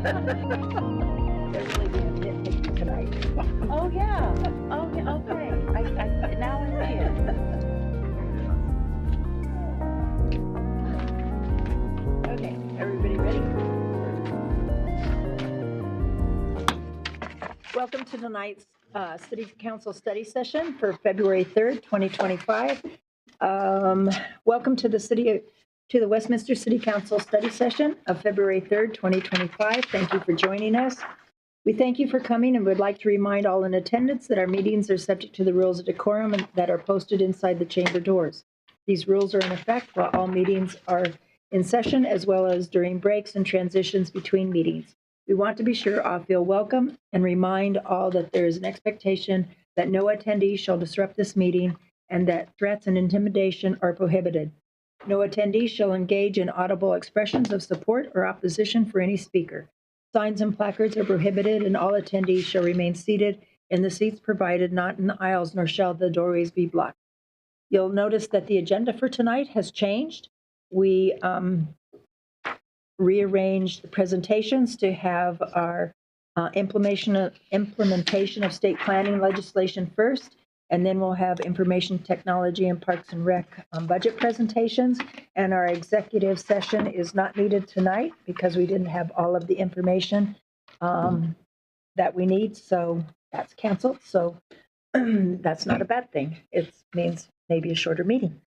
They're really being nitpicky tonight. Oh yeah. Oh yeah. Okay. I now I see it. Okay, everybody ready? Welcome to tonight's City Council study session for February 3rd, 2025. Welcome to the Westminster City Council study session of February 3rd, 2025. Thank you for joining us. We thank you for coming and would like to remind all in attendance that our meetings are subject to the rules of decorum that are posted inside the chamber doors. These rules are in effect while all meetings are in session, as well as during breaks and transitions between meetings. We want to be sure all feel welcome and remind all that there is an expectation that no attendee shall disrupt this meeting and that threats and intimidation are prohibited. No attendee shall engage in audible expressions of support or opposition for any speaker. Signs and placards are prohibited, and all attendees shall remain seated in the seats provided, not in the aisles, nor shall the doorways be blocked. You'll notice that the agenda for tonight has changed. We rearranged the presentations to have our implementation of state planning legislation first, and then we'll have information technology and Parks and Rec budget presentations. And our executive session is not needed tonight because we didn't have all of the information that we need. So that's canceled. So that's not a bad thing. It means maybe a shorter meeting.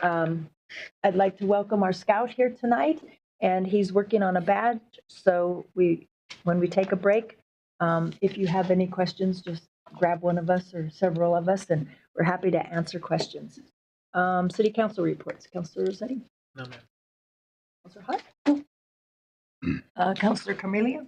I'd like to welcome our scout here tonight, and he's working on a badge. So when we take a break, if you have any questions, just grab one of us or several of us, and we're happy to answer questions. City Council reports. Councilor Rossetti? No, ma'am. Councilor Hutt? Councilor Carmelia?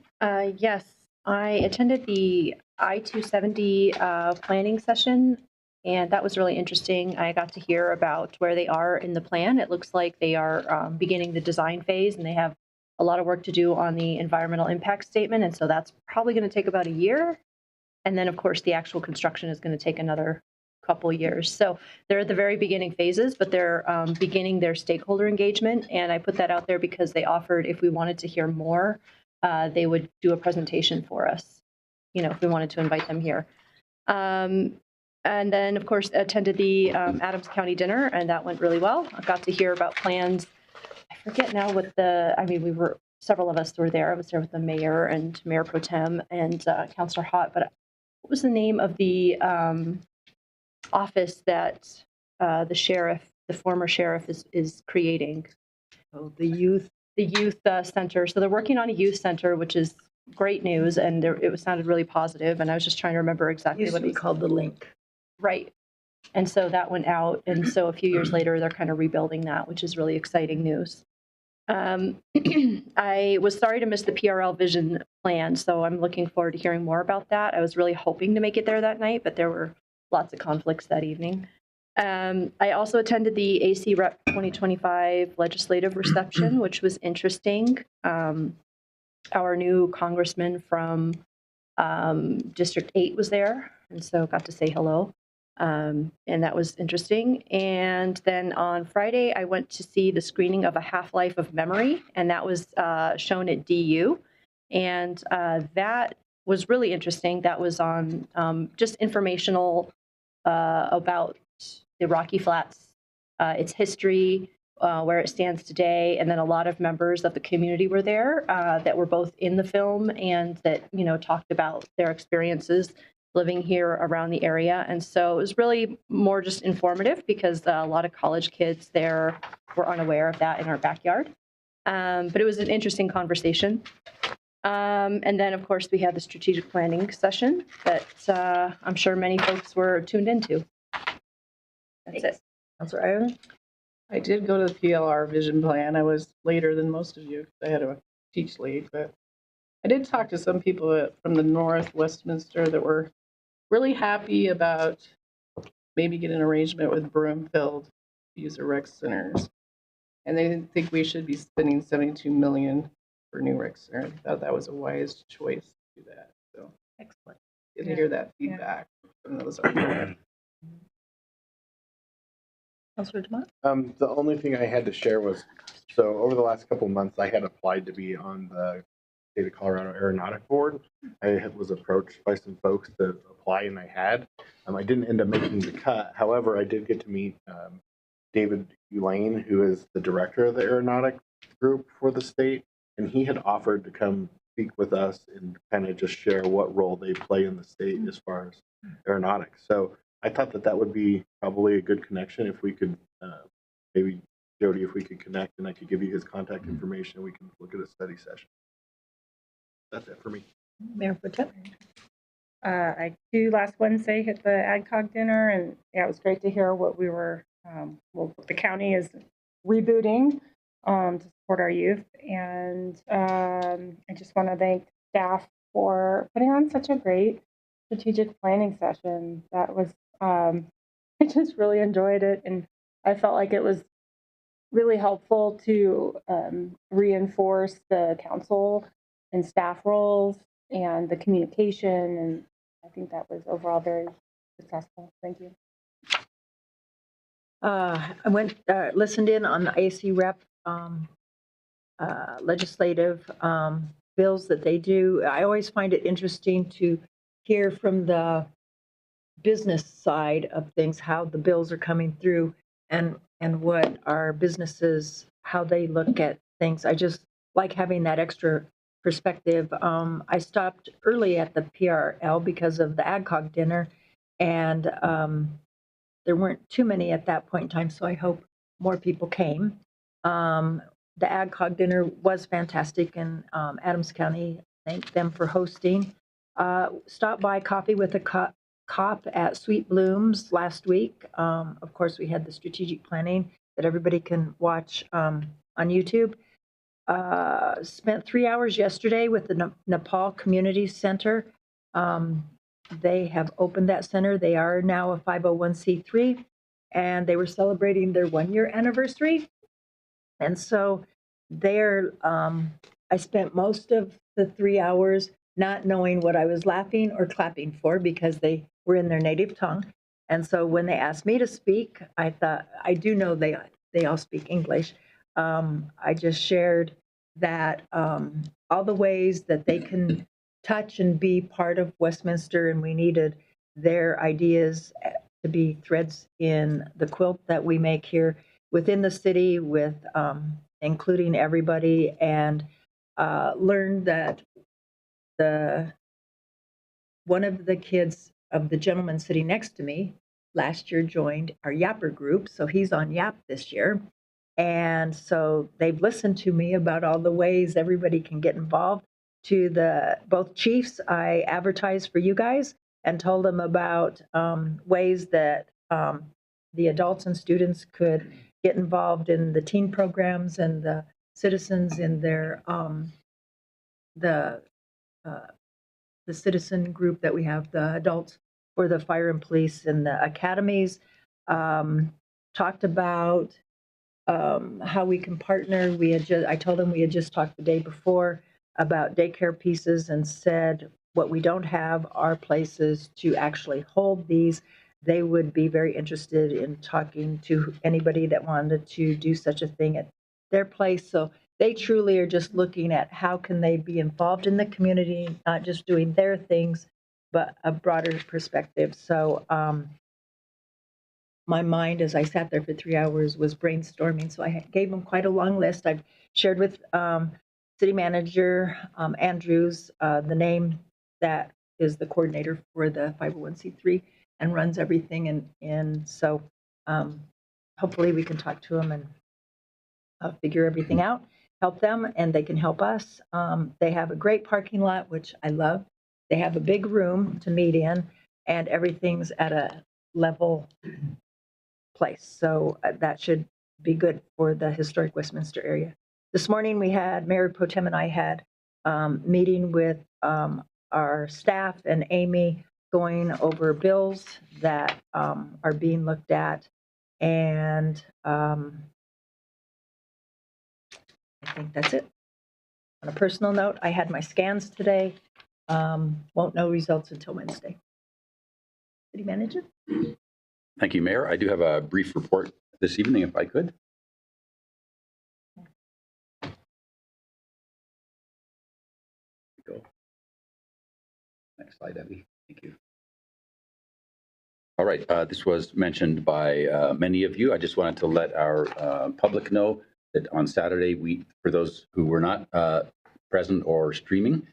Yes, I attended the I-270 planning session, and that was really interesting. I got to hear about where they are in the plan. It looks like they are beginning the design phase, and they have a lot of work to do on the environmental impact statement, and so that's probably going to take about a year. And then, of course, the actual construction is going to take another couple years. So they're at the very beginning phases, but they're beginning their stakeholder engagement. And I put that out there because they offered, if we wanted to hear more, they would do a presentation for us, if we wanted to invite them here. And then, of course, attended the Adams County dinner, and that went really well. I got to hear about plans. I forget now what several of us were there. I was there with the mayor and Mayor Pro Tem and Councilor Hott, but what was the name of the office that the former sheriff is creating? Oh, the youth center. So they're working on a youth center, which is great news, and it sounded really positive. And I was just trying to remember exactly what it was called. The link. Right. And so that went out, and so a few years later, they're kind of rebuilding that, which is really exciting news. I was sorry to miss the PRL vision plan, so I'm looking forward to hearing more about that. I was really hoping to make it there that night, but there were lots of conflicts that evening. I also attended the AC Rep 2025 legislative reception, which was interesting. Our new congressman from District 8 was there, and so got to say hello. And that was interesting. And then on Friday, I went to see the screening of A Half-Life of Memory, and that was shown at DU. And that was really interesting. That was on just informational about the Rocky Flats, its history, where it stands today. And then a lot of members of the community were there that were both in the film and that, talked about their experiences living here around the area. And so it was really more just informative because a lot of college kids there were unaware of that in our backyard. But it was an interesting conversation. And then, of course, we had the strategic planning session that I'm sure many folks were tuned into. That's it. Councilor Ireland? I did go to the PLR vision plan. I was later than most of you. I had to teach late, but I did talk to some people from the North Westminster that were really happy about maybe getting an arrangement with Broomfield to use their rec centers. And they didn't think we should be spending $72 million for new rec center. I thought that was a wise choice to do that. So Excellent. good to hear that feedback from those arguments. Councilor Dumont? The only thing I had to share was, so over the last couple of months, I had applied to be on the State of Colorado Aeronautic Board. Was approached by some folks to apply, and I had. I didn't end up making the cut. However, I did get to meet David Elaine, who is the director of the aeronautic group for the state, and he had offered to come speak with us and kind of just share what role they play in the state as far as aeronautics. So I thought that that would be probably a good connection if we could, maybe Jody, if we could connect and I could give you his contact information, we can look at a study session. That's it for me. Mayor Protem. I too last Wednesday hit the AdCog dinner, and yeah, it was great to hear what we were, what the county is rebooting to support our youth. And I just want to thank staff for putting on such a great strategic planning session. That was, I just really enjoyed it, and I felt like it was really helpful to reinforce the council and staff roles and the communication, and I think that was overall very successful. Thank you. I went, listened in on the AC rep legislative bills that they do. I always find it interesting to hear from the business side of things, how the bills are coming through and what our businesses, how they look at things. I just like having that extra perspective. I stopped early at the PRL because of the AdCog dinner, and there weren't too many at that point in time, so I hope more people came. The AdCog dinner was fantastic, and Adams County thanked them for hosting. Stopped by Coffee with a Cop at Sweet Blooms last week. Of course, we had the strategic planning that everybody can watch on YouTube. Spent 3 hours yesterday with the Nepal Community Center. They have opened that center. They are now a 501c3, and they were celebrating their 1-year anniversary. And so there, I spent most of the 3 hours not knowing what I was laughing or clapping for because they were in their native tongue. And so when they asked me to speak, I thought, I do know they all speak English. I just shared that all the ways that they can touch and be part of Westminster, and we needed their ideas to be threads in the quilt that we make here within the city, with including everybody, and learned that one of the kids of the gentleman sitting next to me last year joined our Yapper group, so he's on Yap this year. And so they've listened to me about all the ways everybody can get involved. To the both chiefs, I advertised for you guys and told them about ways that the adults and students could get involved in the teen programs and the citizens in their the citizen group that we have, the adults for the fire and police and the academies. Talked about how we can partner. I told them we had just talked the day before about daycare pieces and said what we don't have are places to actually hold these. They would be very interested in talking to anybody that wanted to do such a thing at their place. So they truly are just looking at how can they be involved in the community, not just doing their things, but a broader perspective. So my mind, as I sat there for 3 hours, was brainstorming. So I gave them quite a long list. I've shared with City Manager Andrews the name that is the coordinator for the 501c3 and runs everything. And so hopefully we can talk to them and figure everything out, help them, and they can help us. They have a great parking lot, which I love. They have a big room to meet in, and everything's at a level place. So that should be good for the historic Westminster area. This morning we had, Mayor Pro Tem and I had meeting with our staff and Amy, going over bills that are being looked at. And I think that's it. On a personal note, I had my scans today. Won't know results until Wednesday. City Manager? Thank you, Mayor. I do have a brief report this evening, if I could. Go. Next slide, Debbie. Thank you. All right, this was mentioned by many of you. I just wanted to let our public know that on Saturday, for those who were not present or streaming,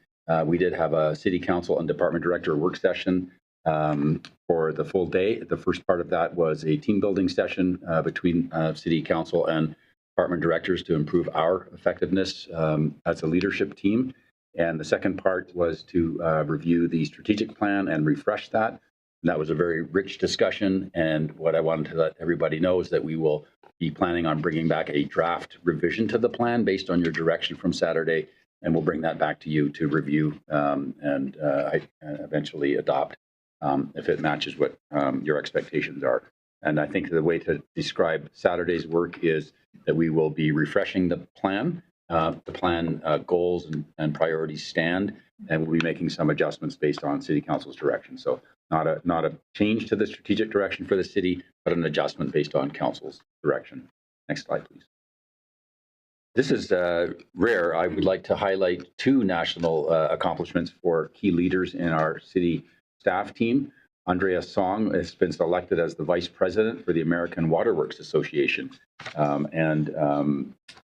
we did have a city council and department director work session for the full day. The first part of that was a team building session between city council and department directors to improve our effectiveness as a leadership team. And the second part was to review the strategic plan and refresh that. And that was a very rich discussion. And what I wanted to let everybody know is that we will be planning on bringing back a draft revision to the plan based on your direction from Saturday. And we'll bring that back to you to review and eventually adopt if it matches what your expectations are. And I think the way to describe Saturday's work is that we will be refreshing the plan. The plan goals and priorities stand, and we'll be making some adjustments based on City Council's direction. So not a change to the strategic direction for the city, but an adjustment based on Council's direction. Next slide, please. This is rare. I would like to highlight two national accomplishments for key leaders in our city staff team. Andrea Song has been selected as the Vice President for the American Waterworks Association.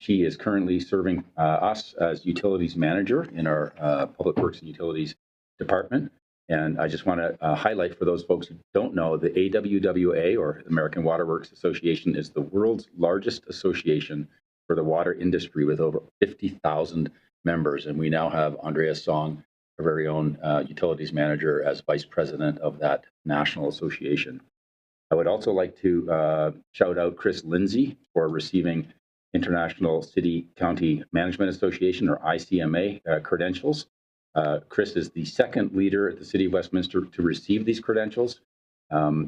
She is currently serving us as Utilities Manager in our Public Works and Utilities Department. And I just want to highlight for those folks who don't know, the AWWA, or American Waterworks Association, is the world's largest association for the water industry with over 50,000 members. And we now have Andrea Song, our very own utilities manager, as vice president of that national association. I would also like to shout out Chris Lindsay for receiving International City County Management Association, or ICMA, credentials. Chris is the second leader at the City of Westminster to receive these credentials.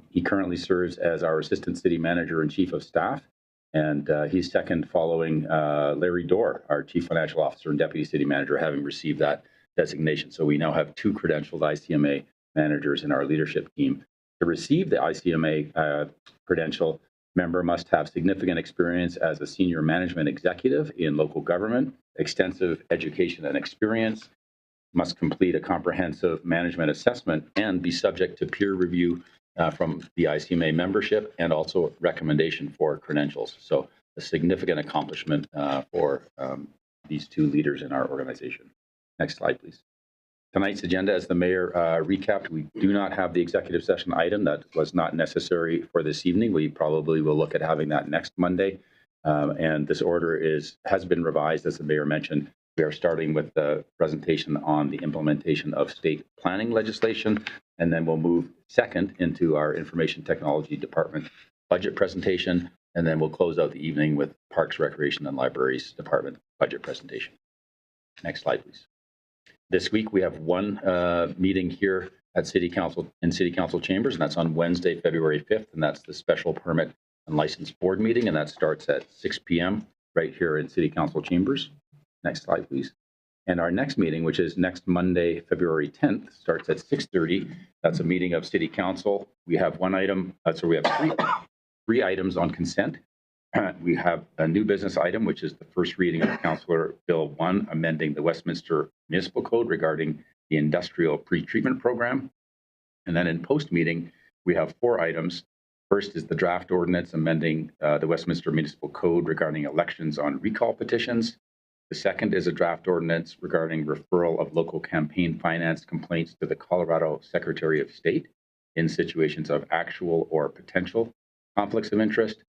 He currently serves as our Assistant City Manager and Chief of Staff, and he's second following Larry Dorr, our Chief Financial Officer and Deputy City Manager, having received that designation. So we now have two credentialed ICMA managers in our leadership team. To receive the ICMA credential, member must have significant experience as a senior management executive in local government, extensive education and experience, must complete a comprehensive management assessment, and be subject to peer review from the ICMA membership, and also recommendation for credentials. So a significant accomplishment for these two leaders in our organization. Next slide, please. Tonight's agenda, as the mayor recapped, we do not have the executive session item. That was not necessary for this evening. We probably will look at having that next Monday. And this order has been revised, as the mayor mentioned. We are starting with the presentation on the implementation of state planning legislation, and then we'll move second into our Information Technology Department budget presentation, and then we'll close out the evening with Parks, Recreation, and Libraries Department budget presentation. Next slide, please. This week we have one meeting here at City Council in City Council chambers, and that's on Wednesday, February 5th, and that's the Special Permit and License Board meeting, and that starts at 6 p.m. right here in City Council chambers. Next slide, please. And our next meeting, which is next Monday, February 10th, starts at 6:30. That's a meeting of City Council. We have one item, so we have three items on consent. We have a new business item, which is the first reading of Councillor Bill 1, amending the Westminster Municipal Code regarding the industrial pretreatment program. And then in post-meeting, we have four items. First is the draft ordinance amending the Westminster Municipal Code regarding elections on recall petitions. The second is a draft ordinance regarding referral of local campaign finance complaints to the Colorado Secretary of State in situations of actual or potential conflicts of interest.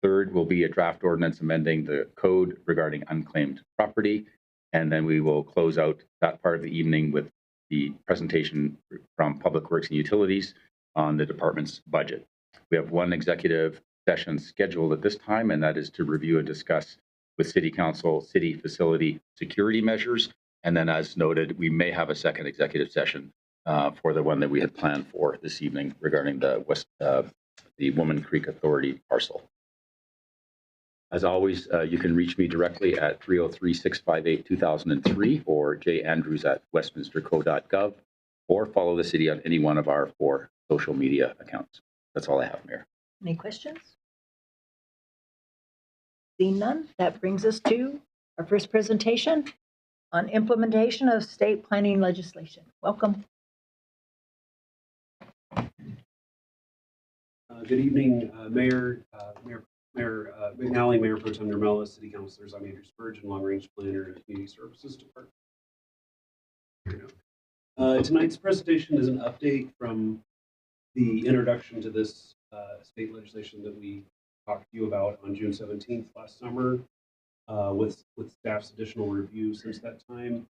Third will be a draft ordinance amending the code regarding unclaimed property. And then we will close out that part of the evening with the presentation from Public Works and Utilities on the department's budget. We have one executive session scheduled at this time, and that is to review and discuss with City Council city facility security measures. And then, as noted, we may have a second executive session for the one that we had planned for this evening regarding the Woman Creek Authority parcel. As always, you can reach me directly at 303-658-2003 or jandrews@westminsterco.gov, or follow the city on any one of our 4 social media accounts. That's all I have, Mayor. Any questions? Seeing none, that brings us to our first presentation on implementation of state planning legislation. Welcome. Good evening, Mayor McNally, Mayor Pro Tem Nermella, City Councilors. I'm Andrew Spurgeon, Long Range Planner and Community Services Department. Tonight's presentation is an update from the introduction to this state legislation that we talked to you about on June 17th last summer, with staff's additional review since that time.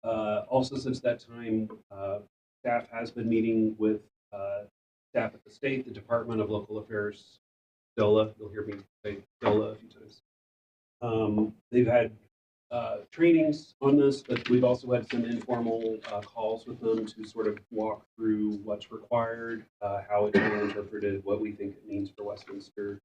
Also since that time, staff has been meeting with staff at the state, the Department of Local Affairs, DOLA. You'll hear me say DOLA a few times. They've had trainings on this, but we've also had some informal calls with them to sort of walk through what's required, how it's been interpreted, what we think it means for Westminster.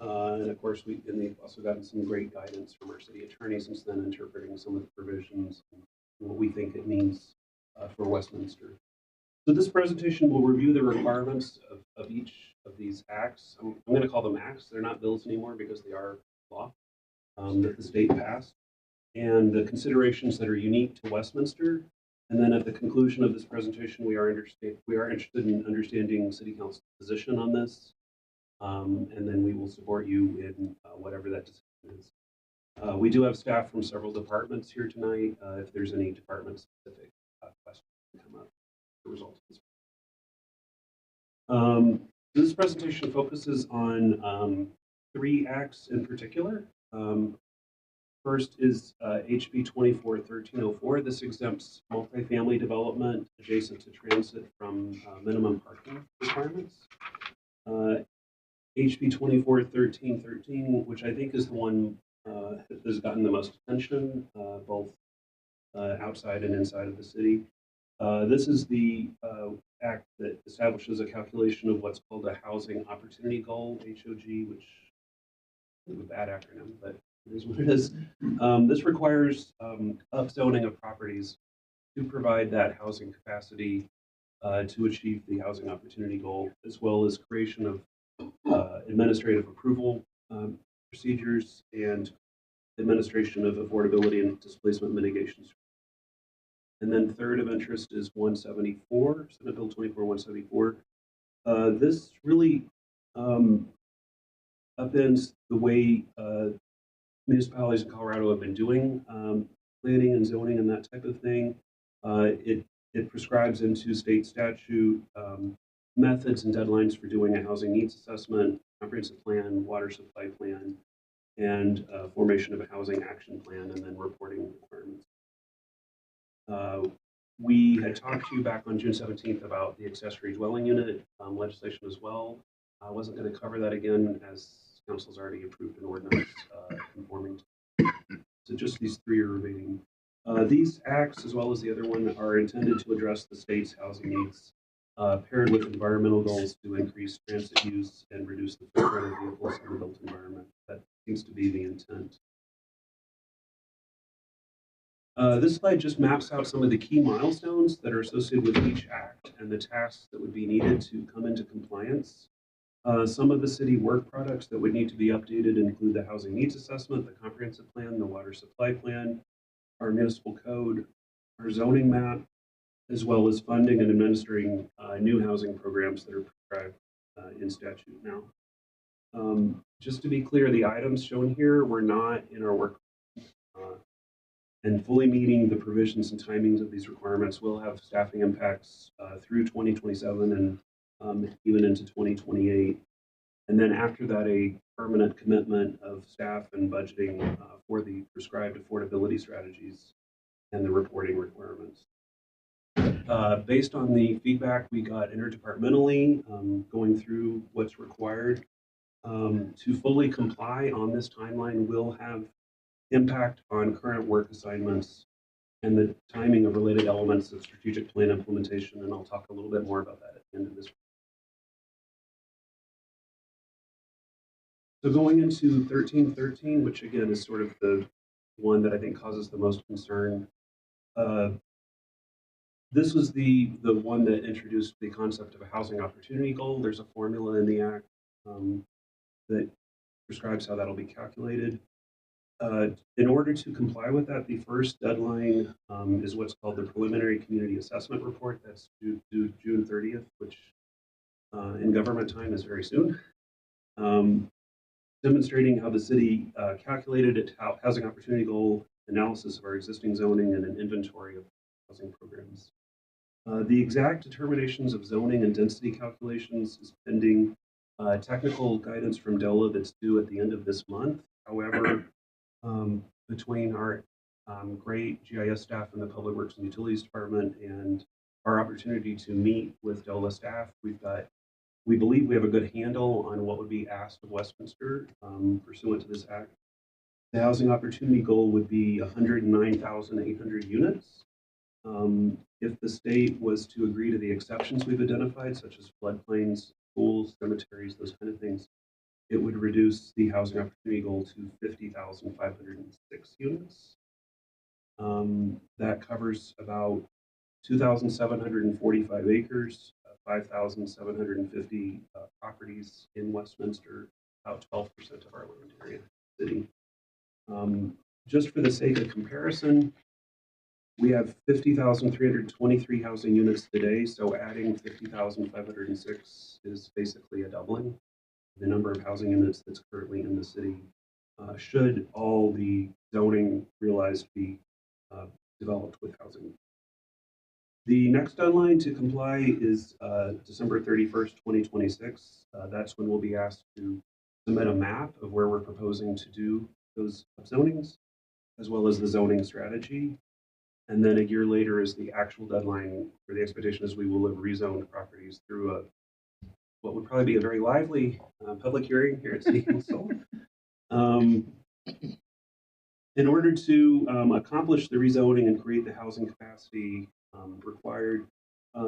And of course, they've also gotten some great guidance from our city attorney since then, interpreting some of the provisions and what we think it means for Westminster. So this presentation will review the requirements of each of these acts. I'm going to call them acts. They're not bills anymore because they are law that the state passed, and the considerations that are unique to Westminster. And then at the conclusion of this presentation, we are interested in understanding City Council's position on this, and then we will support you in whatever that decision is. We do have staff from several departments here tonight. If there's any department-specific questions that come up. The result of this presentation focuses on 3 acts in particular. First is HB 24-1304. This exempts multifamily development adjacent to transit from minimum parking requirements. HB 24-1313, which I think is the one that has gotten the most attention, both outside and inside of the city. This is the act that establishes a calculation of what's called a housing opportunity goal, HOG, which is a bad acronym, but it is what it is. This requires upzoning of properties to provide that housing capacity to achieve the housing opportunity goal, as well as creation of administrative approval procedures and administration of affordability and displacement mitigation. And then third of interest is 174, Senate Bill 24-174. This really upends the way municipalities in Colorado have been doing planning and zoning and that type of thing. It prescribes into state statute methods and deadlines for doing a housing needs assessment, comprehensive plan, water supply plan, and formation of a housing action plan, and then reporting requirements. We had talked to you back on June 17th about the accessory dwelling unit legislation as well. I wasn't going to cover that again as council's already approved an ordinance conforming to just these 3 are remaining. These acts, as well as the other one, are intended to address the state's housing needs, paired with environmental goals to increase transit use and reduce the footprint of vehicles in the built environment. That seems to be the intent. This slide just maps out some of the key milestones that are associated with each act and the tasks that would be needed to come into compliance. Some of the city work products that would need to be updated include the housing needs assessment, the comprehensive plan, the water supply plan, our municipal code, our zoning map, as well as funding and administering new housing programs that are prescribed in statute now. Just to be clear, the items shown here were not in our work, and fully meeting the provisions and timings of these requirements will have staffing impacts through 2027 and even into 2028. And then after that, a permanent commitment of staff and budgeting for the prescribed affordability strategies and the reporting requirements. Based on the feedback we got interdepartmentally, going through what's required to fully comply on this timeline will have impact on current work assignments and the timing of related elements of strategic plan implementation, and I'll talk a little bit more about that at the end of this. So going into 1313, which again is sort of the one that I think causes the most concern. This was the one that introduced the concept of a housing opportunity goal. There's a formula in the act that prescribes how that'll be calculated. In order to comply with that, the first deadline is what's called the preliminary community assessment report. That's due June 30th, which in government time is very soon. Demonstrating how the city calculated its housing opportunity goal, analysis of our existing zoning, and an inventory of housing programs. The exact determinations of zoning and density calculations is pending technical guidance from DOLA that's due at the end of this month. However, between our great GIS staff in the Public Works and Utilities Department and our opportunity to meet with DOLA staff, we believe we have a good handle on what would be asked of Westminster pursuant to this act. The housing opportunity goal would be 109,800 units. If the state was to agree to the exceptions we've identified, such as floodplains, schools, cemeteries, those kind of things, it would reduce the housing opportunity goal to 50,506 units. That covers about 2,745 acres, 5,750 properties in Westminster, about 12% of our land area city. Just for the sake of comparison, we have 50,323 housing units today, so adding 50,506 is basically a doubling the number of housing units that's currently in the city, should all the zoning realized be developed with housing. The next deadline to comply is December 31st, 2026. That's when we'll be asked to submit a map of where we're proposing to do those zonings, as well as the zoning strategy. And then a year later is the actual deadline, for the expectation is we will have rezoned properties through what would probably be a very lively public hearing here at City Council. In order to accomplish the rezoning and create the housing capacity required,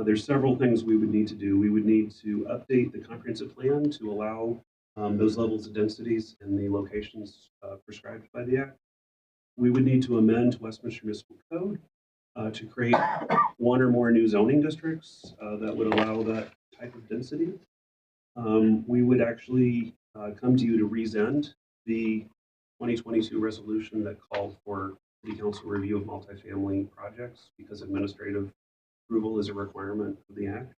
there's several things we would need to do. We would need to update the comprehensive plan to allow those levels of densities in the locations prescribed by the Act. We would need to amend Westminster Municipal Code to create one or more new zoning districts that would allow that type of density. We would actually come to you to resend the 2022 resolution that called for City Council review of multifamily projects because administrative approval is a requirement of the Act.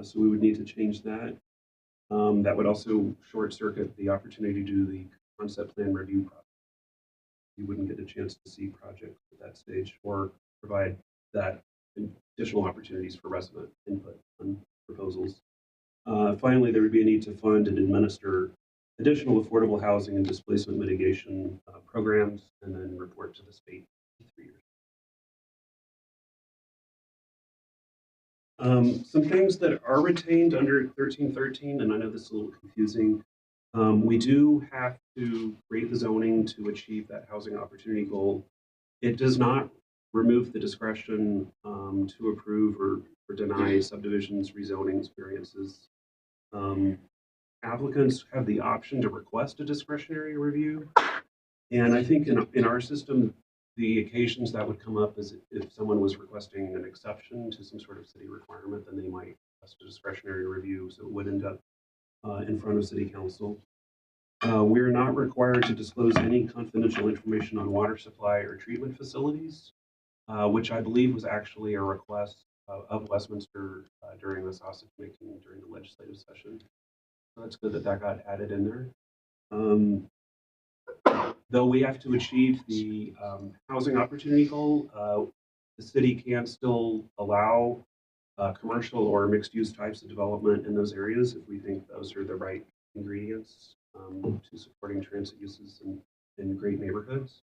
So we would need to change that. That would also short circuit the opportunity to do the concept plan review process. You wouldn't get a chance to see projects at that stage or provide that additional opportunities for resident input on proposals. Finally, there would be a need to fund and administer additional affordable housing and displacement mitigation programs, and then report to the state in 3 years. Some things that are retained under 1313, and I know this is a little confusing. We do have to create the zoning to achieve that housing opportunity goal. It does not remove the discretion to approve or deny subdivisions, rezonings, variances. Applicants have the option to request a discretionary review. And I think in our system, the occasions that would come up is if someone was requesting an exception to some sort of city requirement, then they might request a discretionary review. So it would end up in front of City Council. We're not required to disclose any confidential information on water supply or treatment facilities, which I believe was actually a request of Westminster during the sausage making during the legislative session. So that's good that that got added in there. Though we have to achieve the housing opportunity goal, the city can still allow commercial or mixed-use types of development in those areas if we think those are the right ingredients to supporting transit uses in great neighborhoods.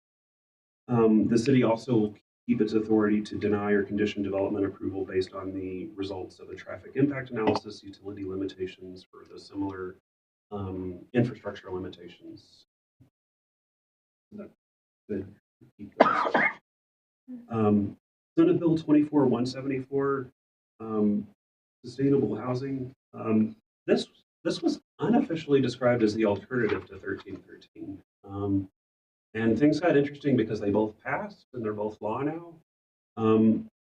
The city also keep its authority to deny or condition development approval based on the results of a traffic impact analysis, utility limitations, or the similar infrastructure limitations. That could keep those. Senate Bill 24-174, sustainable housing. This was unofficially described as the alternative to 1313. And things got interesting because they both passed and they're both law now.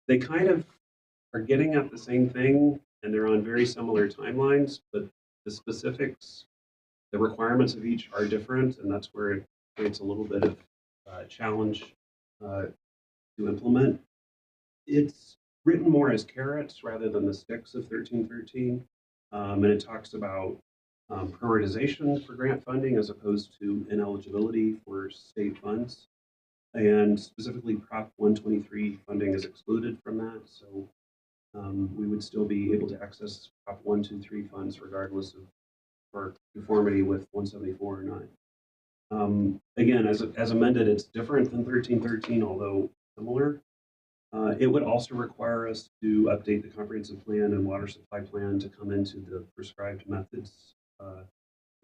They kind of are getting at the same thing and they're on very similar timelines, but the specifics, the requirements of each are different, and that's where it creates a little bit of challenge to implement. It's written more as carrots rather than the sticks of 1313, and it talks about prioritization for grant funding as opposed to ineligibility for state funds. And specifically, Prop 123 funding is excluded from that. So we would still be able to access Prop 123 funds regardless of our conformity with 174 or not. Again, as amended, it's different than 1313, although similar. It would also require us to update the comprehensive plan and water supply plan to come into the prescribed methods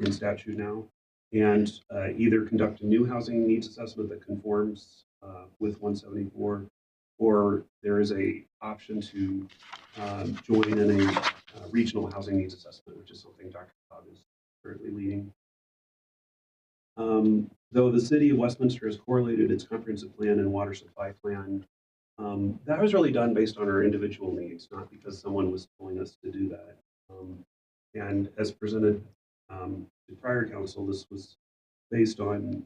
in statute now, and either conduct a new housing needs assessment that conforms with 174, or there is a option to join in a regional housing needs assessment, which is something Dr. Cobb is currently leading. Though the city of Westminster has correlated its comprehensive plan and water supply plan, that was really done based on our individual needs, not because someone was telling us to do that. And as presented to prior council, this was based on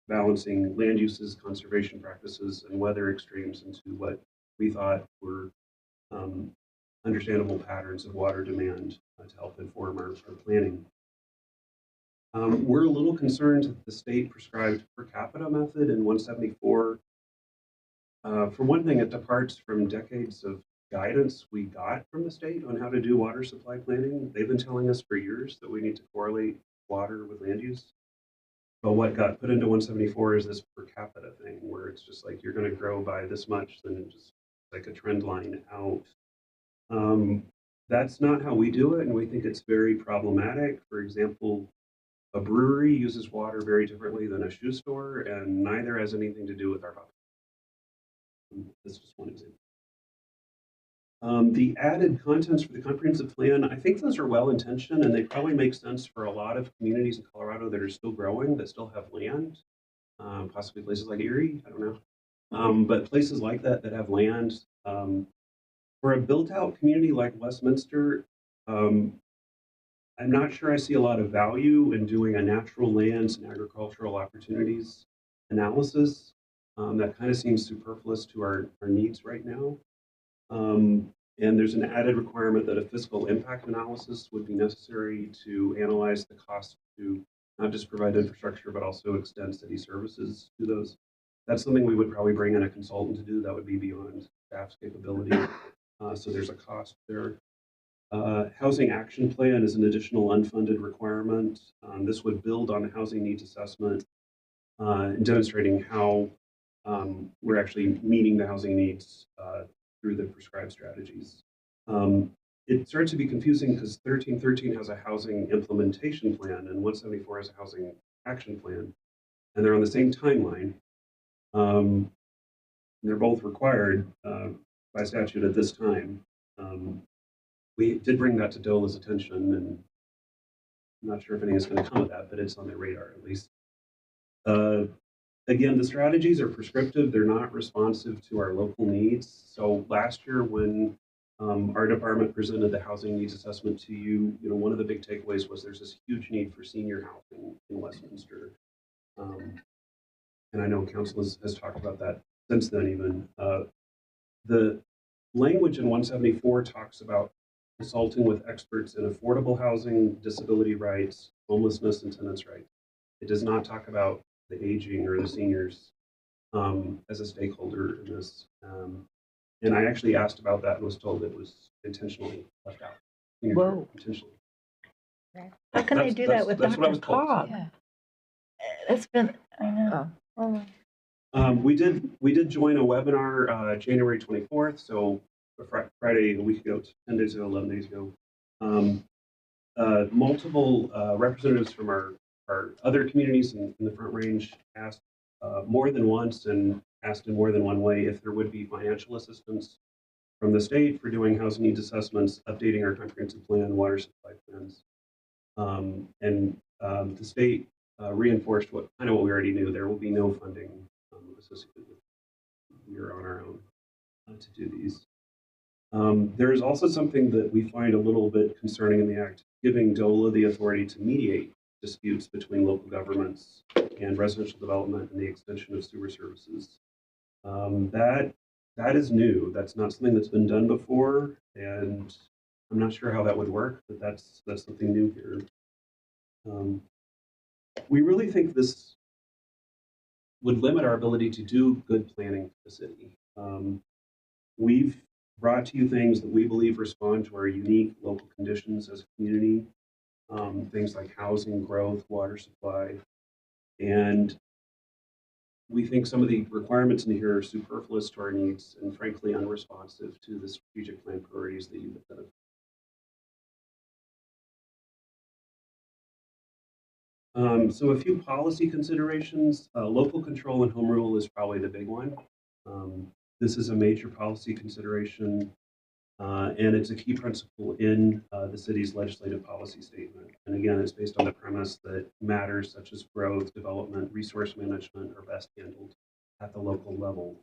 balancing land uses, conservation practices, and weather extremes into what we thought were understandable patterns of water demand to help inform our planning. We're a little concerned that the state prescribed per capita method in 174. For one thing, it departs from decades of guidance we got from the state on how to do water supply planning. They've been telling us for years that we need to correlate water with land use. But what got put into 174 is this per capita thing, where it's just like you're going to grow by this much, then it just like a trend line out. That's not how we do it, and we think it's very problematic. For example, a brewery uses water very differently than a shoe store, and neither has anything to do with our population. This is just one example. The added contents for the comprehensive plan, I think those are well intentioned, and they probably make sense for a lot of communities in Colorado that are still growing, that still have land, possibly places like Erie, I don't know. But places like that that have land, for a built out community like Westminster, I'm not sure I see a lot of value in doing a natural lands and agricultural opportunities analysis. That kind of seems superfluous to our needs right now. And there's an added requirement that a fiscal impact analysis would be necessary to analyze the cost to not just provide infrastructure, but also extend city services to those. That's something we would probably bring in a consultant to do. That would be beyond staff's capability. So there's a cost there. Housing action plan is an additional unfunded requirement. This would build on the housing needs assessment and demonstrating how we're actually meeting the housing needs through the prescribed strategies. It starts to be confusing because 1313 has a housing implementation plan and 174 has a housing action plan, and they're on the same timeline. They're both required by statute at this time. We did bring that to DOLA's attention, and I'm not sure if anything is going to come of that, but it's on their radar at least. Again, the strategies are prescriptive. They're not responsive to our local needs. So last year when our department presented the housing needs assessment to you, one of the big takeaways was there's this huge need for senior housing in Westminster. And I know council has talked about that since then even. The language in 174 talks about consulting with experts in affordable housing, disability rights, homelessness, and tenants' rights. It does not talk about the aging or the seniors as a stakeholder in this. And I actually asked about that and was told it was intentionally left out. Whoa. Intentionally. How can they do that with That's what I Dr. was told. Cobb? That's been, I know. We did join a webinar January 24th, so Friday, a week ago, 10 days ago, 11 days ago. Multiple representatives from our other communities in the Front Range asked more than once and asked in more than one way if there would be financial assistance from the state for doing housing needs assessments, updating our comprehensive plan, water supply plans. The state reinforced what we already knew. There will be no funding associated with it. We are on our own to do these. There is also something that we find a little bit concerning in the act, giving DOLA the authority to mediate disputes between local governments and residential development and the extension of sewer services. That is new. That's not something that's been done before, and I'm not sure how that would work, but that's something new here. We really think this would limit our ability to do good planning for the city. We've brought to you things that we believe respond to our unique local conditions as a community, things like housing, growth, water supply, and we think some of the requirements in here are superfluous to our needs and frankly unresponsive to the strategic plan priorities that you've identified. So a few policy considerations. Local control and home rule is probably the big one. This is a major policy consideration, and it's a key principle in the city's legislative policy statement. And again, it's based on the premise that matters such as growth, development, resource management are best handled at the local level.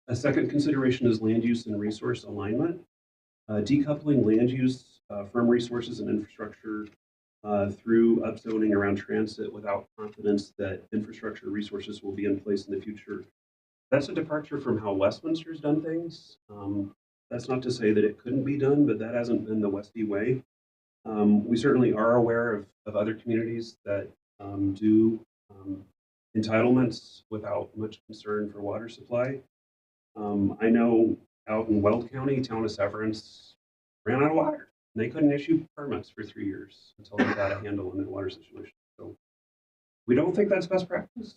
A second consideration is land use and resource alignment. Decoupling land use from resources and infrastructure through upzoning around transit without confidence that infrastructure resources will be in place in the future. That's a departure from how Westminster's done things. That's not to say that it couldn't be done, but that hasn't been the Westie way. We certainly are aware of other communities that do entitlements without much concern for water supply. I know out in Weld County, town of Severance ran out of water. They couldn't issue permits for 3 years until they got a handle on their water situation. So we don't think that's best practice,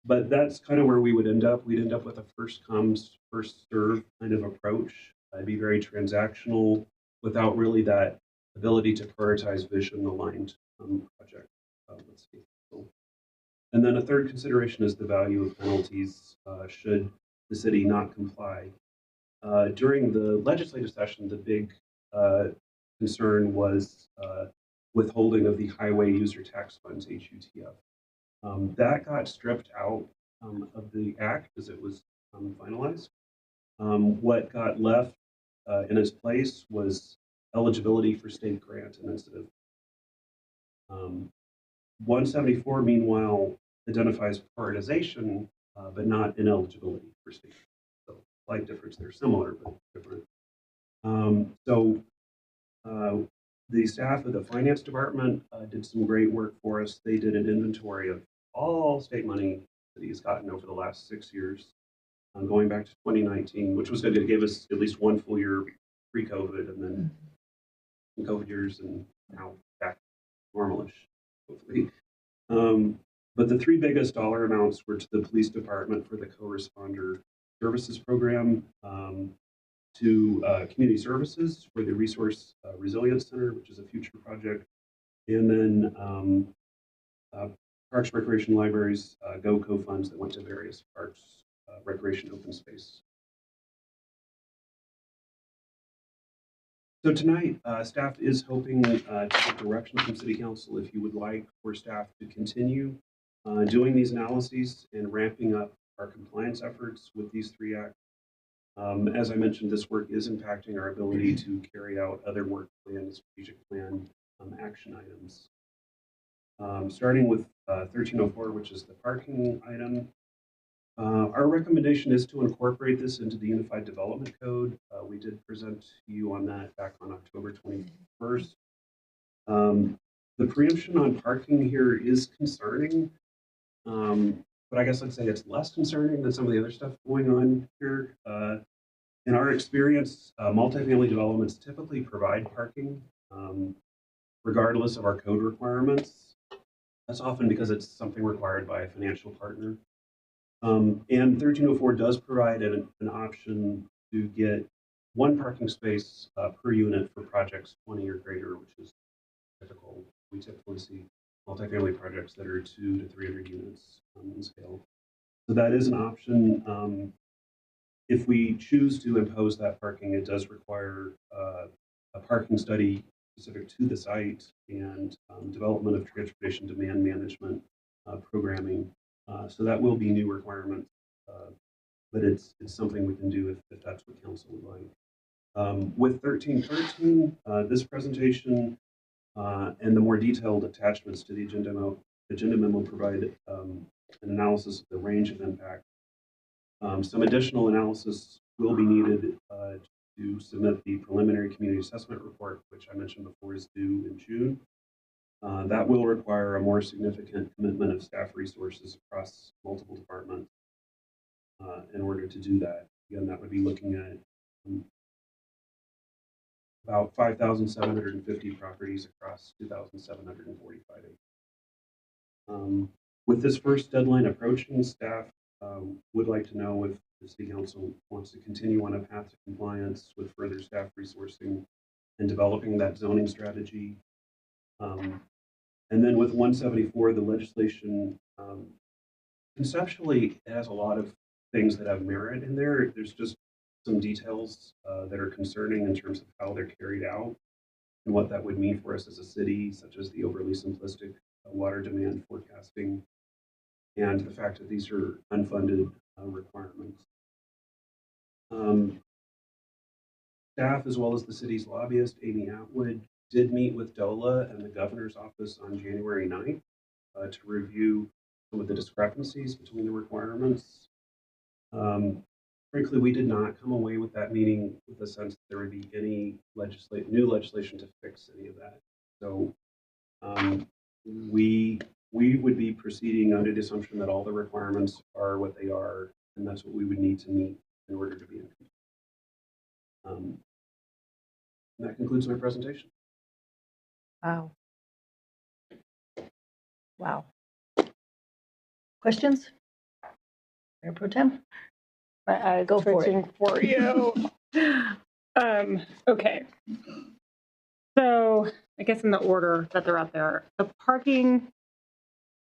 but that's kind of where we would end up. We'd end up with a first comes, first serve kind of approach. It'd be very transactional without really that ability to prioritize vision aligned project. Let's see. And then a third consideration is the value of penalties should the city not comply. During the legislative session, the big concern was withholding of the highway user tax funds, HUTF. That got stripped out of the act as it was finalized. What got left in its place was eligibility for state grant, and instead of 174, meanwhile, identifies prioritization, but not ineligibility for state. So slight difference. They're similar, but different. The staff of the finance department did some great work for us. They did an inventory of all state money that he's gotten over the last 6 years, going back to 2019, which was good. It gave us at least one full year pre-COVID, and then some COVID years, and now back to normalish, hopefully. But the three biggest dollar amounts were to the police department for the co-responder services program, to community services for the Resource Resilience Center, which is a future project, and then Parks, Recreation, Libraries, GOCO funds that went to various parks, recreation, open space. So tonight, staff is hoping to get direction from City Council if you would like for staff to continue doing these analyses and ramping up our compliance efforts with these three acts. As I mentioned, this work is impacting our ability to carry out other work plan and strategic plan action items. Starting with 1304, which is the parking item. Our recommendation is to incorporate this into the Unified Development Code. We did present to you on that back on October 21st. The preemption on parking here is concerning, but I guess I'd say it's less concerning than some of the other stuff going on here. In our experience, multifamily developments typically provide parking regardless of our code requirements. That's often because it's something required by a financial partner. And 1304 does provide an option to get one parking space per unit for projects 20 or greater, which is typical. We typically see multifamily projects that are 200 to 300 units in scale. So that is an option. If we choose to impose that parking, it does require a parking study specific to the site and development of transportation demand management programming. So that will be new requirements, but it's something we can do if that's what council would like. With 1313, this presentation And the more detailed attachments to the agenda memo provide an analysis of the range of impact. Some additional analysis will be needed to submit the preliminary community assessment report, which I mentioned before is due in June. That will require a more significant commitment of staff resources across multiple departments in order to do that. Again, that would be looking at about 5,750 properties across 2,745 acres. With this first deadline approaching, staff would like to know if the City Council wants to continue on a path to compliance with further staff resourcing and developing that zoning strategy. And then with 174, the legislation, conceptually, it has a lot of things that have merit in there. There's just some details that are concerning in terms of how they're carried out and what that would mean for us as a city, such as the overly simplistic water demand forecasting and the fact that these are unfunded requirements. Staff, as well as the city's lobbyist, Amy Atwood, did meet with DOLA and the governor's office on January 9th to review some of the discrepancies between the requirements. Frankly, we did not come away with that meeting with the sense that there would be any new legislation to fix any of that. So we would be proceeding under the assumption that all the requirements are what they are, and that's what we would need to meet in order to be in compliance. And that concludes my presentation. Wow. Wow. Questions? Mayor Pro Tem? My eyes Go for it. twitching for you. Okay. So I guess in the order that they're out there, the parking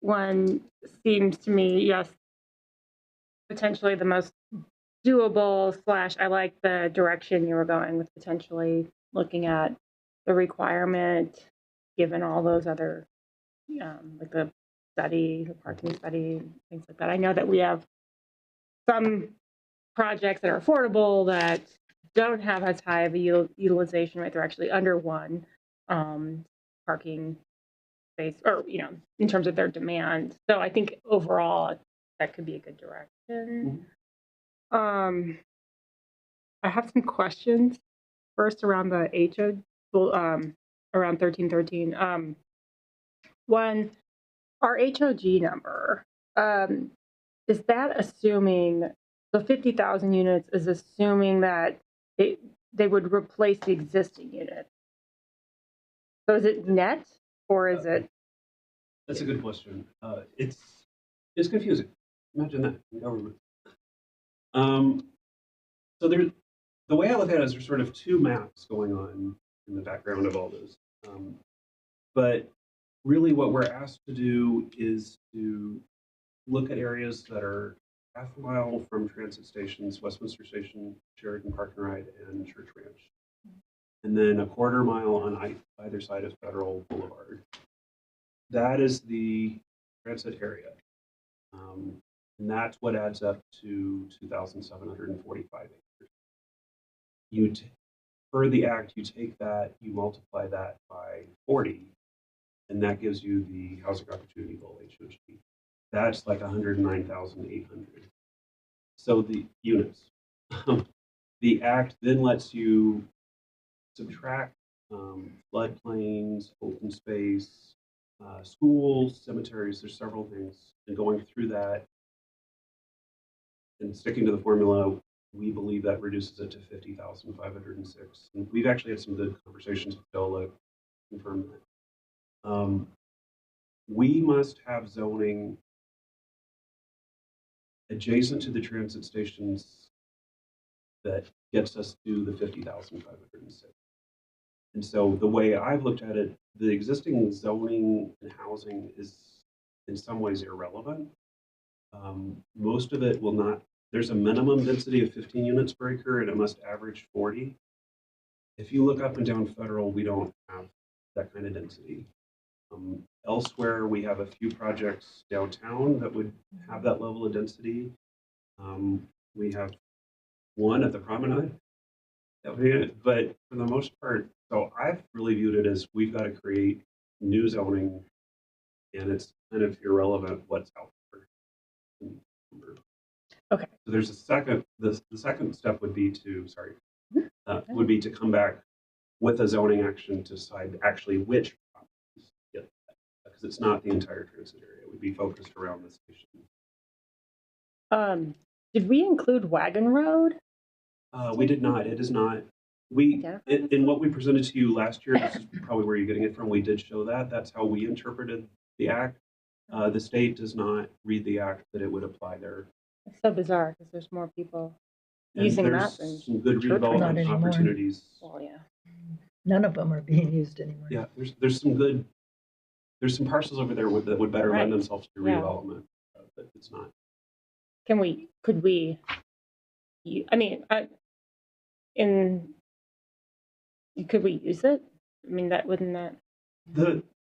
one seems to me, yes, potentially the most doable / I like the direction you were going with potentially looking at the requirement given all those other, like the study, the parking study, things like that. I know that we have some projects that are affordable that don't have as high of a utilization rate. They're actually under one parking space, or in terms of their demand. So I think overall that could be a good direction. I have some questions first around the around 1313. One, our HOG number, is that assuming the 50,000 units is assuming that they would replace the existing unit? So is it net or is it? That's a good question. It's confusing. Imagine that in government. So the way I look at it is there's sort of two maps going on in the background of all this. But really what we're asked to do is to look at areas that are half a mile from transit stations, Westminster Station, Sheridan Park and Ride, and Church Ranch. And then a quarter mile on either side of Federal Boulevard. That is the transit area. And that's what adds up to 2,745 acres. Per the act, you take that, you multiply that by 40, and that gives you the housing opportunity goal, HOG. That's like 109,800. So the units. The act then lets you subtract floodplains, open space, schools, cemeteries. There's several things. And going through that and sticking to the formula, we believe that reduces it to 50,506. And we've actually had some good conversations with DOLA to confirm that. We must have zoning adjacent to the transit stations that gets us to the 50,506. And so the way I've looked at it, the existing zoning and housing is in some ways irrelevant. Most of it will not, there's a minimum density of 15 units per acre and it must average 40. If you look up and down Federal, we don't have that kind of density. Elsewhere, we have a few projects downtown that would have that level of density. We have one at the Promenade, but for the most part, So I've really viewed it as we've got to create new zoning, and it's kind of irrelevant what's out there. Okay. So there's a second, the second step would be to, would be to come back with a zoning action to decide actually which properties get that, because it's not the entire transit area. It would be focused around the station. Did we include Wagon Road? We did not. It is not. We, Yeah. in what we presented to you last year, this is probably where you're getting it from. We did show that. That's how we interpreted the act. The state does not read the act that it would apply there. It's so bizarre because there's more people And using there's that than some good church not redevelopment anymore. opportunities. well, yeah. None of them are being used anymore. Yeah, there's some good, there's some parcels over there that would better Right. lend themselves to Yeah. redevelopment, but it's not. Could we, I mean, could we use it? I mean, wouldn't that,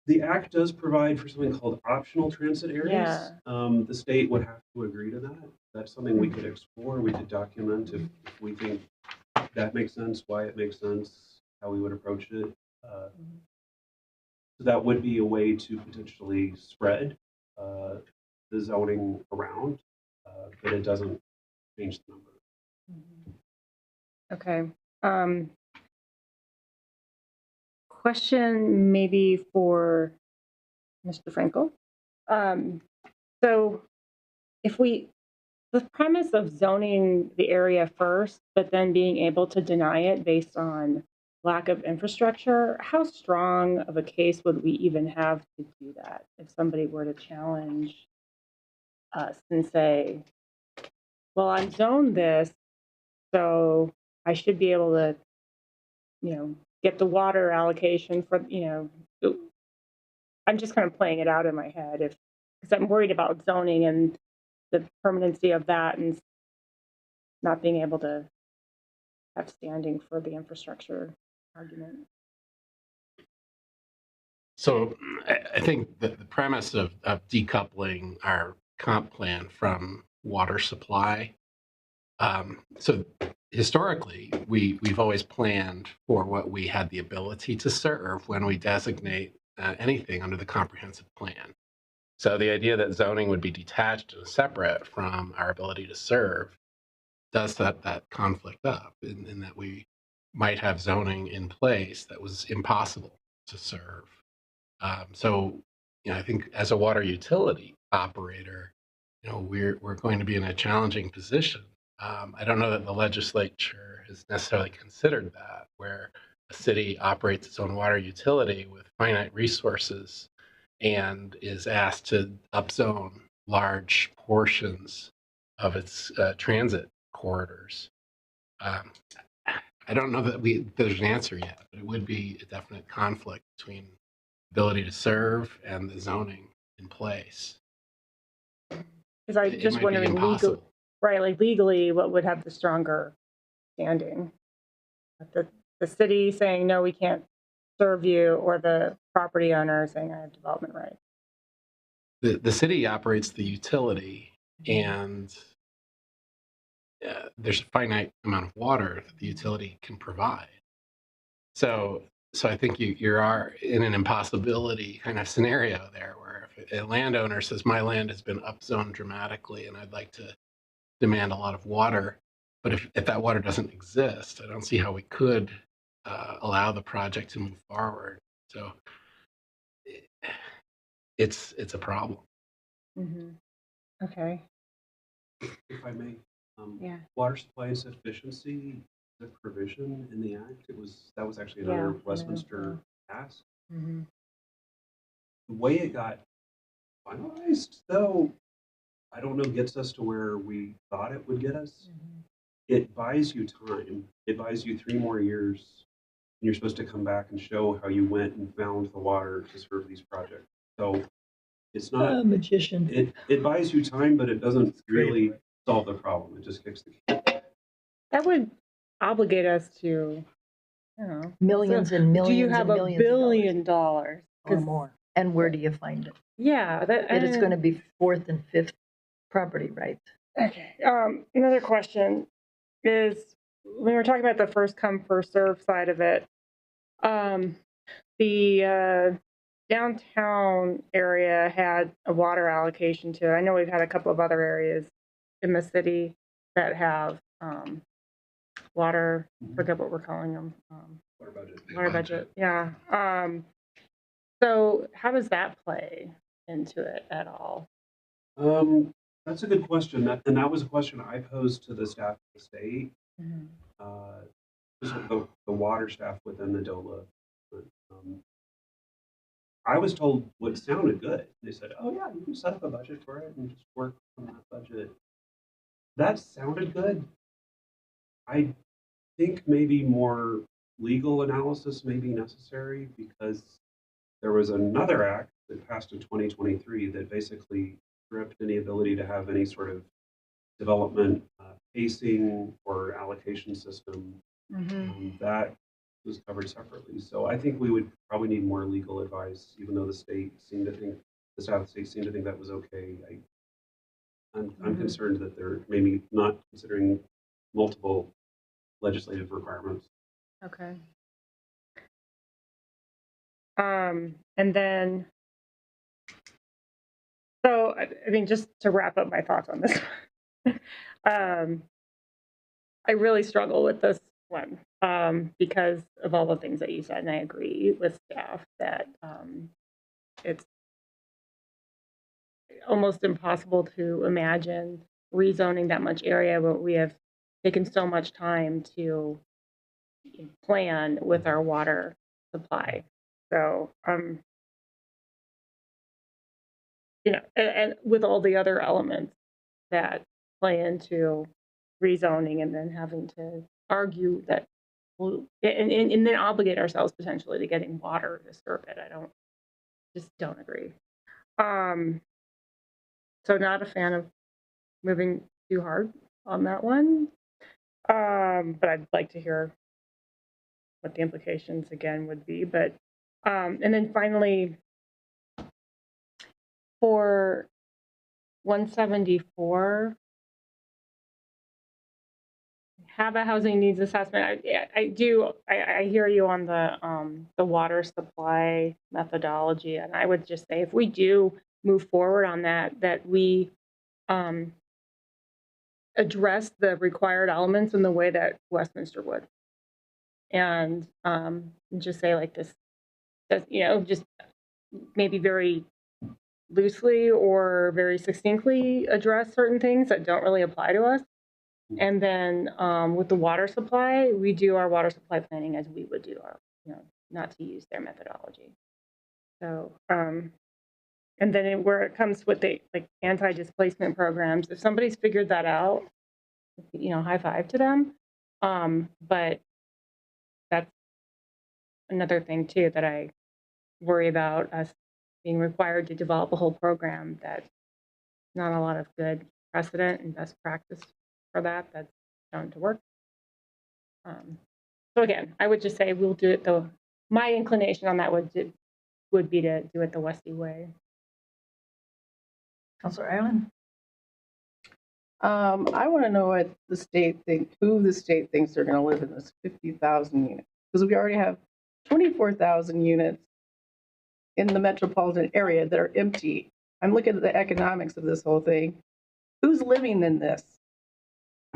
The act does provide for something called optional transit areas. Yeah. The state would have to agree to that. That's something we could explore. We could document if we think that makes sense, why it makes sense, how we would approach it. So that would be a way to potentially spread the zoning around, but it doesn't change the number. okay. Question maybe for Mr. Frankel. So the premise of zoning the area first, but then being able to deny it based on lack of infrastructure, how strong of a case would we even have to do that if somebody were to challenge us and say, well, I'm zoned this, so I should be able to, get the water allocation for, I'm just kind of playing it out in my head because I'm worried about zoning and the permanency of that and not being able to have standing for the infrastructure argument. So I think that the premise of decoupling our comp plan from water supply. So historically, we've always planned for what we had the ability to serve when we designate anything under the comprehensive plan. So the idea that zoning would be detached and separate from our ability to serve does set that conflict up in that we might have zoning in place that was impossible to serve. So, I think as a water utility operator, we're going to be in a challenging position. I don't know that the legislature has necessarily considered that, where a city operates its own water utility with finite resources and is asked to upzone large portions of its transit corridors. I don't know that there's an answer yet, but it would be a definite conflict between ability to serve and the zoning in place. Because I'm It just might be wondering, impossible. right, like legally, what would have the stronger standing? The city saying, no, we can't serve you, or the property owner saying, I have development rights? The city operates the utility, and there's a finite amount of water that the utility can provide. So I think you are in an impossibility kind of scenario there, where if a landowner says, my land has been upzoned dramatically and I'd like to demand a lot of water, but if that water doesn't exist, I don't see how we could allow the project to move forward. So it's a problem. Mm-hmm. Okay. If I may, Yeah. water supply sufficiency, the provision in the act, that was actually Yeah, I another know, Westminster ask. Mm-hmm. The way it got finalized, though, I don't know, gets us to where we thought it would get us. It buys you time. It buys you 3 more years, and you're supposed to come back and show how you went and found the water to serve these projects. So it's not Magician. it buys you time, but it doesn't really solve the problem. It just kicks the can. That would obligate us to, Millions and millions do you have and $1 millions of billion dollars? or more. And where do you find it? Yeah, That it's going to be fourth and fifth property rights. Okay. Another question is, when we're talking about the first come, first serve side of it, The downtown area had a water allocation to it. I know we've had a couple of other areas in the city that have water, forget what we're calling them. Water budget. Water budget, yeah. So how does that play into it at all? That's a good question. That was a question I posed to the staff of the state, just the water staff within the DOLA. But, I was told what sounded good. They said, "Oh yeah, you can set up a budget for it and just work on that budget." That sounded good. I think maybe more legal analysis may be necessary because there was another act that passed in 2023 that basically stripped any ability to have any sort of development pacing or allocation system. That was covered separately. So I think we would probably need more legal advice, even though the staff of the state seemed to think that was okay. I'm concerned that they're maybe not considering multiple legislative requirements. Okay. And then, so I mean, just to wrap up my thoughts on this, I really struggle with this one because of all the things that you said, and I agree with staff that it's almost impossible to imagine rezoning that much area, but we have taken so much time to plan with our water supply. So, and with all the other elements that play into rezoning and then having to argue that, and then obligate ourselves potentially to getting water to serve it. I just don't agree. So not a fan of moving too hard on that one. But I'd like to hear what the implications again would be. But, and then finally, for 174, have a housing needs assessment. I hear you on the water supply methodology, and I would just say if we do move forward on that we address the required elements in the way that Westminster would, and just say like this, just maybe very loosely or very succinctly address certain things that don't really apply to us. And then with the water supply, we do our water supply planning as we would do our, not to use their methodology. So, and then where it comes with the like anti-displacement programs, if somebody's figured that out, high five to them. But that's another thing too that I worry about, us being required to develop a whole program that's not a lot of good precedent and best practice for that's shown to work. So again, I would just say we'll do it though. My inclination on that would be to do it the Westy way. Councilor Ireland? I want to know what who the state thinks they're going to live in this 50,000 units, because we already have 24,000 units in the metropolitan area that are empty. I'm looking at the economics of this whole thing. Who's living in this?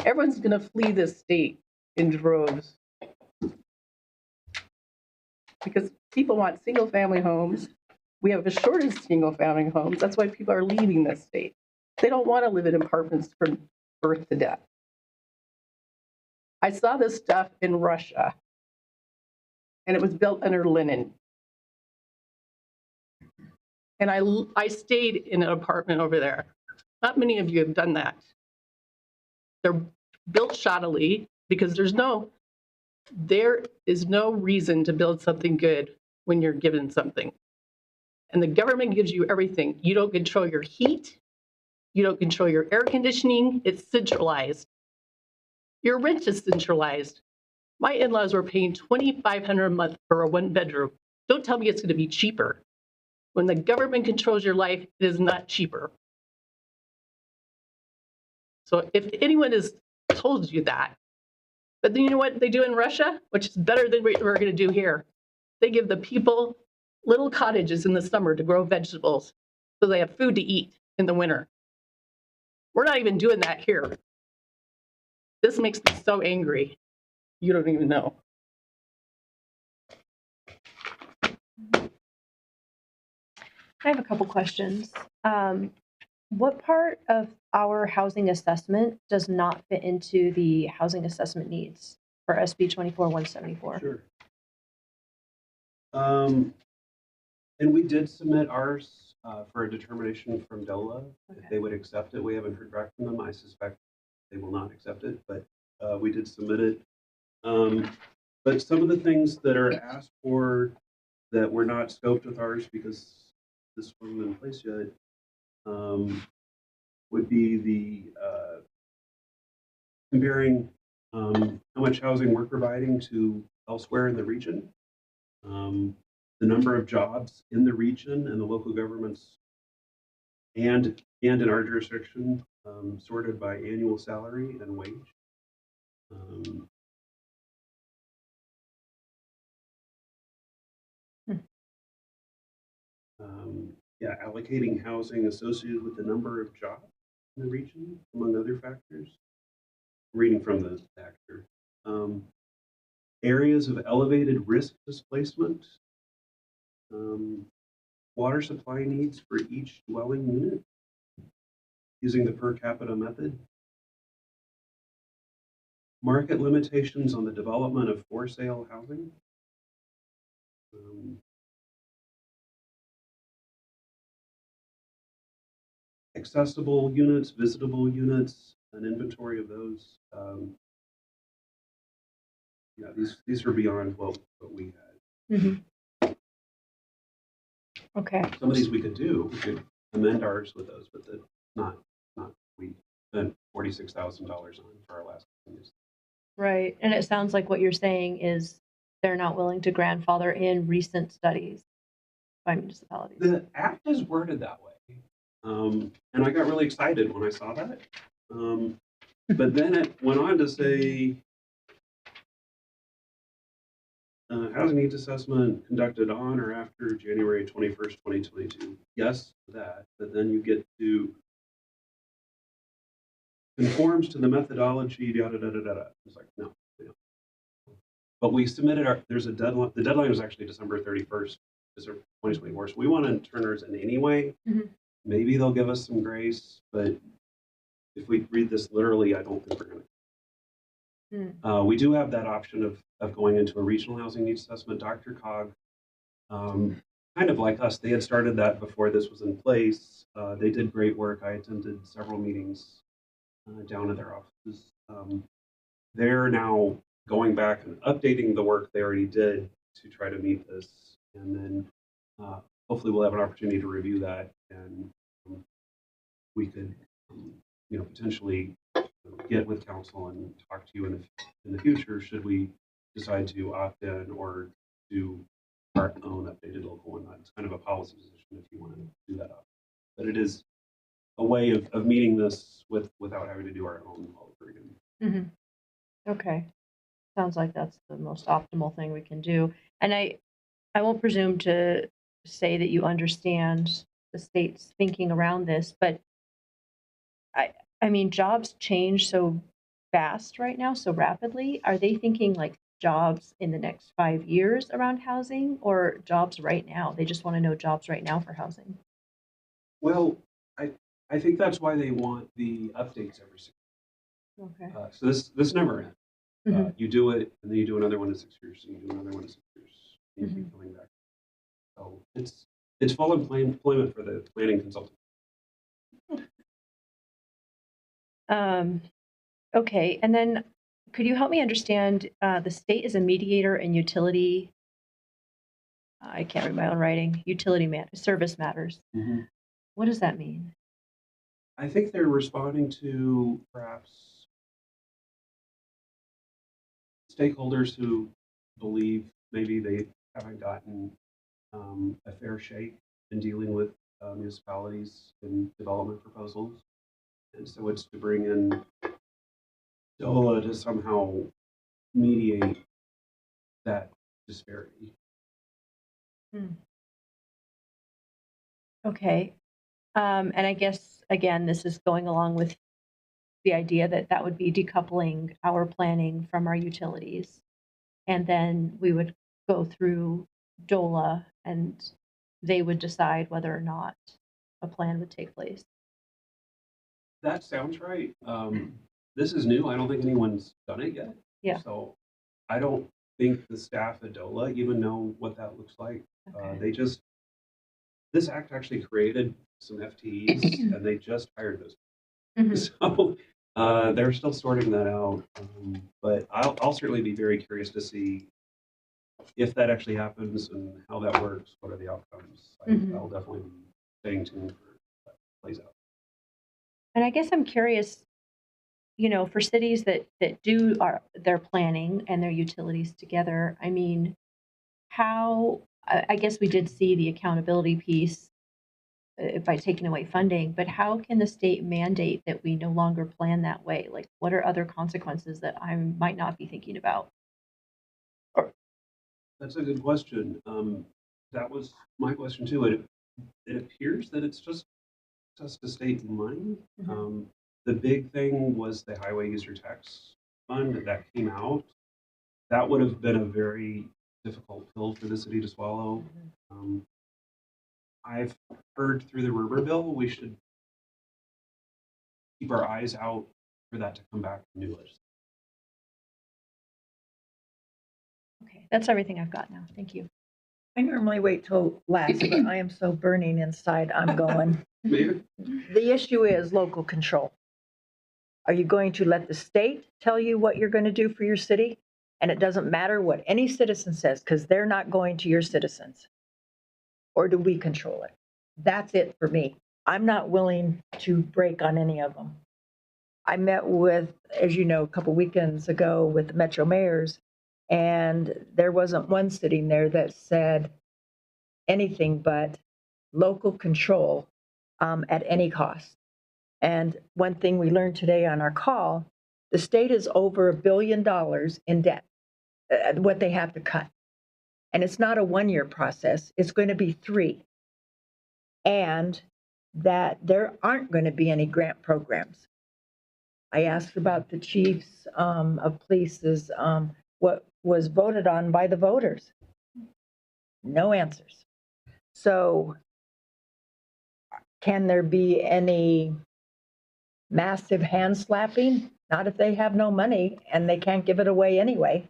Everyone's going to flee this state in droves because people want single-family homes. We have a shortage of single-family homes. That's why people are leaving this state. They don't want to live in apartments from birth to death. I saw this stuff in Russia, and it was built under Lenin. And I stayed in an apartment over there. Not many of you have done that. They're built shoddily because there is no reason to build something good when you're given something. And the government gives you everything. You don't control your heat. You don't control your air conditioning. It's centralized. Your rent is centralized. My in-laws were paying $2,500 a month for a one-bedroom. Don't tell me it's going to be cheaper. When the government controls your life, it is not cheaper. So if anyone has told you that, but then you know what they do in Russia, which is better than what we're going to do here. They give the people little cottages in the summer to grow vegetables so they have food to eat in the winter. We're not even doing that here. This makes me so angry. You don't even know. I have a couple questions. What part of our housing assessment does not fit into the housing assessment needs for SB 24-174? Sure. And we did submit ours for a determination from DOLA. If Okay. they would accept it, we haven't heard back from them. I suspect they will not accept it, but we did submit it. But some of the things that are asked for that were not scoped with ours because this wasn't in place yet would be the comparing how much housing we're providing to elsewhere in the region, the number of jobs in the region and the local governments and in our jurisdiction, sorted by annual salary and wage. Yeah, allocating housing associated with the number of jobs in the region, among other factors. Reading from the factor. Areas of elevated risk displacement. Water supply needs for each dwelling unit using the per capita method. Market limitations on the development of for sale housing. Accessible units, visitable units, an inventory of those. Yeah, these are beyond what we had. Mm-hmm. Okay. Some of these we could do. We could amend ours with those, but not we spent $46,000 on for our last meetings. Right. And it sounds like what you're saying is they're not willing to grandfather in recent studies by municipalities. The act is worded that way. And I got really excited when I saw that. But then it went on to say, housing needs assessment conducted on or after January 21st, 2022. Yes, to that. But then you get to conforms to the methodology, da da da da da. It's like, no. But we submitted there's a deadline. The deadline was actually December 31st, 2024. So we want to turn ours in anyway. Mm-hmm. Maybe they'll give us some grace, but if we read this literally, I don't think we're going to. We do have that option of going into a regional housing needs assessment. Dr. Cog, kind of like us, they had started that before this was in place. They did great work. I attended several meetings down at their offices. They're now going back and updating the work they already did to try to meet this. And then hopefully we'll have an opportunity to review that and we could, potentially get with council and talk to you in the future should we decide to opt in or do our own updated local one. It's kind of a policy position if you want to do that up. But it is a way of meeting this without having to do our own all over again. Mm-hmm. Okay. Sounds like that's the most optimal thing we can do. And I won't presume to say that you understand the state's thinking around this, but I mean, jobs change so fast right now, so rapidly. Are they thinking like jobs in the next 5 years around housing or jobs right now? They just want to know jobs right now for housing. Well, I think that's why they want the updates every 6 years. Okay. So this never ends. Mm-hmm. You do it, and then you do another one in 6 years, and you do another one in 6 years, and you keep coming back. So it's full employment for the planning consultant. Okay, and then could you help me understand, the state is a mediator in utility, I can't read my own writing, service matters. Mm-hmm. What does that mean? I think they're responding to perhaps stakeholders who believe maybe they haven't gotten a fair shake in dealing with municipalities and development proposals. And so it's to bring in DOLA to somehow mediate that disparity. Okay. And I guess, again, this is going along with the idea that that would be decoupling our planning from our utilities. And then we would go through DOLA and they would decide whether or not a plan would take place. That sounds right. This is new. I don't think anyone's done it yet. Yeah. So I don't think the staff at DOLA even know what that looks like. Okay. This act actually created some FTEs and they just hired those. Mhm. So they're still sorting that out. But I'll certainly be very curious to see if that actually happens and how that works. What are the outcomes? I'll definitely be staying tuned for how that plays out. And I guess I'm curious, for cities that do their planning and their utilities together, I mean, how, I guess we did see the accountability piece by taking away funding, but how can the state mandate that we no longer plan that way? Like, what are other consequences that I might not be thinking about? That's a good question. That was my question too. It appears that it's just to state money. The big thing was the highway user tax fund that came out. That would have been a very difficult pill for the city to swallow. I've heard through the rumor bill we should keep our eyes out for that to come back to new legislation. Okay, that's everything I've got now. Thank you. I normally wait till last, but I am so burning inside, I'm going. Maybe. The issue is local control. Are you going to let the state tell you what you're going to do for your city? And it doesn't matter what any citizen says, because they're not going to your citizens. Or do we control it? That's it for me. I'm not willing to break on any of them. I met with, as you know, a couple weekends ago with the Metro mayors, and there wasn't one sitting there that said anything but local control at any cost. And one thing we learned today on our call, the state is over $1 billion in debt, what they have to cut. And it's not a 1-year process, it's going to be 3. And that there aren't going to be any grant programs. I asked about the chiefs of police's, what was voted on by the voters. No answers. So can there be any massive hand slapping? Not if they have no money and they can't give it away anyway.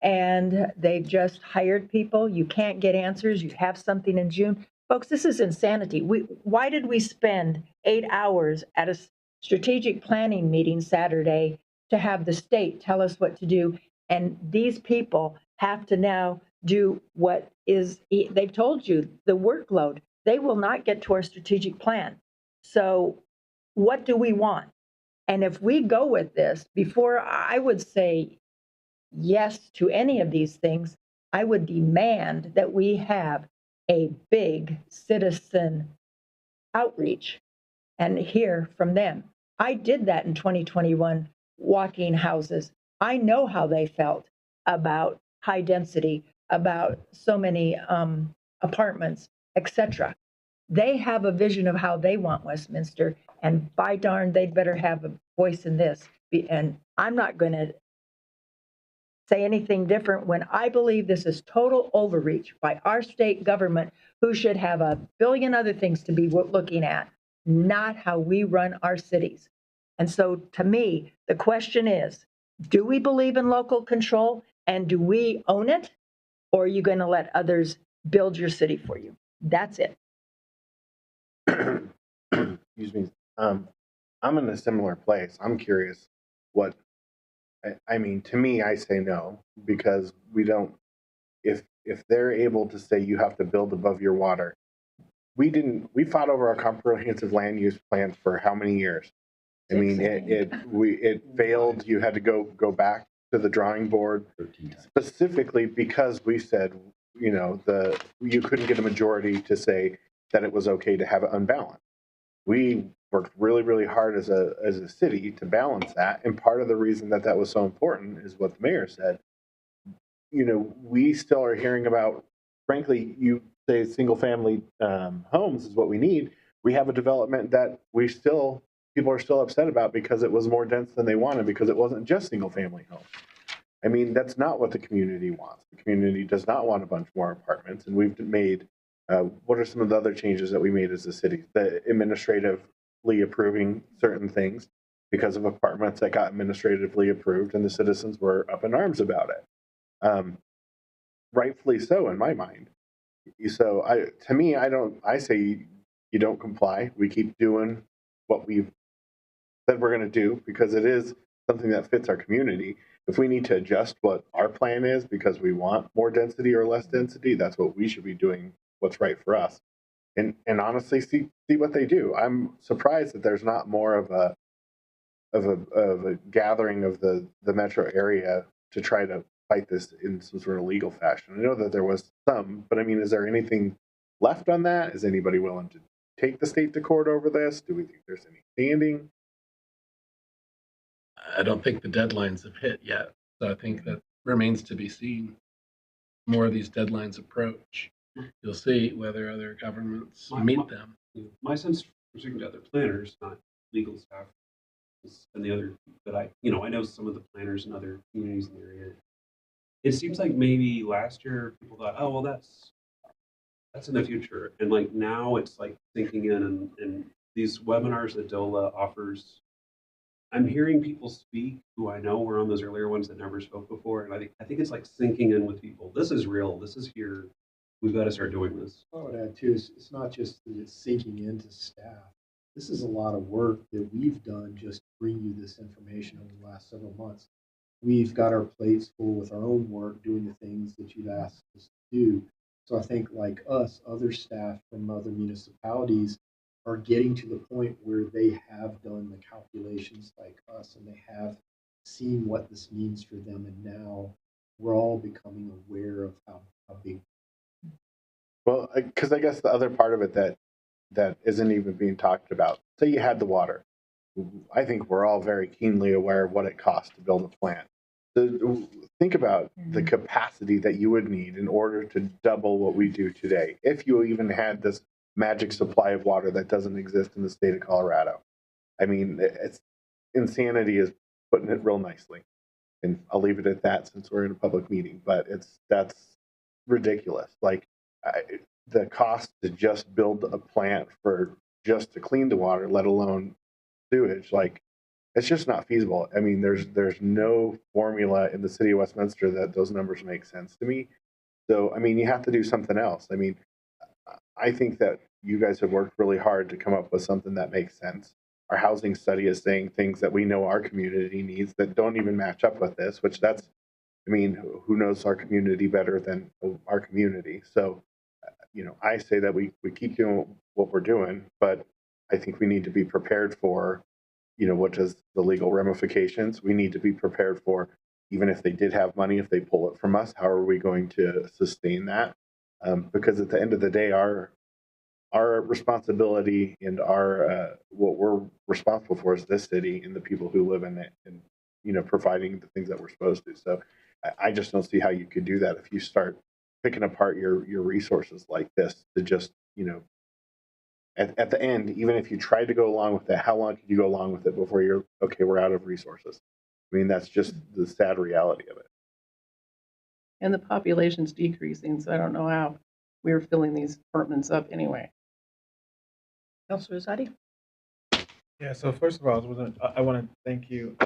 And they've just hired people. You can't get answers. You have something in June. Folks, this is insanity. Why did we spend 8 hours at a strategic planning meeting Saturday to have the state tell us what to do? And these people have to now do what is, they've told you, the workload. They will not get to our strategic plan. So what do we want? And if we go with this, before I would say yes to any of these things, I would demand that we have a big citizen outreach and hear from them. I did that in 2021, walking houses. I know how they felt about high density, about so many apartments, etc. They have a vision of how they want Westminster, and by darn, they'd better have a voice in this. And I'm not going to say anything different when I believe this is total overreach by our state government, who should have a billion other things to be looking at, not how we run our cities. And so to me, the question is, do we believe in local control and do we own it? Or are you going to let others build your city for you? That's it. Excuse me. I'm in a similar place. I'm curious what, I mean, to me, I say no, because we don't, if they're able to say you have to build above your water, we fought over our comprehensive land use plans for how many years? I mean, it failed. You had to go back to the drawing board 13 times. specifically because we said, you couldn't get a majority to say that it was okay to have it unbalanced. We worked really, really hard as a city to balance that. And part of the reason that was so important is what the mayor said. We still are hearing about frankly, you say single-family homes is what we need. We have a development that people are still upset about because it was more dense than they wanted because it wasn't just single-family homes. I mean, that's not what the community wants. The community does not want a bunch more apartments, and we've made. What are some of the other changes that we made as a city? The administratively approving certain things because of apartments that got administratively approved, and the citizens were up in arms about it. Rightfully so, in my mind. So, to me, I say you don't comply. We keep doing what we've said we're going to do because it is something that fits our community. If we need to adjust what our plan is because we want more density or less density, that's what we should be doing. What's right for us, and honestly, see what they do. I'm surprised that there's not more of a gathering of the metro area to try to fight this in some sort of legal fashion. I know that there was some, but I mean, is there anything left on that? Is anybody willing to take the state to court over this? Do we think there's any standing? I don't think the deadlines have hit yet. So I think that remains to be seen. More of these deadlines approach, you'll see whether other governments meet them. My sense, from speaking to other planners, not legal staff, and the other, but I know some of the planners in other communities in the area. It seems like maybe last year people thought, oh well, that's in the future, and like now it's like sinking in, and these webinars that DOLA offers. I'm hearing people speak who I know were on those earlier ones that never spoke before, and I think it's like sinking in with people. This is real. This is here. We've got to start doing this. I would add too, it's not just that it's sinking into staff. This is a lot of work that we've done just to bring you this information over the last several months. We've got our plates full with our own work, doing the things that you've asked us to do. So I think like us, other staff from other municipalities are getting to the point where they have done the calculations like us, and they have seen what this means for them. And now we're all becoming aware of how big. Well, because I guess the other part of it that isn't even being talked about. Say you had the water. I think we're all very keenly aware of what it costs to build a plant. So think about the capacity that you would need in order to double what we do today. If you even had this magic supply of water that doesn't exist in the state of Colorado. I mean, it's insanity is putting it real nicely. And I'll leave it at that since we're in a public meeting, but that's ridiculous. Like the cost to just build a plant for just to clean the water, let alone sewage, like it's just not feasible. I mean, there's no formula in the city of Westminster that those numbers make sense to me. So, I mean, you have to do something else. I mean, I think that you guys have worked really hard to come up with something that makes sense. Our housing study is saying things that we know our community needs that don't even match up with this, which I mean, who knows our community better than our community? So, I say that we keep doing what we're doing, but I think we need to be prepared for, what is the legal ramifications. We need to be prepared for, even if they did have money, if they pull it from us, how are we going to sustain that? Because at the end of the day, our responsibility and our what we're responsible for is this city and the people who live in it, and providing the things that we're supposed to. So I just don't see how you could do that if you start picking apart your resources like this to just at the end, even if you tried to go along with that, how long could you go along with it before you're okay? We're out of resources. I mean, that's just the sad reality of it. And the population's decreasing, so I don't know how we're filling these apartments up anyway. Councilor Rosati? Yeah, so first of all, I want to thank you,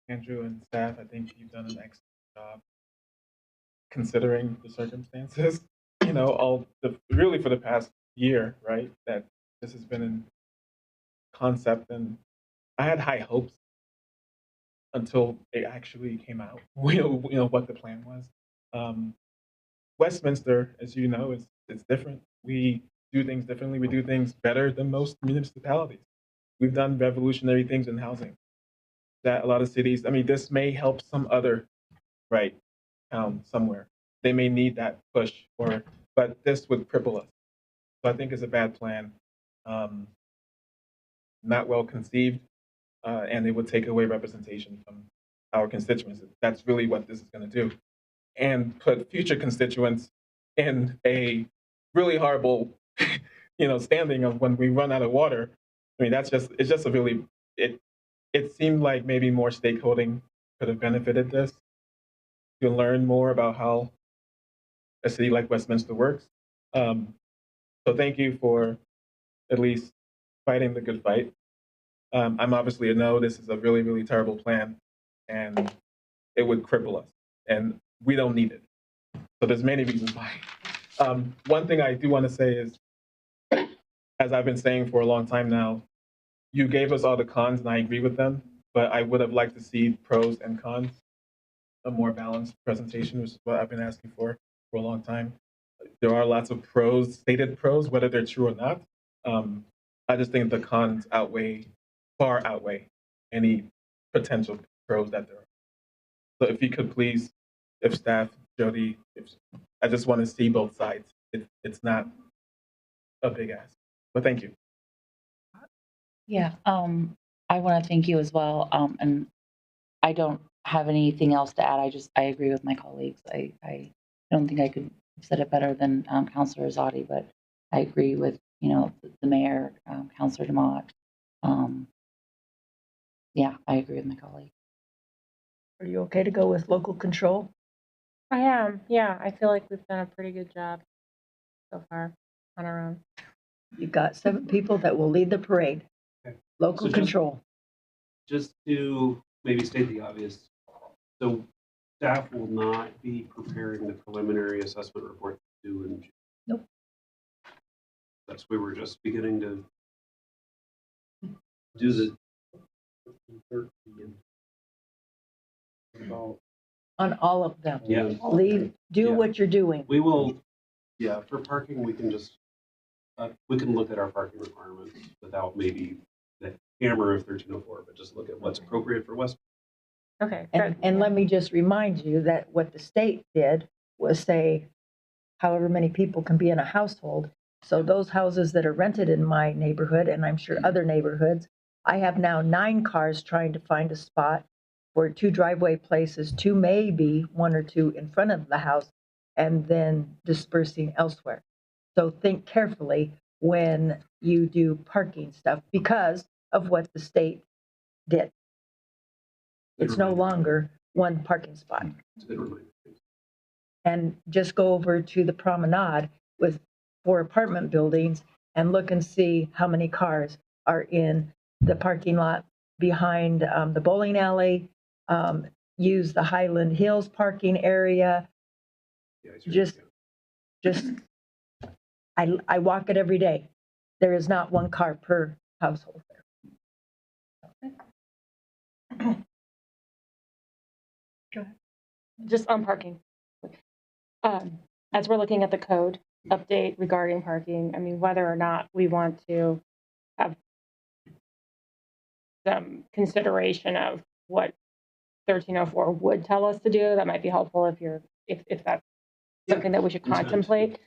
Andrew and staff. I think you've done an excellent job considering the circumstances, really for the past year, right, that this has been in concept. And I had high hopes until it actually came out, what the plan was. Westminster, as you know, it's different. We do things differently. We do things better than most municipalities. We've done revolutionary things in housing that a lot of cities, this may help some other, right, town somewhere. They may need that push, but this would cripple us. So I think it's a bad plan, not well conceived, and it would take away representation from our constituents. That's really what this is going to do, and put future constituents in a really horrible, standing of when we run out of water. I mean, it's just a really, it seemed like maybe more stakeholding could have benefited this to learn more about how a city like Westminster works. So thank you for at least fighting the good fight. I'm obviously a no. This is a really, really terrible plan, and it would cripple us, and we don't need it. So there's many reasons why. One thing I do want to say is, as I've been saying for a long time now, you gave us all the cons, and I agree with them, but I would have liked to see pros and cons, a more balanced presentation, which is what I've been asking for a long time. There are lots of pros, stated pros, whether they're true or not. I just think the cons far outweigh any potential pros that there are. So if you could please, if staff, Jody, I just want to see both sides. It's not a big ask, but thank you. Yeah, I want to thank you as well. And I don't have anything else to add. I agree with my colleagues. I don't think I could have said it better than Councilor Azadi, but I agree with, the mayor, Councilor DeMott. Yeah, I agree with my colleague. Are you okay to go with local control? I am. Yeah, I feel like we've done a pretty good job so far on our own. You've got 7 people that will lead the parade. Okay. Local So just- control. Just to maybe state the obvious, so staff will not be preparing the preliminary assessment report due in June. Nope. We were just beginning to do the, 13. About On all of them. yeah, Do Yeah. what you're doing. we will, for parking, we can just, we can look at our parking requirements without maybe the hammer of 1304, but just look at what's appropriate for West. Okay. And let me just remind you that what the state did was say however many people can be in a household. So those houses that are rented in my neighborhood, and I'm sure other neighborhoods, I have now 9 cars trying to find a spot for 2 driveway places, 2 maybe 1 or 2 in front of the house, and then dispersing elsewhere. So think carefully when you do parking stuff because of what the state did. It's no longer 1 parking spot. It's a good reminder. And just go over to the promenade with 4 apartment buildings and look and see how many cars are in the parking lot behind the bowling alley. Use the Highland Hills parking area. Yeah, Just I walk it every day. There is not 1 car per household there. Go ahead. Just on parking. As we're looking at the code update regarding parking, I mean, whether or not we want to have some consideration of what 1304 would tell us to do, that might be helpful if that's something that we should contemplate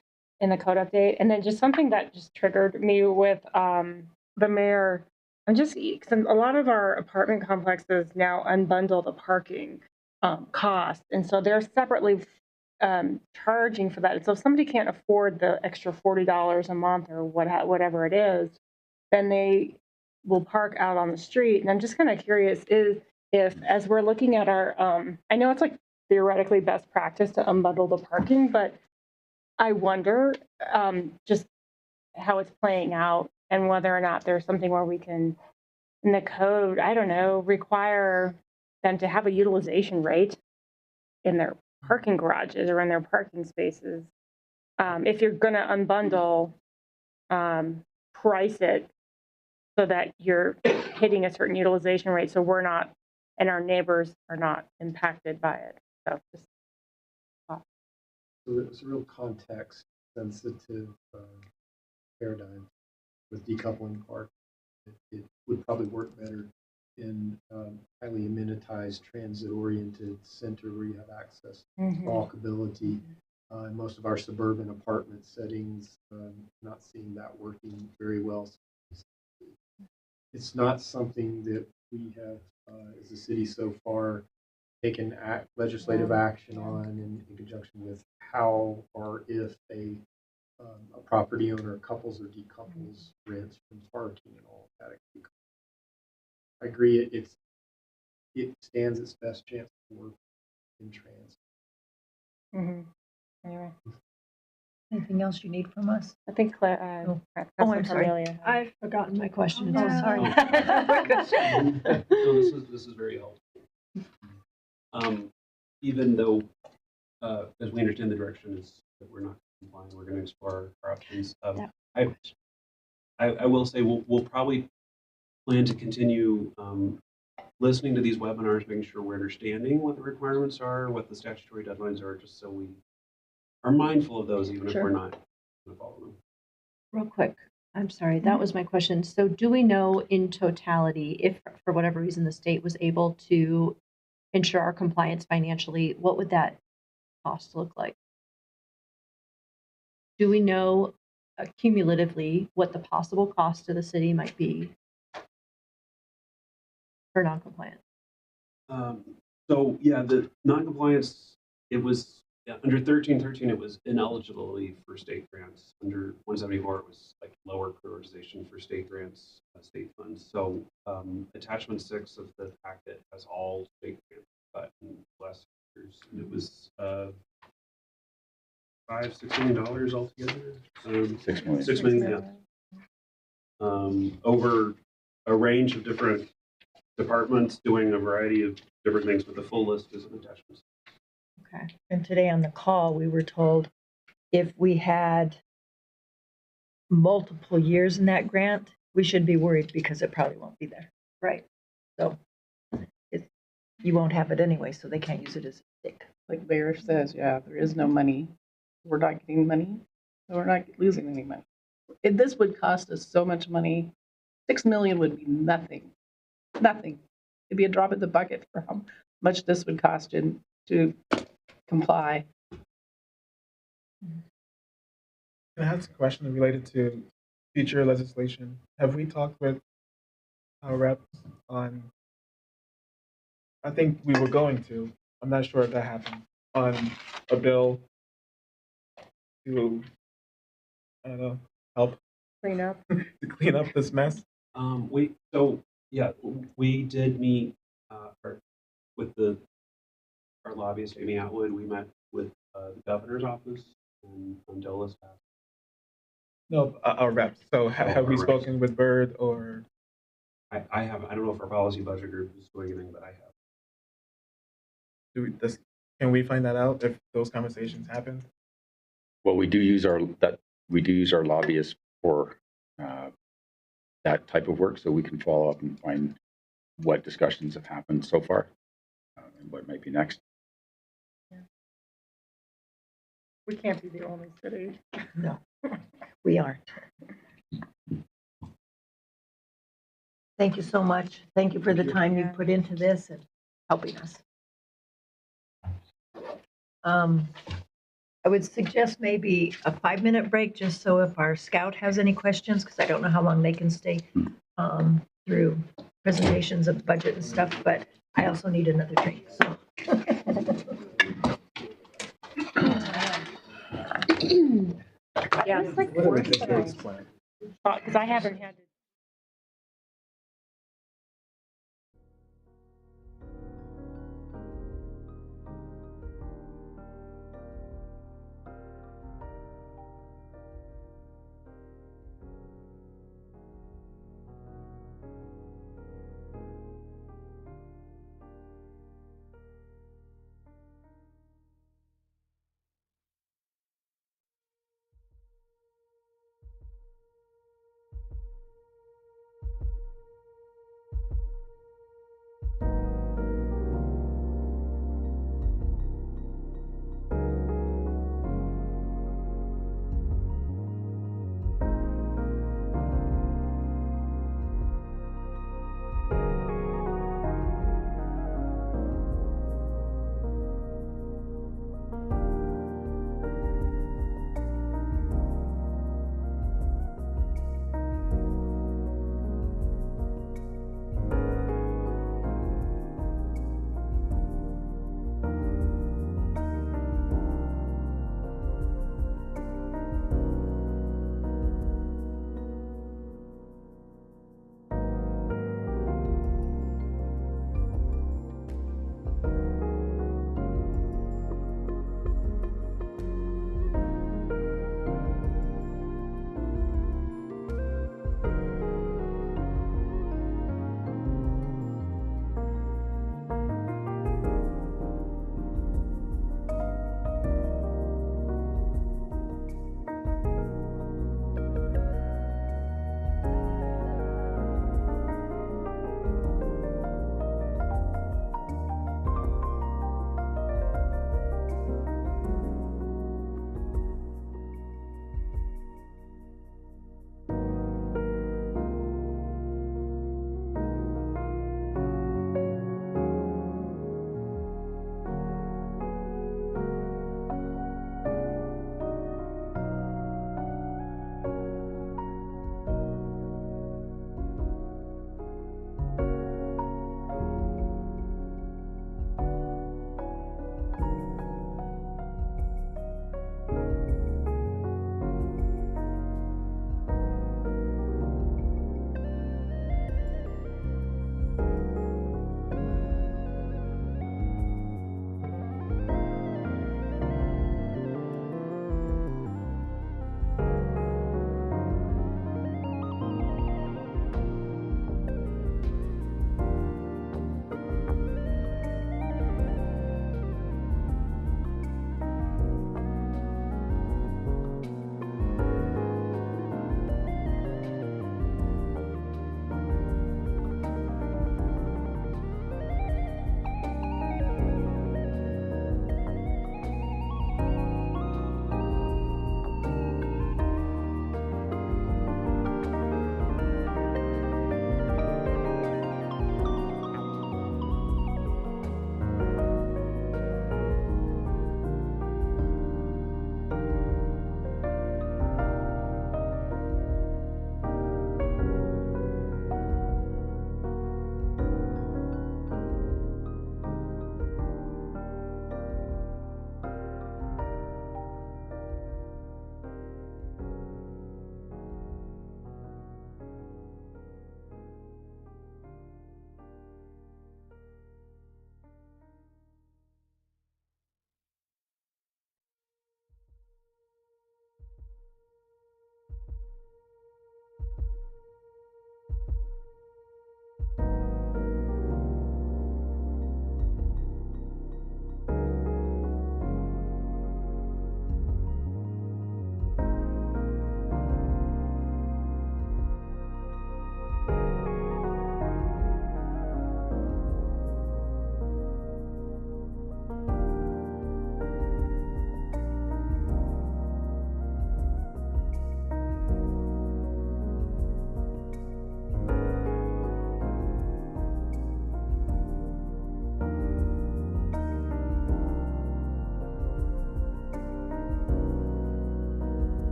in the code update. And then just something that just triggered me with the mayor. I'm just, a lot of our apartment complexes now unbundle the parking cost, and so they're separately charging for that. And so if somebody can't afford the extra $40 a month or whatever it is, then they will park out on the street. And I'm just kind of curious if as we're looking at our, I know it's like theoretically best practice to unbundle the parking, but I wonder just how it's playing out and whether or not there's something where we can, in the code, I don't know, require them to have a utilization rate in their parking garages or in their parking spaces. If you're going to unbundle, price it so that you're hitting a certain utilization rate so we're not, and our neighbors are not impacted by it. So just So it's a real context sensitive paradigm with decoupling park. It would probably work better in highly amenitized, transit-oriented center where you have access, walkability. In most of our suburban apartment settings, not seeing that working very well. It's not something that we have as a city so far taken legislative action on in conjunction with how or if a property owner couples or decouples rents from parking and all of that. I agree. It stands its best chance to work in transit. Anyway, Anything else you need from us? I think Oh, Councilor I'm sorry. Carmelia. I've forgotten my question. Oh, so sorry. No, this is very helpful. Even though, as we understand the direction is that we're not complying, we're going to explore our options. I will say we'll probably plan to continue listening to these webinars, making sure we're understanding what the requirements are, what the statutory deadlines are, just so we are mindful of those, even if we're not going to follow them. Real quick, I'm sorry, that was my question. So do we know in totality, if for whatever reason the state was able to ensure our compliance financially, what would that cost look like? Do we know cumulatively what the possible cost to the city might be for noncompliance? So yeah, the noncompliance, it was under 1313, it was ineligibility for state grants. Under 174, it was like lower prioritization for state grants, state funds. So attachment 6 of the packet has all state grants, but in the last years, and it was $6 million altogether. 6 million. 6 million, yeah. Over a range of different departments doing a variety of different things, but the full list is in attachments. Okay. And today on the call, we were told if we had multiple years in that grant, we should be worried because it probably won't be there. Right. So you won't have it anyway, so they can't use it as a stick. Like Bear says, yeah, there is no money. We're not getting money, so we're not losing any money. This would cost us so much money. 6 million would be nothing. Nothing. It'd be a drop in the bucket for how much this would cost you to comply. Can I ask a question related to future legislation? Have we talked with our reps on, I think we were going to, I'm not sure if that happened, on a bill to, I don't know, help Clean up. to clean up this mess? We did meet with our lobbyist Amy Atwood. We met with the governor's office and Dola's staff. No, our reps. So have we our reps. spoken with Bird or? I haven't. I don't know if our policy budget group is doing anything, but I have. Can we find that out if those conversations happen? Well, we do use our lobbyists for that type of work, so we can follow up and find what discussions have happened so far and what might be next. We can't be the only city. No, we aren't. Thank you so much. Thank you for the time you put into this and helping us. I would suggest maybe a 5-minute break, just so if our scout has any questions, because I don't know how long they can stay through presentations of budget and stuff, but I also need another drink, so. Yeah, it's like What a worse ridiculous than plan. because I haven't had to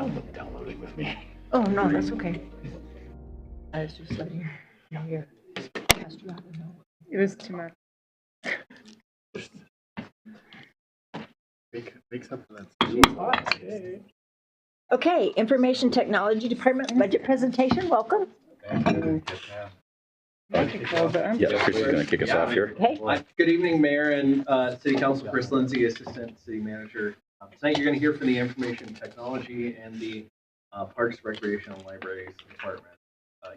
Downloading with me. Oh, no, that's okay. I was just letting you hear. Cast you out of know. It was too much. Make something that's. Okay, Information Technology Department budget presentation, welcome. Yeah, Chris is going to kick us off here. Okay, Good evening, Mayor and City Council. Chris Lindsay, Assistant City Manager. Tonight, you're going to hear from the Information Technology and the Parks, Recreation, and Libraries Department.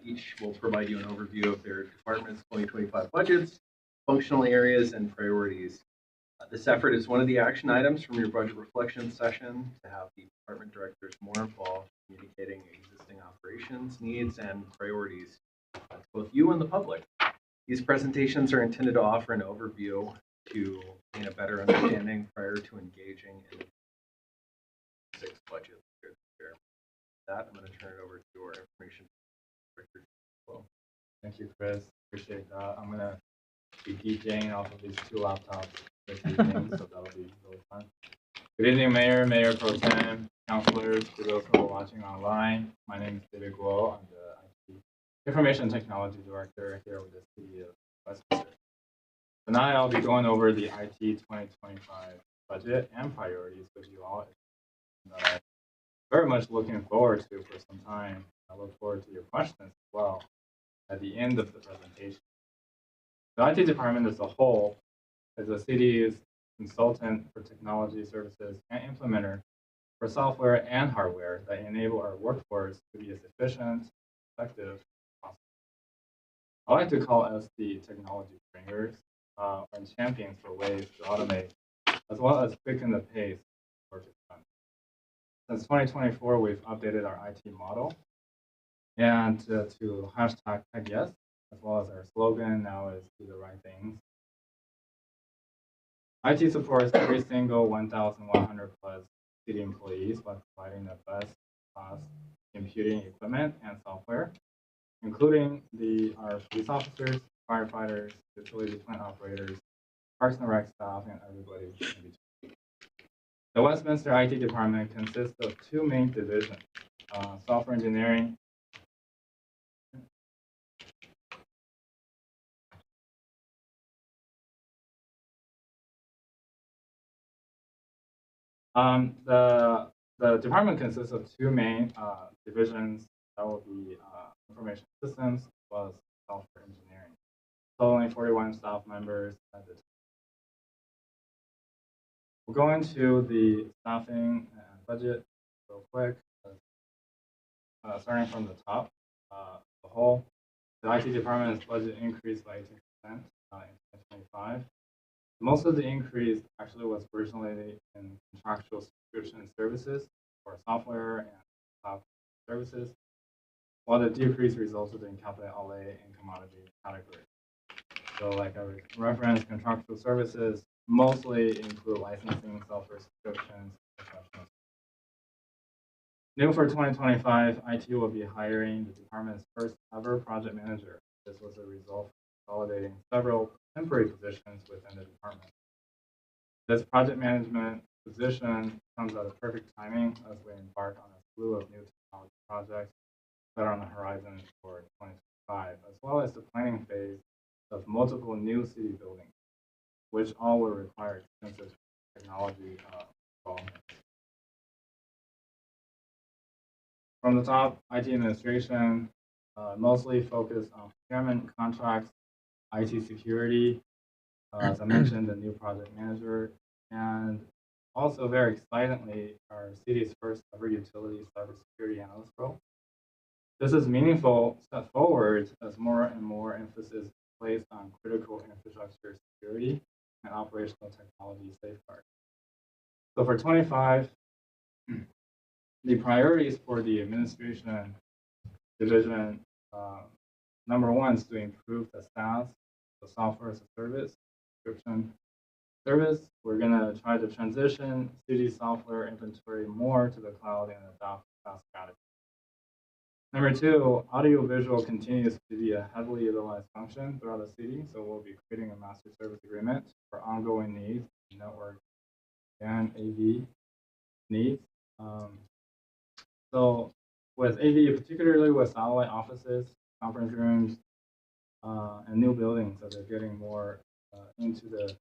Each will provide you an overview of their department's 2025 budgets, functional areas, and priorities. This effort is one of the action items from your budget reflection session to have the department directors more involved, communicating existing operations, needs, and priorities to both you and the public. These presentations are intended to offer an overview to gain a better understanding prior to engaging in the 6 budget year. With that, I'm going to turn it over to our information director. Thank you, Chris. Appreciate that. I'm going to be DJing off of these 2 laptops this evening, so that'll be really fun. Good evening, Mayor, Mayor Pro Tem, councilors, to those who are watching online. My name is David Guo. I'm the IT Information Technology Director here with the City of Westminster. Tonight, I'll be going over the IT 2025 budget and priorities with you all that I'm very much looking forward to for some time. I look forward to your questions as well at the end of the presentation. The IT department as a whole is the city's consultant for technology services and implementer for software and hardware that enable our workforce to be as efficient, effective as possible. I like to call us the technology bringers and champions for ways to automate, as well as quicken the pace of work is done. Since 2024, we've updated our IT model and to hashtag #TechYes, as well as our slogan now is do the right things. IT supports every single 1,100 plus city employees by providing the best class computing equipment and software, including our police officers, firefighters, utility plant operators, Parks and Rec staff, and everybody in between. The Westminster IT department consists of 2 main divisions, software engineering The department consists of 2 main divisions. That will be information systems as well as software engineering. Totaling 41 staff members at the time. We'll go into the staffing and budget real quick. Starting from the top, the whole, the IT department's budget increased by 18% in 2025. Most of the increase actually was originally in contractual subscription services for software and cloud services, while the decrease resulted in capital outlay in commodity categories. So like I referenced, contractual services mostly include licensing, software subscriptions, professional. New for 2025, IT will be hiring the department's first ever project manager. This was a result of consolidating several temporary positions within the department. This project management position comes at a perfect timing as we embark on a slew of new technology projects that are on the horizon for 2025, as well as the planning phase of multiple new city buildings, which all will require extensive technology involvement. From the top, IT administration, mostly focused on procurement contracts, IT security, as I mentioned, the new project manager, and also very excitedly, our city's first ever utility cybersecurity analyst role. This is meaningful step forward as more and more emphasis is placed on critical infrastructure security and operational technology safeguards. So for 25, the priorities for the administration division, number 1 is to improve the SaaS, the software as a service, subscription service. We're going to try to transition city software inventory more to the cloud and adopt SaaS strategy. Number 2, audiovisual continues to be a heavily utilized function throughout the city, so we'll be creating a master service agreement for ongoing needs, network and AV needs. So with AV, particularly with satellite offices, conference rooms, and new buildings that are getting more into the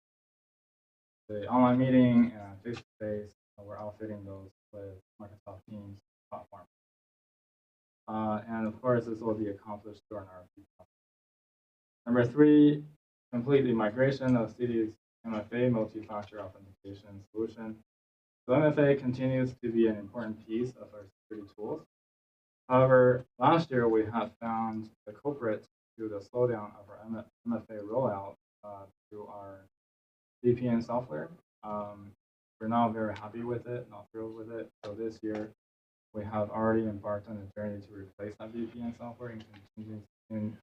online meeting and face-to-face, we're outfitting those with Microsoft Teams platform. And of course, this will be accomplished through an RFP process. Number 3, complete the migration of cities MFA multi-factor authentication solution. So MFA continues to be an important piece of our security tools. However, last year we have found the culprit to the slowdown of our MFA rollout through our VPN software. We're not very happy with it, not thrilled with it. So this year we have already embarked on a journey to replace that VPN software in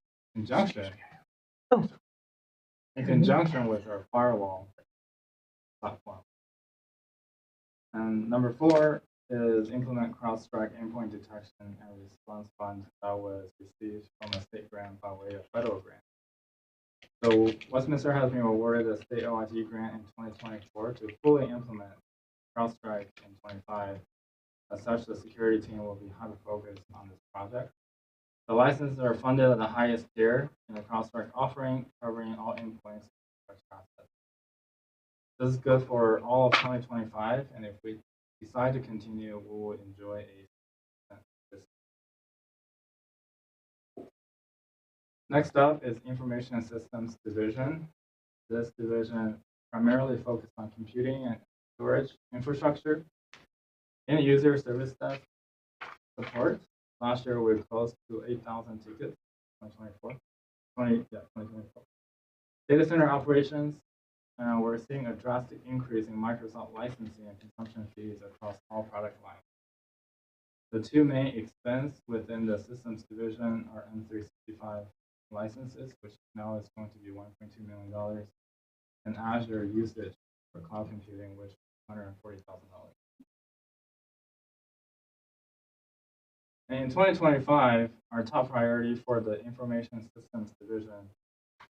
conjunction with our firewall platform. And number 4 is implement CrowdStrike endpoint detection and response fund that was received from a state grant by way of federal grant. So Westminster has been awarded a state OIG grant in 2024 to fully implement CrowdStrike in 25. As such, the security team will be hyper-focused on this project. The licenses are funded at the highest tier in the CrowdStrike offering, covering all endpoints and assets. This is good for all of 2025, and if we decide to continue, we will enjoy a Next up is Information Systems Division. This division primarily focused on computing and storage infrastructure. In user service desk support, last year we closed to 8,000 tickets, 2024. Data center operations, we're seeing a drastic increase in Microsoft licensing and consumption fees across all product lines. The 2 main expense within the systems division are M365 licenses, which now is going to be $1.2 million, and Azure usage for cloud computing, which is $140,000. And in 2025, our top priority for the Information Systems Division,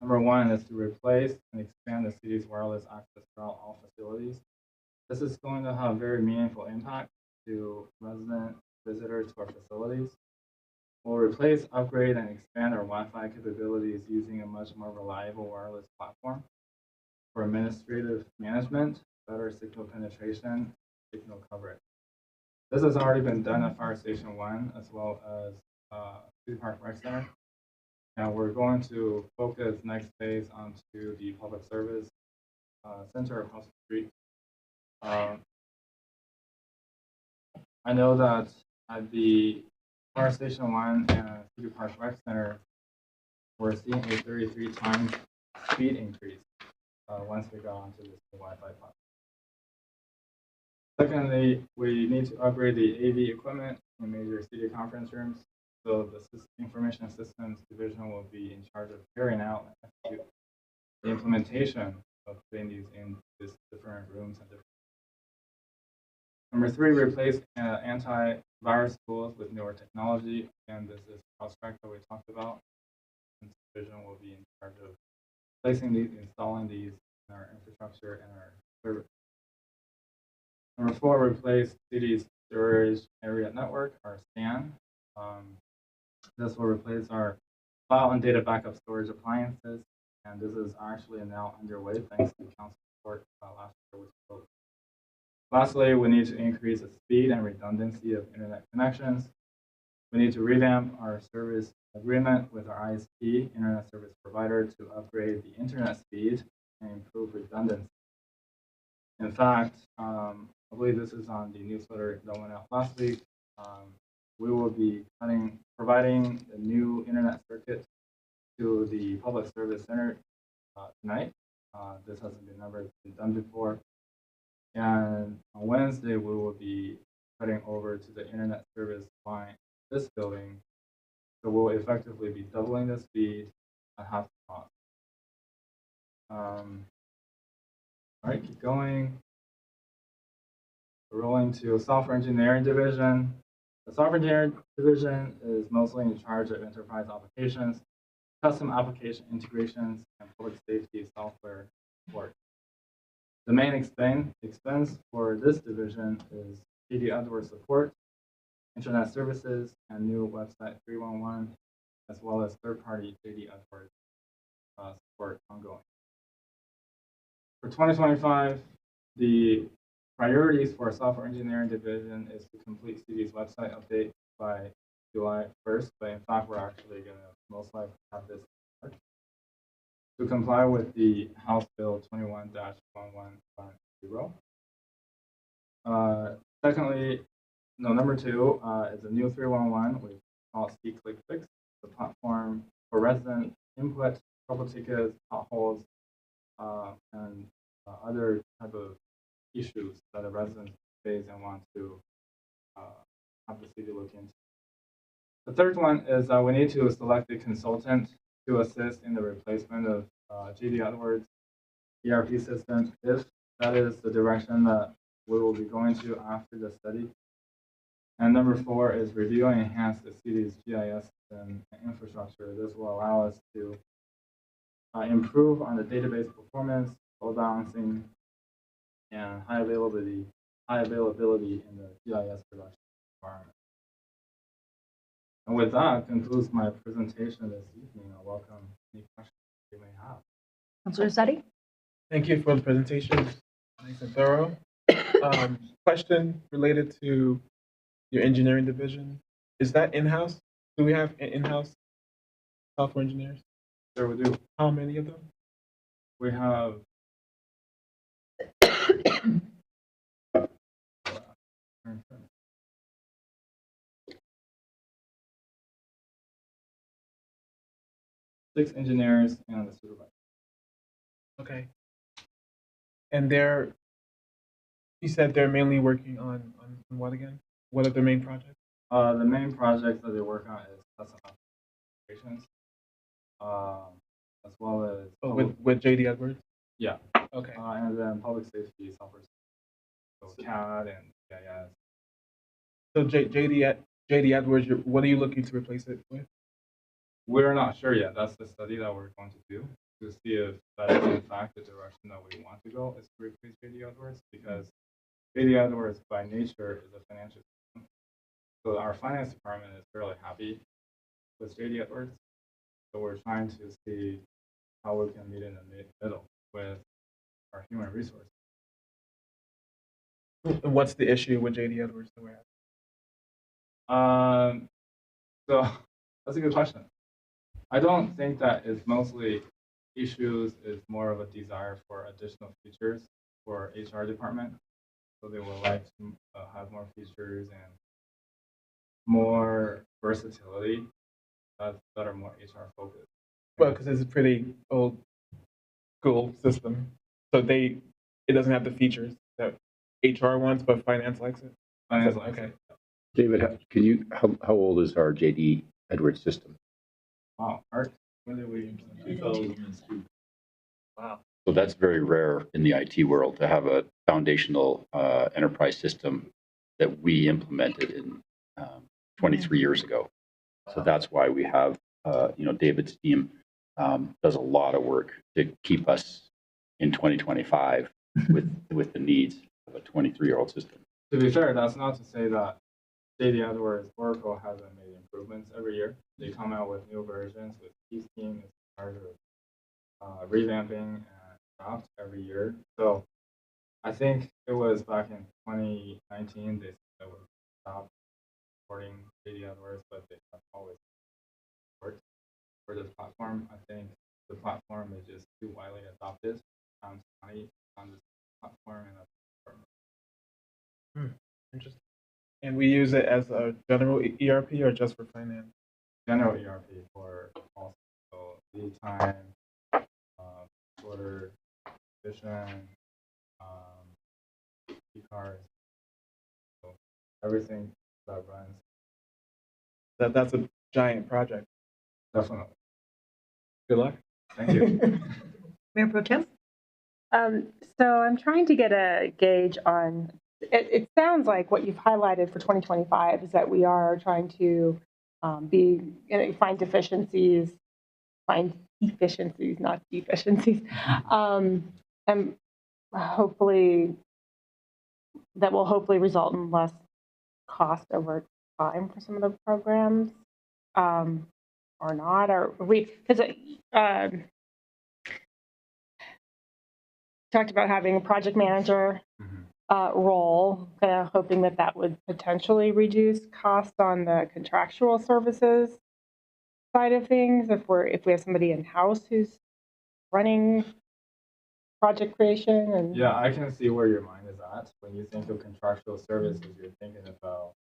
number 1 is to replace and expand the city's wireless access throughout all facilities. This is going to have very meaningful impact to resident visitors to our facilities. We'll replace, upgrade, and expand our Wi-Fi capabilities using a much more reliable wireless platform for administrative management, better signal penetration, signal coverage. This has already been done at Fire Station 1 as well as City Park Rec Center. And we're going to focus next phase onto the public service center across the street. I know that at the Fire Station 1 and City Park Rec Center, we're seeing a 33 times speed increase once we go onto this Wi-Fi platform. Secondly, we need to upgrade the AV equipment in major city conference rooms. So the Information Systems Division will be in charge of carrying out and execute the implementation of putting these in these different rooms and different. Number 3, replace antivirus tools with newer technology. And this is CrowdStrike that we talked about. And this division will be in charge of placing these, installing these in our infrastructure and our service. Number 4, replace city's storage area network, our SAN. This will replace our file and data backup storage appliances, and this is actually now underway thanks to council support last year with both. Lastly, we need to increase the speed and redundancy of internet connections. We need to revamp our service agreement with our ISP, internet service provider, to upgrade the internet speed and improve redundancy. In fact, I believe this is on the newsletter that went out last week. We will be providing a new internet circuit to the public service center tonight. This hasn't been done before. And on Wednesday, we will be cutting over to the internet service line this building. So we'll effectively be doubling the speed at half the cost. All right, keep going. We're rolling to software engineering division. The software engineering division is mostly in charge of enterprise applications, custom application integrations, and public safety software support. The main expense for this division is PD AdWords support, internet services, and new website 311, as well as third-party JD Edwards support ongoing. For 2025, the priorities for software engineering division is to complete CD's website update by July 1st, but in fact, we're actually going to most likely have this start. To comply with the House Bill 21-1110. Secondly, number 2 is a new 311, which is called C-Click Fix, the platform for resident input, trouble tickets, potholes, and other type of issues that a resident face and want to have the city look into. The third one is we need to select a consultant to assist in the replacement of JD Edwards ERP system, if that is the direction that we will be going to after the study. And number 4 is review and enhance the city's GIS and infrastructure. This will allow us to improve on the database performance, load balancing, and high availability in the GIS production environment. And with that concludes my presentation this evening. I welcome any questions you may have. Councilor Sadi? Thank you for the presentation. Nice and thorough. Question related to your engineering division. Is that in-house? Do we have in-house software engineers? Sure, we do. How many of them? We have 6 engineers and a supervisor. Okay. And you said they're mainly working on what again? What are their main projects? The main projects that they work on is custom applications, as well as with JD Edwards? Yeah. Okay. And then public safety software, so CAD and GIS. So JD Edwards, what are you looking to replace it with? We're not sure yet. That's the study that we're going to do to see if that is in fact the direction that we want to go, is to replace JD Edwards, because JD Edwards by nature is a financial system. So our finance department is fairly happy with JD Edwards. So we're trying to see how we can meet in the middle with our human resources. What's the issue with JD Edwards that we're having? So that's a good question. I don't think that it's mostly issues, it's more of a desire for additional features for HR department. So they would like to have more features and more versatility that are more HR focused. Well, because it's a pretty old school system. So it doesn't have the features that HR wants, but finance likes it. Finance likes okay. it. David, how old is our JD Edwards system? Wow, Art, when did we implement 2002? Wow. So that's very rare in the IT world to have a foundational enterprise system that we implemented in 23 years ago. So that's why we have, David's team does a lot of work to keep us in 2025 with the needs of a 23-year-old system. To be fair, that's not to say that JD Edwards Oracle hasn't made improvements every year. They come out with new versions with each team is part of revamping and adopt every year. So I think it was back in 2019 they said they would stop supporting JD Edwards, but they have always worked for this platform. I think the platform is just too widely adopted. Money on this platform and Interesting. And we use it as a general ERP or just for finance? general ERP for all, so lead time, order, vision, e-cars, so everything that runs. That's a giant project. Definitely. Good luck. Thank you. Mayor Pro Tem? So I'm trying to get a gauge on, it sounds like what you've highlighted for 2025 is that we are trying to find deficiencies, not deficiencies, and hopefully that will hopefully result in less cost over time for some of the programs, or not? Or we, because talked about having a project manager role, kind of hoping that that would potentially reduce costs on the contractual services side of things if we have somebody in house who's running project creation and Yeah, I can see where your mind is at. When you think of contractual services, you're thinking about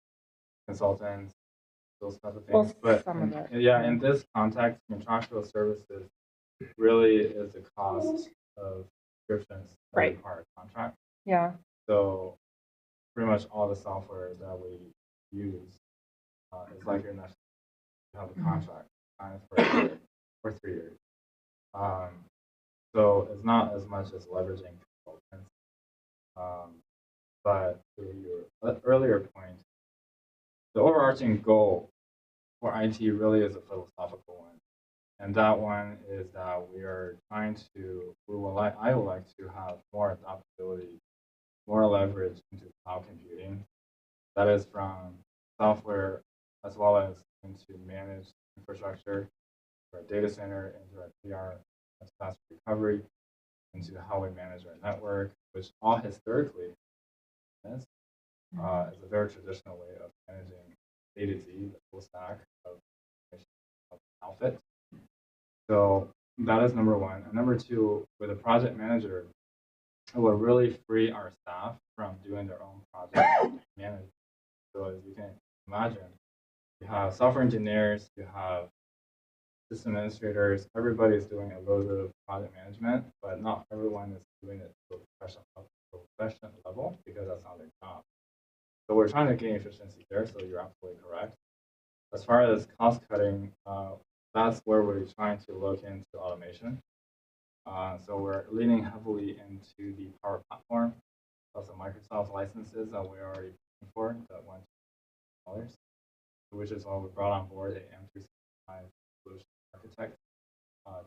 consultants, those type of things. Well, but some of it. yeah, in this context, contractual services really is the cost of subscriptions that Right. require a contract. Yeah. So pretty much all the software that we use is like your national. You have a contract signed for a year or 3 years. So it's not as much as leveraging consultants. But to your earlier point, the overarching goal for IT really is a philosophical one. And that one is that we are trying to, I would like to have more adaptability, more leverage into cloud computing. That is from software as well as into managed infrastructure, our data center, into our PR, disaster recovery, into how we manage our network, which all historically is a very traditional way of managing A to Z, the full stack of outfit. So that is number one. And number two, with a project manager, it will really free our staff from doing their own project management. So as you can imagine, you have software engineers, you have system administrators, everybody is doing a little bit of project management, but not everyone is doing it to a professional level because that's not their job. So we're trying to gain efficiency there, so you're absolutely correct. As far as cost cutting, that's where we're trying to look into automation. So we're leaning heavily into the Power Platform, plus the Microsoft licenses that we're already paying for, that $1, which is why we brought on board a M365 solution architect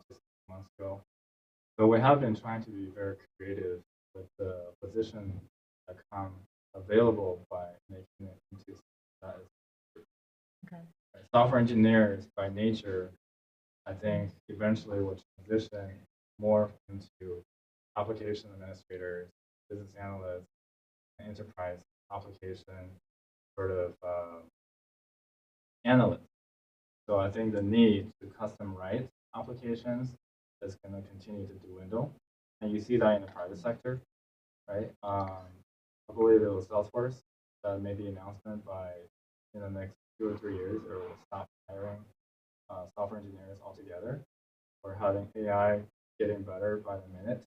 just months ago. So we have been trying to be very creative with the position that come available by making it into that is Okay. software engineers by nature, I think eventually will transition more into application administrators, business analysts, enterprise application sort of analysts. So I think the need to custom write applications is going to continue to dwindle. And you see that in the private sector, right? I believe it was Salesforce that made the announcement by in the next 2 or 3 years, or will stop hiring software engineers altogether. We're having AI getting better by the minute.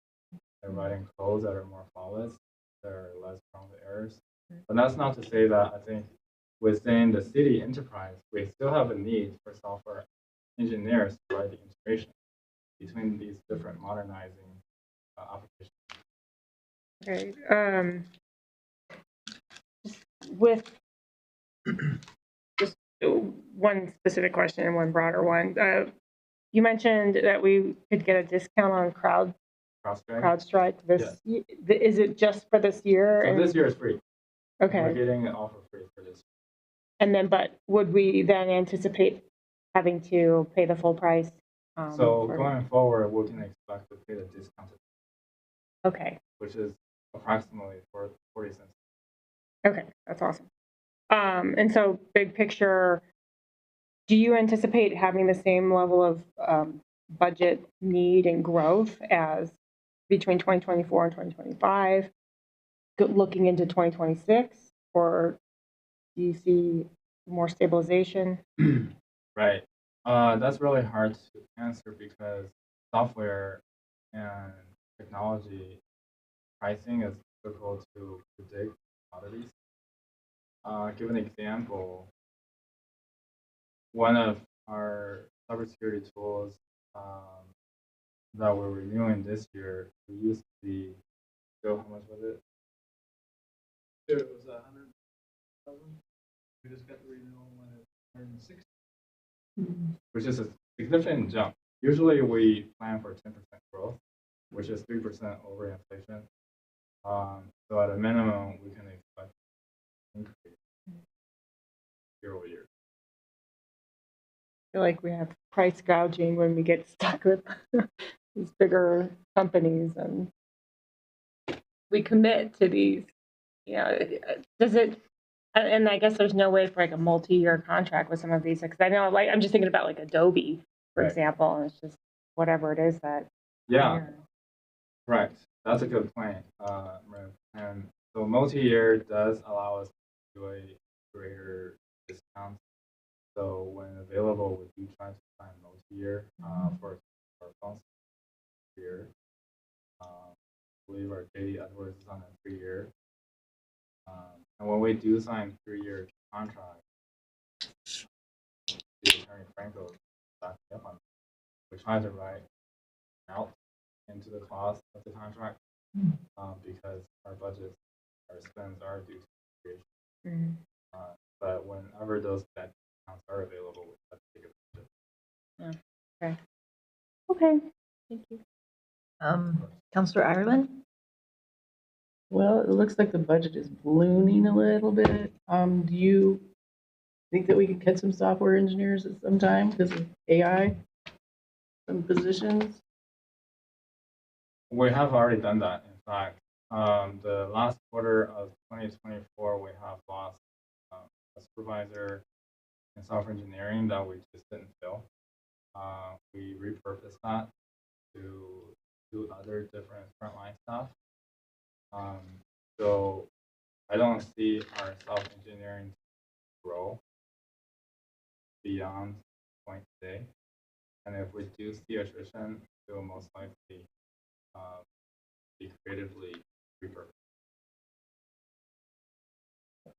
They're writing codes that are more flawless, that are less prone to errors. But that's not to say that I think within the city enterprise, we still have a need for software engineers to write the integration between these different modernizing applications. Okay. With just one specific question and one broader one. You mentioned that we could get a discount on CrowdStrike this year. Is it just for this year? So this year is free. Okay. We're getting an offer free for this. And then, but would we then anticipate having to pay the full price? So going forward, we can expect to pay the discounted. Okay. Which is approximately 40 cents. Okay, that's awesome. And so big picture, do you anticipate having the same level of budget need and growth as between 2024 and 2025, looking into 2026, or do you see more stabilization? Right. That's really hard to answer because software and technology pricing is difficult to predict commodities. Give an example. One of our cybersecurity tools that we're renewing this year, we used to be, so how much was it? It was 100,000. We just got the renewal when it was 160. Which is a significant jump. Usually we plan for 10% growth, which is 3% over inflation. So at a minimum, we can expect an increase year-over-year. I feel like we have price gouging when we get stuck with these bigger companies and we commit to these, does it, and I guess there's no way for like a multi-year contract with some of these, because I know, like, I'm just thinking about like Adobe, for Right. example, and it's just whatever it is that. Yeah, right. That's a good point. Right. And so multi-year does allow us to do a greater discount. So when available, we do try to find multi-year for our phones year. I believe our JD Edwards is on a 3-year. And when we do sign 3-year contract, the attorney Franco backed me up on it. We try to write out into the cost of the contract because our budgets, our spends are due to creation. But whenever those debt accounts are available, we have to take advantage of it. Okay, thank you. Counselor Ireland? Well, it looks like the budget is ballooning a little bit. Do you think that we could get some software engineers at some time because of AI? Some positions? We have already done that. In fact, the last quarter of 2024, we have lost a supervisor in software engineering that we just didn't fill. We repurposed that to do other different frontline stuff. So I don't see our software engineering grow beyond the point today. And if we do see attrition, it will most likely be creatively repurposed.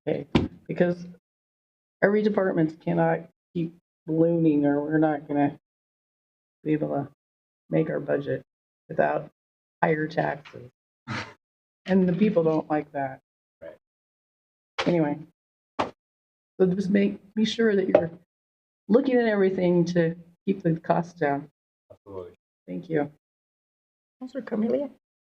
Okay, because every department cannot keep ballooning or we're not gonna be able to make our budget without higher taxes. And the people don't like that. Right. Anyway, so just be sure that you're looking at everything to keep the costs down. Absolutely. Thank you. Counselor Cornelia?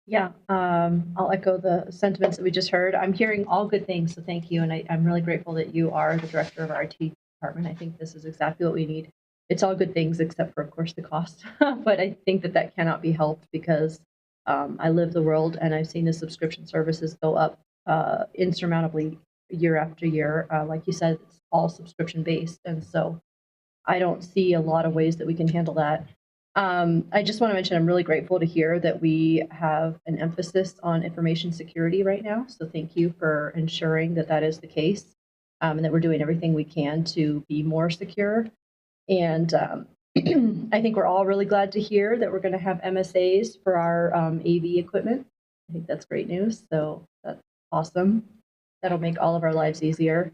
Yeah, I'll echo the sentiments that we just heard. I'm hearing all good things, so thank you. And I'm really grateful that you are the director of our IT department. I think this is exactly what we need. It's all good things except for, of course, the cost. But I think that cannot be helped because I live the world and I've seen the subscription services go up insurmountably year after year. Like you said, it's all subscription based. And so I don't see a lot of ways that we can handle that. I just want to mention I'm really grateful to hear that we have an emphasis on information security right now. So thank you for ensuring that that is the case and that we're doing everything we can to be more secure. And I think we're all really glad to hear that we're going to have MSAs for our AV equipment. I think that's great news. So that's awesome. That'll make all of our lives easier.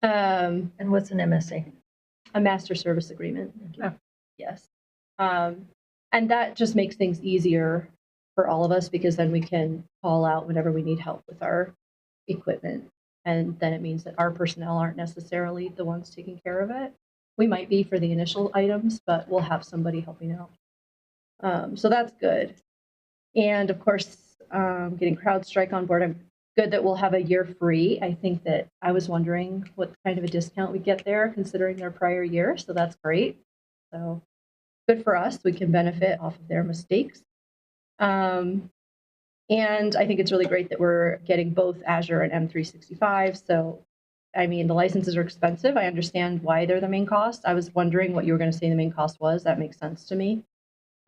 And what's an MSA? A master service agreement. Yes. And that just makes things easier for all of us because then we can call out whenever we need help with our equipment. And then it means that our personnel aren't necessarily the ones taking care of it. We might be for the initial items, but we'll have somebody helping out. So that's good. And of course, getting CrowdStrike on board, I'm good that we'll have a year free. I think that I was wondering what kind of a discount we get there considering their prior year. So that's great. So good for us. We can benefit off of their mistakes. And I think it's really great that we're getting both Azure and M365. So, I mean, the licenses are expensive. I understand why they're the main cost. I was wondering what you were going to say the main cost was. That makes sense to me.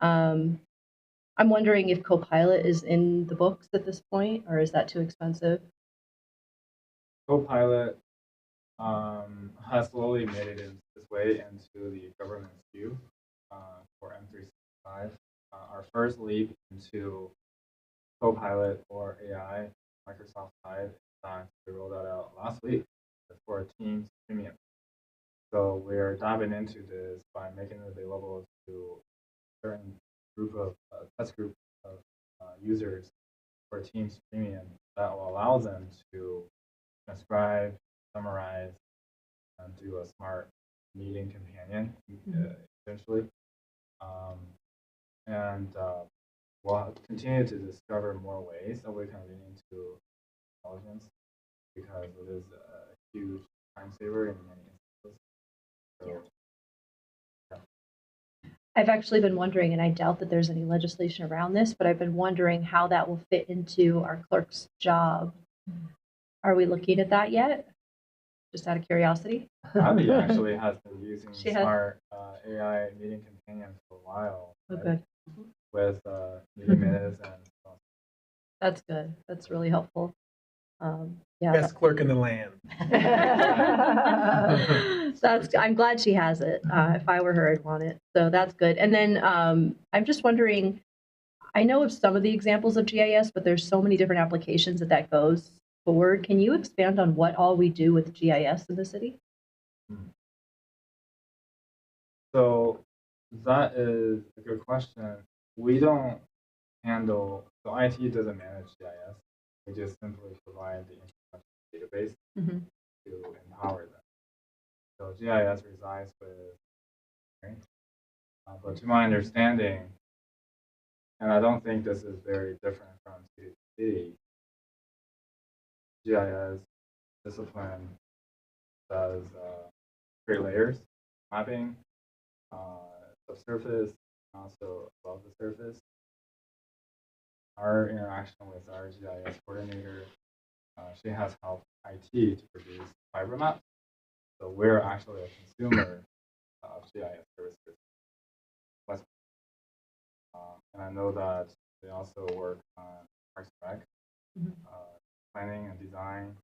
I'm wondering if Copilot is in the books at this point, or is that too expensive? Copilot has slowly made it in this way into the government SKU for M365. Our first leap into Copilot or AI, Microsoft side, we rolled that out last week for Teams Premium. So we're diving into this by making it available to a certain group of test group of users for Teams Premium that will allow them to transcribe, summarize, and do a smart meeting companion, essentially. We'll continue to discover more ways that we can lean into intelligence because it is a huge time saver in many instances. So, I've actually been wondering, and I doubt that there's any legislation around this, but I've been wondering how that will fit into our clerk's job. Are we looking at that yet? Just out of curiosity. Abby actually has been using She has? smart AI meeting companion for a while. Oh, right? good. With meeting minutes and stuff. That's good. That's really helpful. Yeah. Best clerk in the land. I'm glad she has it. If I were her, I'd want it. So that's good. And then I'm just wondering, I know of some of the examples of GIS, but there's so many different applications that goes forward. Can you expand on what all we do with GIS in the city? So that is a good question. We don't handle, so IT doesn't manage GIS. We just simply provide the infrastructure database to empower them. So GIS resides with, right? But to my understanding, and I don't think this is very different from city to city, GIS discipline does create layers, mapping, subsurface, and also above the surface. Our interaction with our GIS coordinator, she has helped IT to produce fiber maps. So we're actually a consumer of GIS services. And I know that they also work on Parks and Rec, planning and design,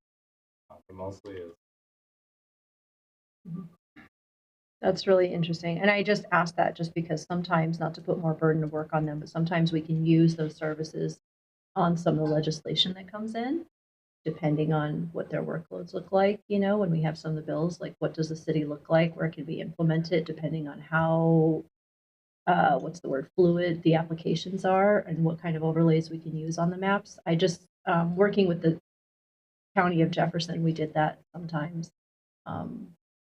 but mostly is. That's really interesting. And I just asked that just because sometimes, not to put more burden of work on them, but sometimes we can use those services on some of the legislation that comes in, depending on what their workloads look like. You know, when we have some of the bills, like what does the city look like, where it can be implemented, depending on how, what's the word, fluid the applications are and what kind of overlays we can use on the maps. I just, working with the County of Jefferson, we did that sometimes.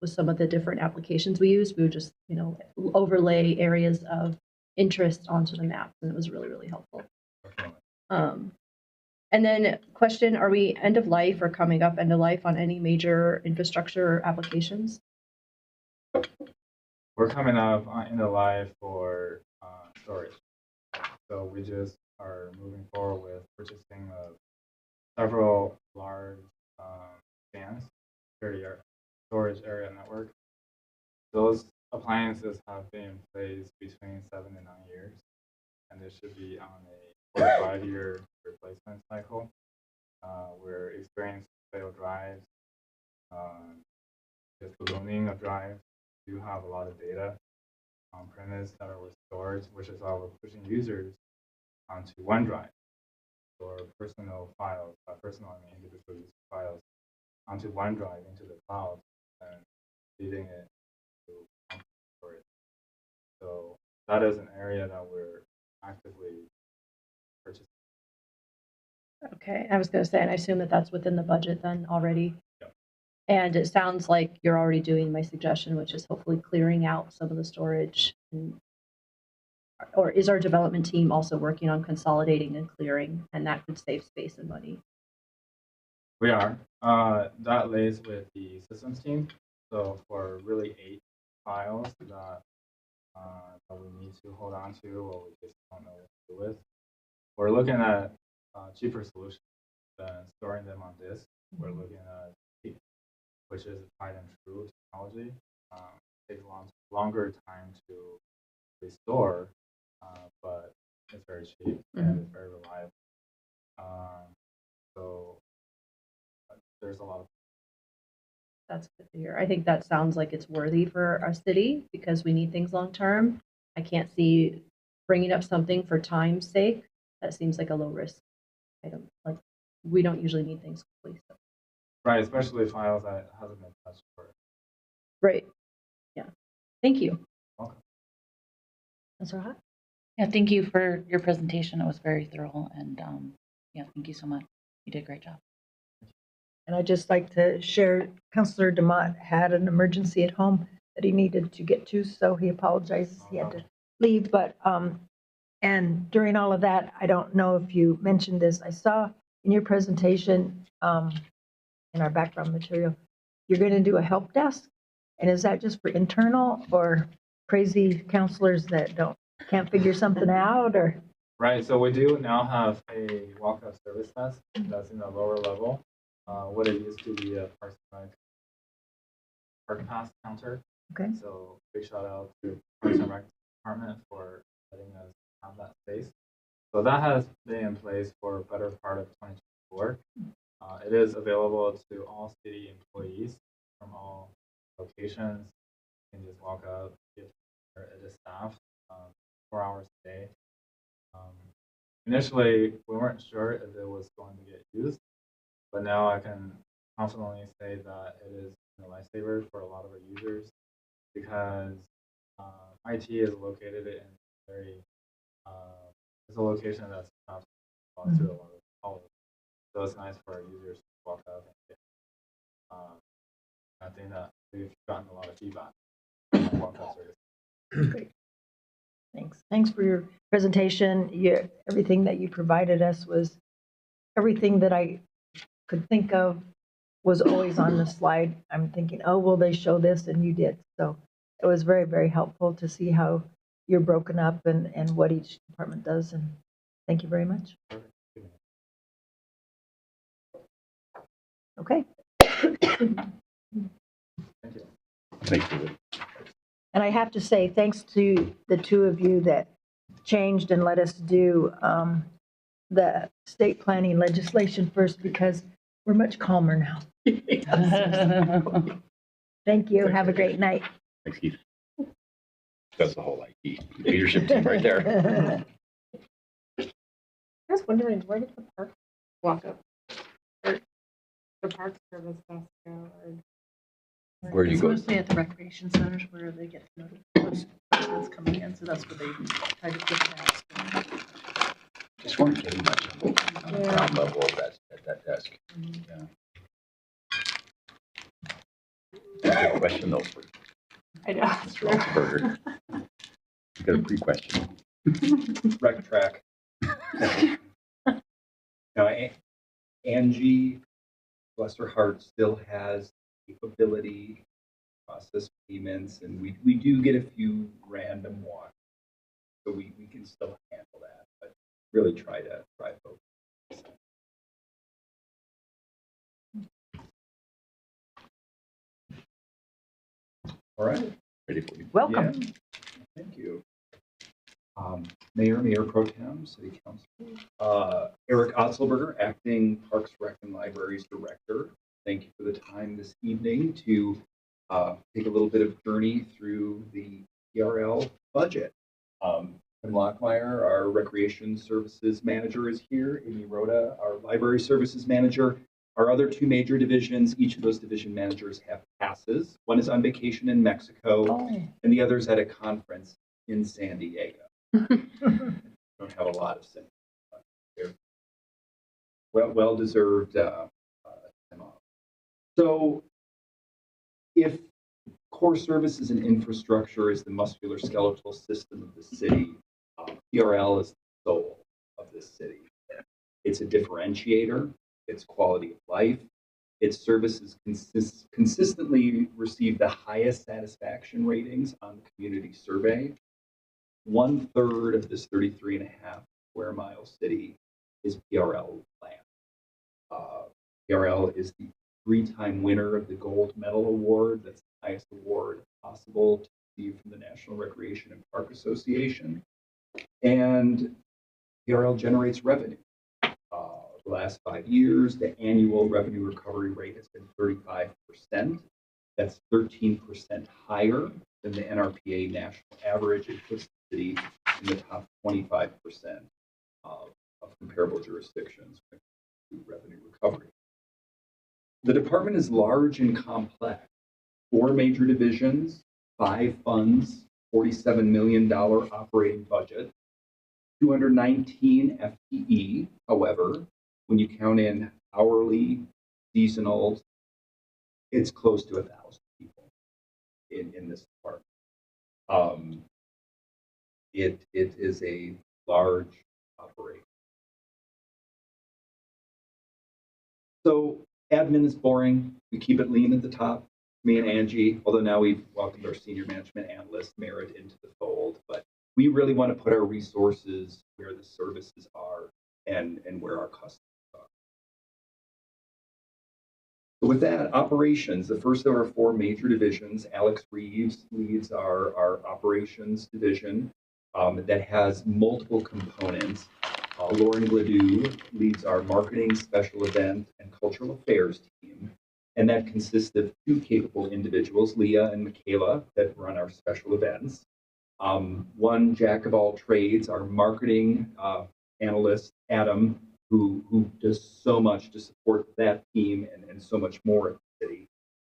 With some of the different applications we use, we would just, you know, overlay areas of interest onto the map, and it was really, really helpful. And then question, are we end of life or coming up end of life on any major infrastructure applications? We're coming up end of life for storage. So we just are moving forward with purchasing of several large stands, storage area network. Those appliances have been in place between 7 and 9 years, and they should be on a 4 to 5 year replacement cycle. We're experiencing failed drives, just ballooning of drives. We do have a lot of data on premise that are stored, which is why we're pushing users onto OneDrive or personal files, individual user files onto OneDrive into the cloud and feeding it to storage. So that is an area that we're actively purchasing. Okay, I was going to say, and I assume that that's within the budget then already. Yep. And it sounds like you're already doing my suggestion, which is hopefully clearing out some of the storage. Or is our development team also working on consolidating and clearing, and that could save space and money? We are. That lays with the systems team. So for really 8 files that we need to hold on to or we just don't know what to do with, we're looking at cheaper solutions than storing them on disk. We're looking at Heap, which is a tried and true technology. Takes longer time to restore, but it's very cheap and it's very reliable. So there's a lot of. That's good to hear. I think that sounds like it's worthy for our city because we need things long term. I can't see bringing up something for time's sake. That seems like a low risk item. Like we don't usually need things quickly. So. Right, especially files that hasn't been touched for. Right. Yeah. Thank you. Welcome. That's all right. Yeah, thank you for your presentation. It was very thorough, and yeah, thank you so much. You did a great job. And I'd just like to share, Councillor DeMott had an emergency at home that he needed to get to, so he apologizes. He had to leave, but, and during all of that, I don't know if you mentioned this, I saw in your presentation, in our background material, you're going to do a help desk? And is that just for internal or crazy counselors that can't figure something out or? Right, so we do now have a walk-up service desk that's in the lower level. What it used to be a park pass counter. Okay. So big shout out to Parks and Rec Department for letting us have that space. So that has been in place for a better part of 2024. It is available to all city employees from all locations. You can just walk up, get the staff 4 hours a day. Initially, we weren't sure if it was going to get used, but now I can confidently say that it is a lifesaver for a lot of our users because IT is located in it's a location that's not to a lot of colleges. So it's nice for our users to walk up and get. I think that we've gotten a lot of feedback on walk-up service. Great. Thanks for your presentation. Everything that you provided us was everything that I could think of was always on the slide. I'm thinking, oh, will they show this? And you did. So it was very, very helpful to see how you're broken up and what each department does. And thank you very much. Okay. Thank you. And I have to say, thanks to the two of you that changed and let us do the state planning legislation first, because we're much calmer now. Thank you. Have a great night. Thanks, Keith. That's the whole IT leadership team right there. I was wondering, where did the park walk up? Or the park service desk go? Where do you go? It's mostly at the recreation centers where they get notifications that's coming in, so that's where they try to get that. Just weren't getting much on the ground level of that desk. Yeah. Good question though for I know. Mr. Altenberger. You got a pre-question. Rec track. Now, Angie, bless her heart, still has capability to process payments, and we do get a few random walks, so we can still handle that, but really try focus. All right. Ready for you. Welcome. Yeah. Thank you. Mayor Pro Tem, City Council, Eric Otzelberger, Acting Parks, Rec, and Libraries Director. Thank you for the time this evening to take a little bit of journey through the PRL budget. Tim Lockmeyer, our Recreation Services Manager, is here. Amy Rhoda, our Library Services Manager. Our other two major divisions, each of those division managers have passes. One is on vacation in Mexico, and the other is at a conference in San Diego. Don't have a lot of sympathy, but they're well-deserved time off. So if core services and infrastructure is the musculoskeletal system of the city, PRL is the soul of this city. It's a differentiator. It's quality of life. Its services consistently receive the highest satisfaction ratings on the community survey. 1/3 of this 33.5 square mile city is PRL land. PRL is the 3-time winner of the Gold Medal Award. That's the highest award possible to receive from the National Recreation and Park Association. And PRL generates revenue. The last 5 years, the annual revenue recovery rate has been 35%. That's 13% higher than the NRPA national average. It puts the city in the top 25% of comparable jurisdictions when it comes to revenue recovery. The department is large and complex. 4 major divisions, 5 funds, $47 million operating budget, 219 FTE. However, when you count in hourly, seasonal, it's close to 1,000 people in this department. It is a large operation. So Admin is boring. We keep it lean at the top, me and Angie, although now we've welcomed our senior management analyst, Merritt, into the fold. But we really want to put our resources where the services are and where our customers are. So with that, operations, the first of our 4 major divisions. Alex Reeves leads our operations division that has multiple components. Lauren Gladue leads our marketing, special event, and cultural affairs team. And that consists of 2 capable individuals, Leah and Michaela, that run our special events. One jack of all trades, our marketing analyst, Adam, who does so much to support that team and so much more at the city.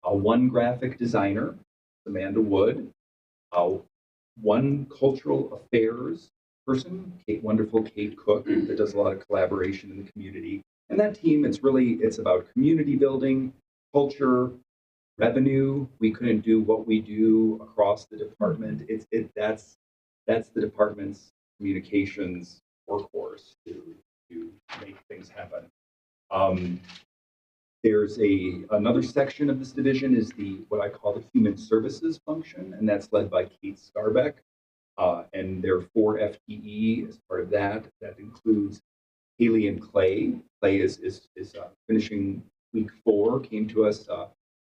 One graphic designer, Amanda Wood. One cultural affairs person, wonderful Kate Cook, that does a lot of collaboration in the community. And that team, it's about community building, culture, revenue. We couldn't do what we do across the department. That's the department's communications workhorse to make things happen. There's another section of this division is what I call the human services function, and that's led by Kate Scarbeck. And there are 4 FTE as part of that. That includes Haley and Clay. Clay is finishing week 4, came to us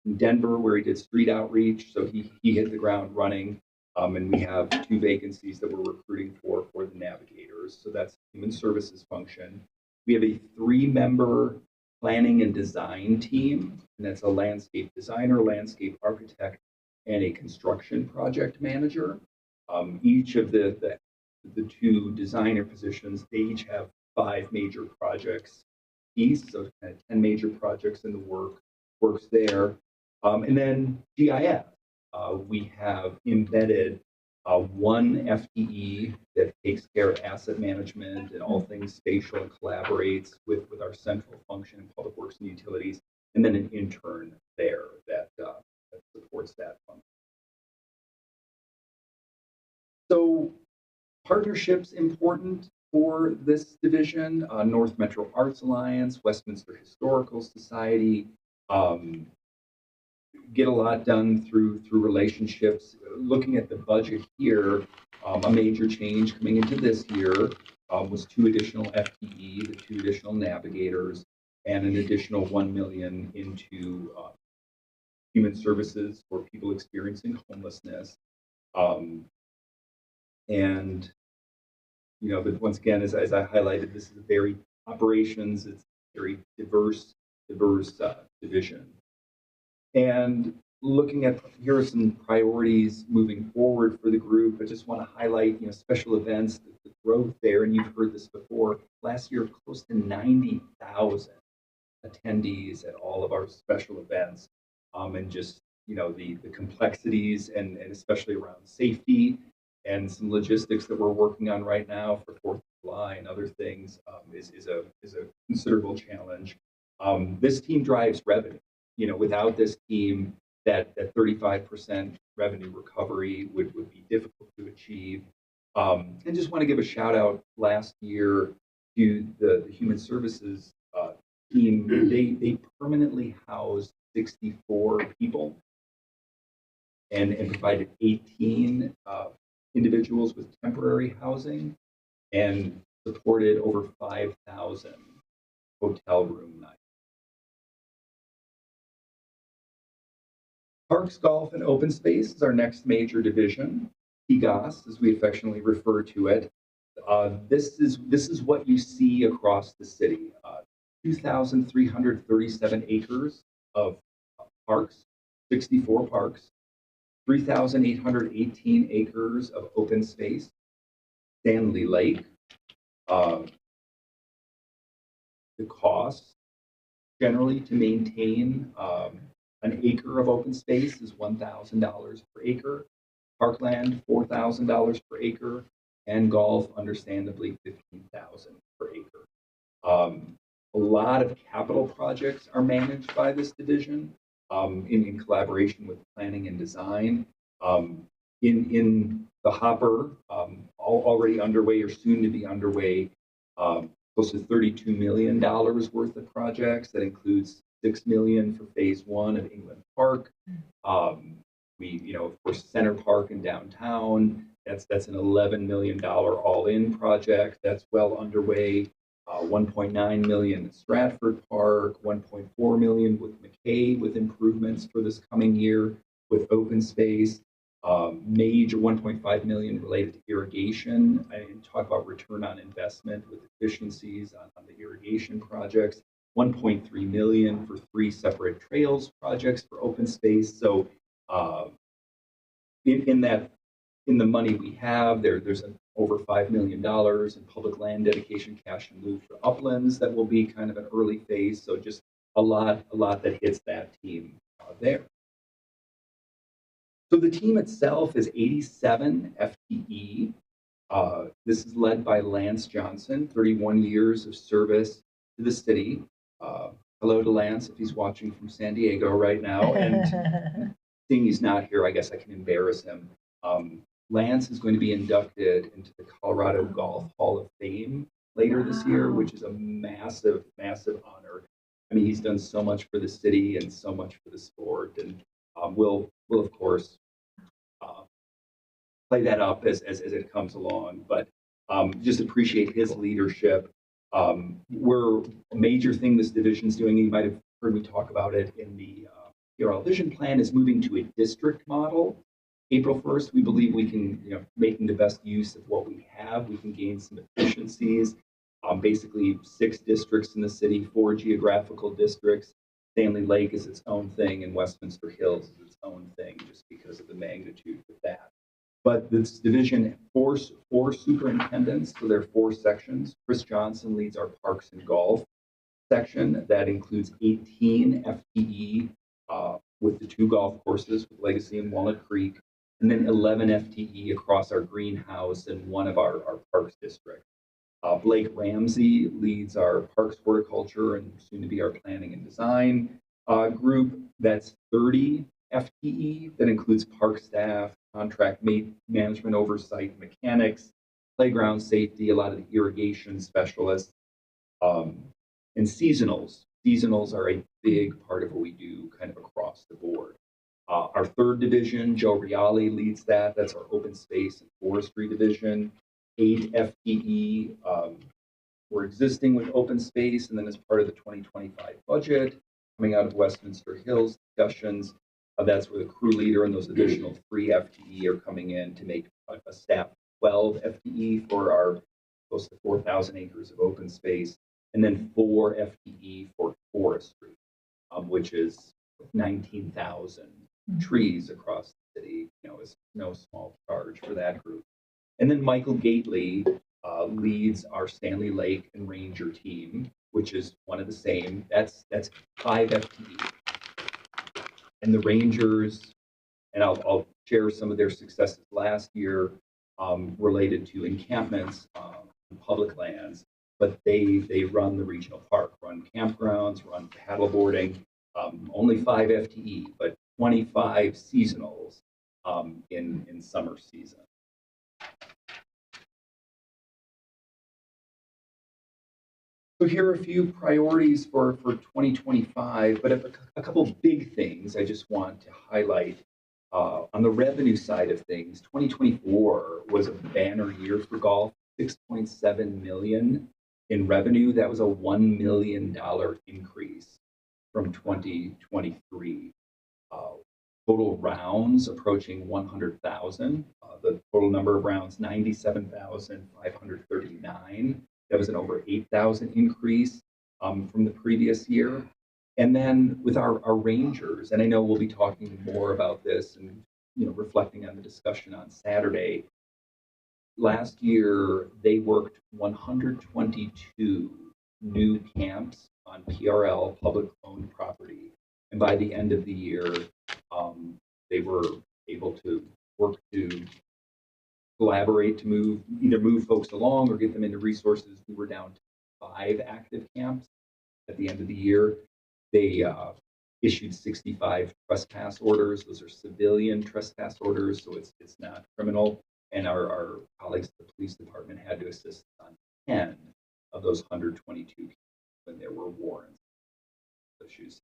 in Denver where he did street outreach, so he hit the ground running. And we have 2 vacancies that we're recruiting for the navigators. So that's human services function. We have a 3-member planning and design team, and that's a landscape designer, landscape architect, and a construction project manager. Each of the 2 designer positions, they each have 5 major projects each, so kind of 10 major projects in the works there. And then GIS, we have embedded 1 FTE that takes care of asset management and all things spatial and collaborates with our central function in public works and utilities, and then an intern there that supports that function. So partnerships important for this division. North Metro Arts Alliance, Westminster Historical Society, get a lot done through relationships. Looking at the budget here, a major change coming into this year was 2 additional FTE, the 2 additional navigators, and an additional $1 million into human services for people experiencing homelessness. And but once again, as I highlighted, this is a very operations. It's a very diverse division. And looking at, here are some priorities moving forward for the group. I just want to highlight, special events, the growth there, and you've heard this before. Last year, close to 90,000 attendees at all of our special events, and just the complexities and especially around safety and some logistics that we're working on right now for 4th of July and other things is a considerable challenge. This team drives revenue. Without this team, that 35% revenue recovery would be difficult to achieve. And just want to give a shout out last year to the human services team. They permanently housed 64 people and provided 18 individuals with temporary housing and supported over 5,000 hotel room nights. Parks, Golf, and Open Space is our next major division, PGOS, as we affectionately refer to it. This is what you see across the city. 2,337 acres of parks, 64 parks, 3,818 acres of open space, Stanley Lake. The cost generally to maintain an acre of open space is $1,000 per acre, parkland $4,000 per acre, and golf, understandably, $15,000 per acre. A lot of capital projects are managed by this division in collaboration with planning and design. In the hopper, already underway or soon to be underway, close to $32 million worth of projects. That includes $6 million for phase 1 of England Park. Of course, Center Park in downtown. That's an $11 million all-in project. That's well underway. 1.9 million at Stratford Park, 1.4 million with McKay with improvements for this coming year with open space. Major 1.5 million related to irrigation. I didn't talk about return on investment with efficiencies on the irrigation projects. 1.3 million for 3 separate trails projects for open space. So in the money we have, there's over $5 million in public land dedication cash in lieu for uplands that will be kind of an early phase. So just a lot that hits that team there. So the team itself is 87 FTE. This is led by Lance Johnson, 31 years of service to the city. Hello to Lance if he's watching from San Diego right now. And seeing he's not here, I guess I can embarrass him. Lance is going to be inducted into the Colorado Golf Hall of Fame later this year, which is a massive, massive honor. I mean, he's done so much for the city and so much for the sport, and we'll of course play that up as it comes along. But just appreciate his leadership. We're a major thing this division's doing. You might have heard me talk about it in the PRL Vision Plan, is moving to a district model. April 1st, we believe we can, making the best use of what we have, we can gain some efficiencies. Basically 6 districts in the city, 4 geographical districts. Stanley Lake is its own thing, and Westminster Hills is its own thing, just because of the magnitude of that. But this division, 4 superintendents, so there are 4 sections. Chris Johnson leads our Parks and Golf section. That includes 18 FTE with the 2 golf courses, with Legacy and Walnut Creek, and then 11 FTE across our greenhouse and one of our parks districts. Blake Ramsey leads our parks horticulture and soon to be our planning and design group. That's 30 FTE. That includes park staff, contract management oversight, mechanics, playground safety, a lot of the irrigation specialists, and seasonals. Seasonals are a big part of what we do kind of across the board. Our 3rd division, Joe Reale leads that. That's our open space and forestry division. 8 FTE. We're existing with open space, and then as part of the 2025 budget, coming out of Westminster Hills discussions, that's where the crew leader and those additional 3 FTE are coming in to make a staff 12 FTE for our close to 4,000 acres of open space, and then 4 FTE for forestry, which is 19,000 trees across the city. Is no small charge for that group. And then Michael Gately leads our Stanley Lake and Ranger team, which is one of the same. That's 5 FTE. And the Rangers, and I'll share some of their successes last year related to encampments on public lands, but they run the regional park, run campgrounds, run paddleboarding. Only 5 FTE, but 25 seasonals in summer season. So here are a few priorities for 2025, but a couple big things I just want to highlight. On the revenue side of things, 2024 was a banner year for golf, 6.7 million in revenue. That was a $1 million increase from 2023. Total rounds approaching 100,000. The total number of rounds, 97,539. That was an over 8,000 increase from the previous year. And then with our Rangers, and I know we'll be talking more about this and reflecting on the discussion on Saturday. Last year, they worked 122 new camps on PRL, public-owned property. And by the end of the year, they were able to work to collaborate to either move folks along or get them into resources. We were down to 5 active camps at the end of the year. They issued 65 trespass orders. Those are civilian trespass orders, so it's not criminal. And our colleagues at the police department had to assist on 10 of those 122 when there were warrants issues.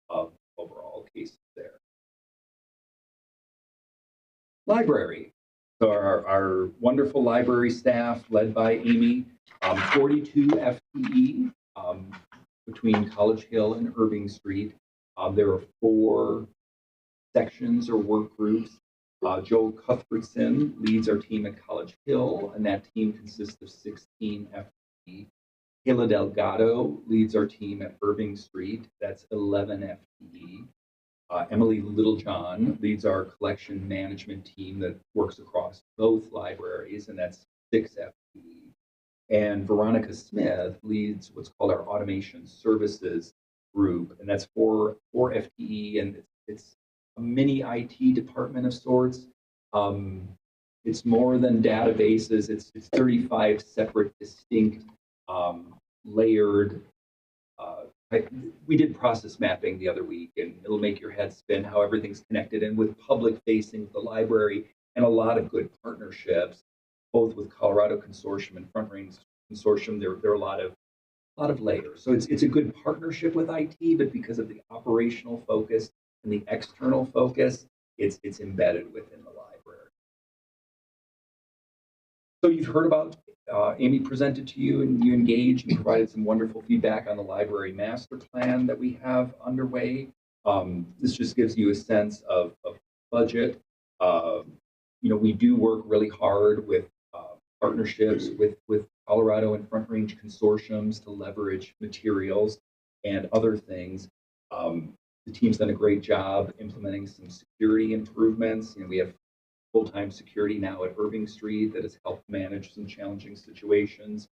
of overall cases there. Library. So our wonderful library staff led by Amy, 42 FTE between College Hill and Irving Street. There are 4 sections or work groups. Joel Cuthbertson leads our team at College Hill, and that team consists of 16 FTE. Hila Delgado leads our team at Irving Street. That's 11 FTE. Emily Littlejohn leads our collection management team that works across both libraries, and that's 6 FTE. And Veronica Smith leads what's called our automation services group, and that's 4 FTE, and it's a mini IT department of sorts. It's more than databases. It's 35 separate, distinct, layered. We did process mapping the other week, and it'll make your head spin how everything's connected. And with public facing, the library, and a lot of good partnerships, both with Colorado Consortium and Front Range Consortium, there are a lot of layers. So it's a good partnership with IT, but because of the operational focus and the external focus, it's embedded within the library. So you've heard about Amy presented to you, and you engaged and provided some wonderful feedback on the library master plan that we have underway. This just gives you a sense of budget. We do work really hard with partnerships with Colorado and Front Range consortiums to leverage materials and other things. The team's done a great job implementing some security improvements. We have full-time security now at Irving Street that has helped manage some challenging situations.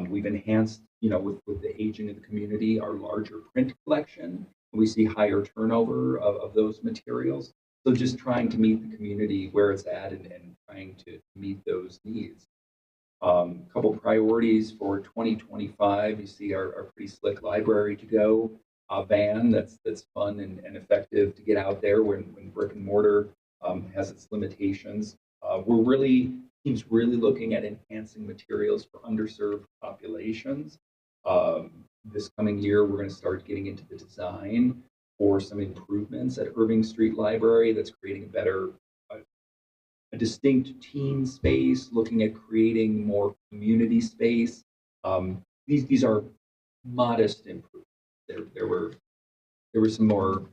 We've enhanced, with the aging of the community, our larger print collection. We see higher turnover of those materials. So just trying to meet the community where it's at and trying to meet those needs. Couple priorities for 2025. You see our pretty slick library to go van that's fun and effective to get out there when brick and mortar has its limitations. Team's really looking at enhancing materials for underserved populations. This coming year, we're going to start getting into the design for some improvements at Irving Street Library that's creating a distinct teen space, looking at creating more community space. These are modest improvements. There were some more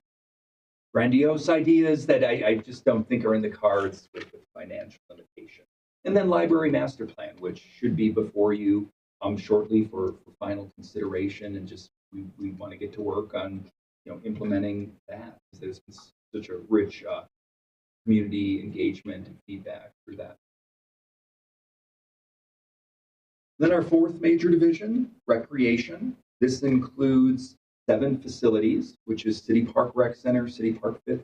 grandiose ideas that I just don't think are in the cards with financial limitation. And then library master plan, which should be before you shortly for final consideration, and just we want to get to work on implementing that, because there's been such a rich community engagement and feedback through that. Then our 4th major division, recreation. This includes 7 facilities, which is City Park Rec Center, City Park Fit,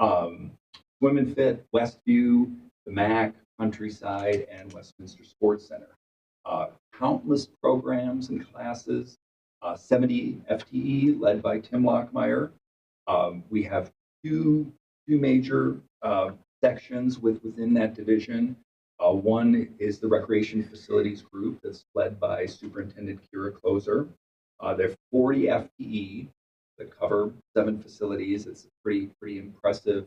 Swim and Fit, Westview, the MAC, Countryside, and Westminster Sports Center. Countless programs and classes, 70 FTE led by Tim Lockmeyer. We have two major sections within that division. One is the Recreation Facilities Group that's led by Superintendent Kira Closer. There are 40 FTE that cover 7 facilities. It's a pretty impressive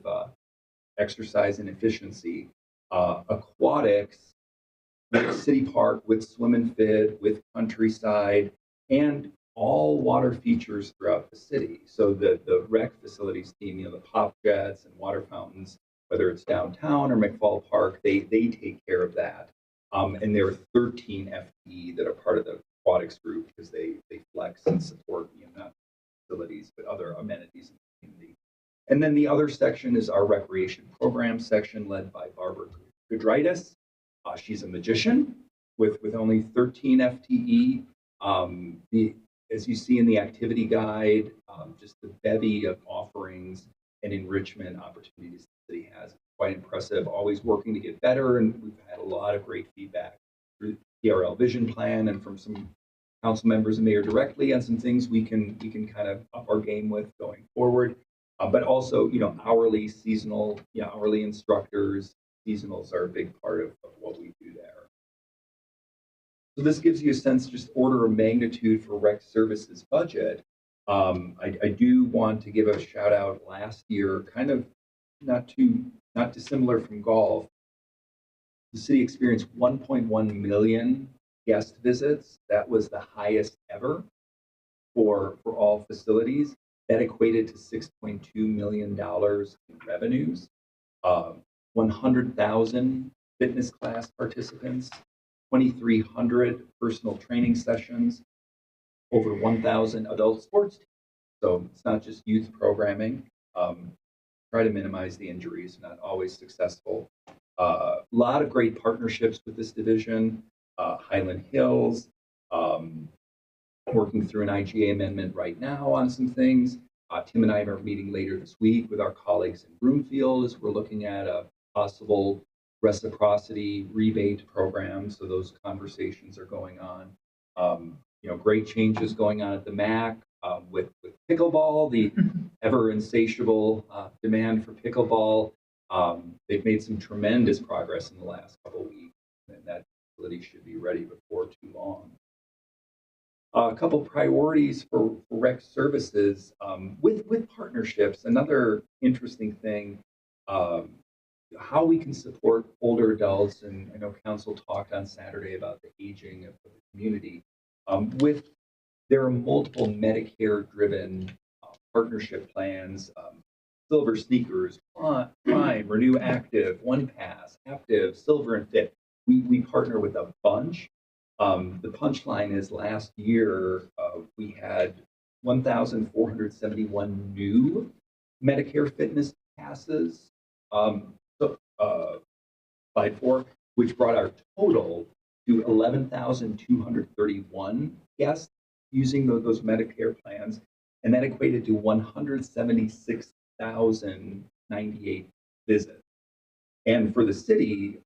exercise in efficiency. Aquatics with City Park, with Swim and Fit, with Countryside, and all water features throughout the city. So the rec facilities team, the pop jets and water fountains, whether it's downtown or McFall Park, they take care of that. And there are 13 FTE that are part of the aquatics group because they flex and support not facilities but other amenities in the community. And then the other section is our recreation program section led by Barbara Gudritis. She's a magician with only 13 FTE. As you see in the activity guide, just the bevy of offerings and enrichment opportunities the city has. Quite impressive, always working to get better, and we've had a lot of great feedback through the PRL vision plan and from some council members and mayor directly on some things we can kind of up our game with going forward. But also, hourly, seasonal, hourly instructors, seasonals are a big part of what we do there. So this gives you a sense, just order of magnitude for rec services budget. I do want to give a shout out last year, kind of not dissimilar from golf. The city experienced 1.1 million guest visits. That was the highest ever for all facilities. That equated to $6.2 million in revenues. 100,000 fitness class participants, 2,300 personal training sessions, over 1,000 adult sports teams. So it's not just youth programming. Try to minimize the injuries, not always successful. A lot of great partnerships with this division. Highland Hills, working through an IGA amendment right now on some things. Tim and I are meeting later this week with our colleagues in Broomfield as we're looking at a possible reciprocity rebate program. So those conversations are going on. Great changes going on at the MAC with pickleball, the ever insatiable demand for pickleball. They've made some tremendous progress in the last couple of weeks, and that facility should be ready before too long. A couple priorities for rec services with partnerships. Another interesting thing, how we can support older adults, and I know council talked on Saturday about the aging of the community. There are multiple Medicare-driven partnership plans, Silver Sneakers, Prime, Renew Active, One Pass, Active, Silver and Fit. We partner with a bunch. The punchline is last year we had 1,471 new Medicare fitness passes applied for, which brought our total to 11,231 guests using those Medicare plans, and that equated to 176,098 visits. And for the city,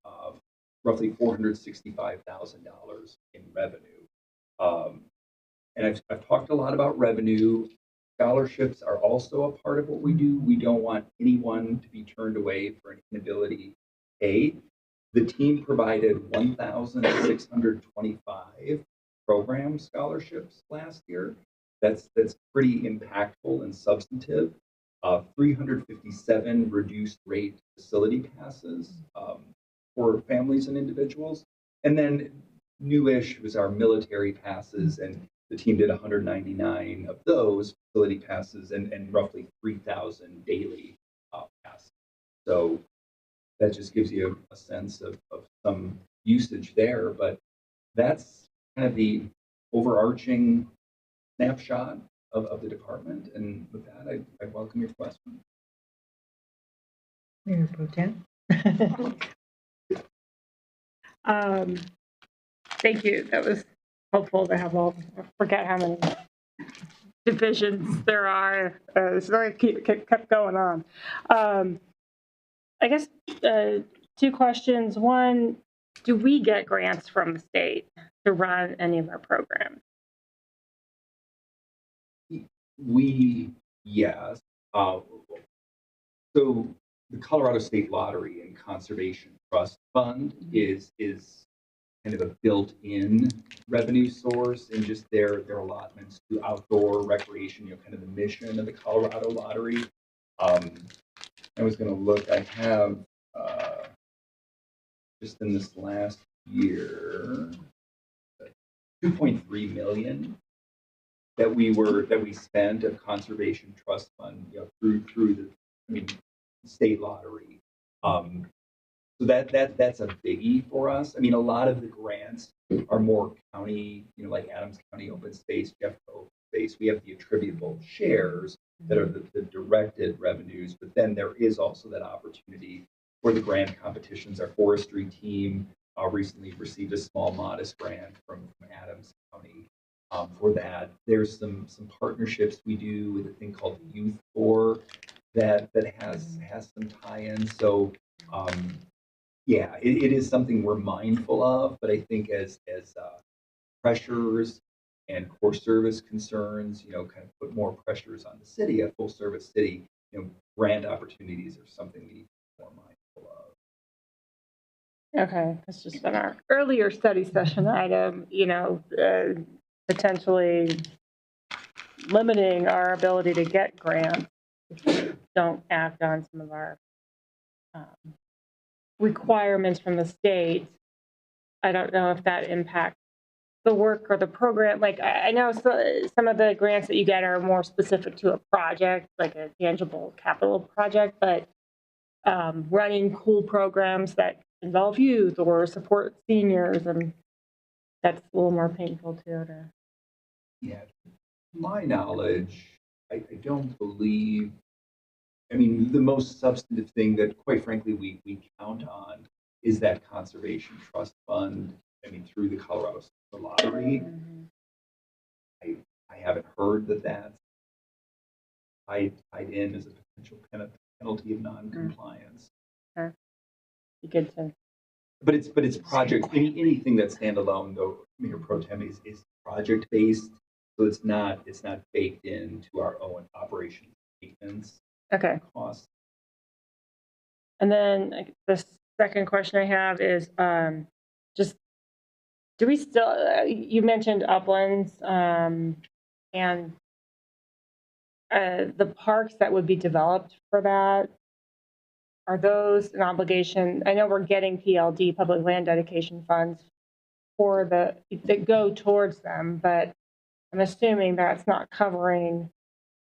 roughly $465,000 in revenue. And I've talked a lot about revenue. Scholarships are also a part of what we do. We don't want anyone to be turned away for an inability to pay. The team provided 1,625 program scholarships last year. That's pretty impactful and substantive. 357 reduced rate facility passes for families and individuals. And then newish was our military passes, and the team did 199 of those facility passes and roughly 3,000 daily passes. So that just gives you a sense of some usage there, but that's kind of the overarching snapshot of the department. And with that, I welcome your question. Mayor Pro Tem. Thank you. That was helpful to have all, I forget how many divisions there are. So it kept going on. I guess two questions. One, do we get grants from the state to run any of our programs? Yes. So the Colorado State Lottery and Conservation Trust Fund is kind of a built-in revenue source in just their allotments to outdoor recreation, kind of the mission of the Colorado Lottery. I was going to look, I have just in this last year, 2.3 million that we spent of Conservation Trust Fund, through the state lottery. So that's a biggie for us. A lot of the grants are more county, like Adams County Open Space, Jeffco Open Space. We have the attributable shares that are the directed revenues, but then there is also that opportunity for the grant competitions. Our forestry team recently received a small, modest grant from Adams County for that. There's some partnerships we do with a thing called the Youth Corps that has some tie-ins. So yeah, it is something we're mindful of, but I think as pressures and core service concerns, kind of put more pressures on the city, a full service city, grant opportunities are something we need to be more mindful of. Okay, that's just been our earlier study session item, potentially limiting our ability to get grants if we don't act on some of our requirements from the state. I don't know if that impacts the work or the program. Like, I know some of the grants that you get are more specific to a project, like a tangible capital project, but running cool programs that involve youth or support seniors, and that's a little more painful too. Yeah, to my knowledge, I don't believe, I mean, the most substantive thing that, quite frankly, we count on is that conservation trust fund. I mean, through the Colorado State Lottery. I haven't heard that that's tied in as a potential penalty of non-compliance. Good to. But it's project, anything that's standalone though, Mayor Pro Tem, is project based, so it's not baked into our own operation maintenance Okay. costs. And then the second question I have is just, do we still, you mentioned uplands and the parks that would be developed for that, are those an obligation? I know we're getting PLD, public land dedication funds, for that go towards them, but I'm assuming that's not covering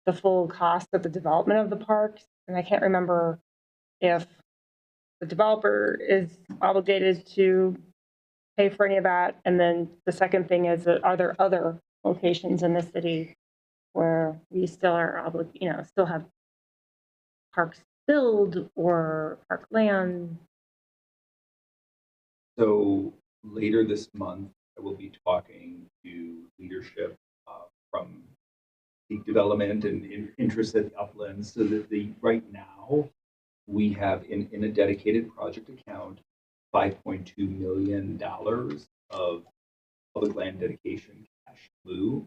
the full cost of the development of the parks. And I can't remember if the developer is obligated to pay for any of that. And then the second thing is, are there other locations in the city where we still are still have parks build or park land? So later this month, I will be talking to leadership from peak development and interest at the uplands, so that right now we have in a dedicated project account $5.2 million of public land dedication cash lieu.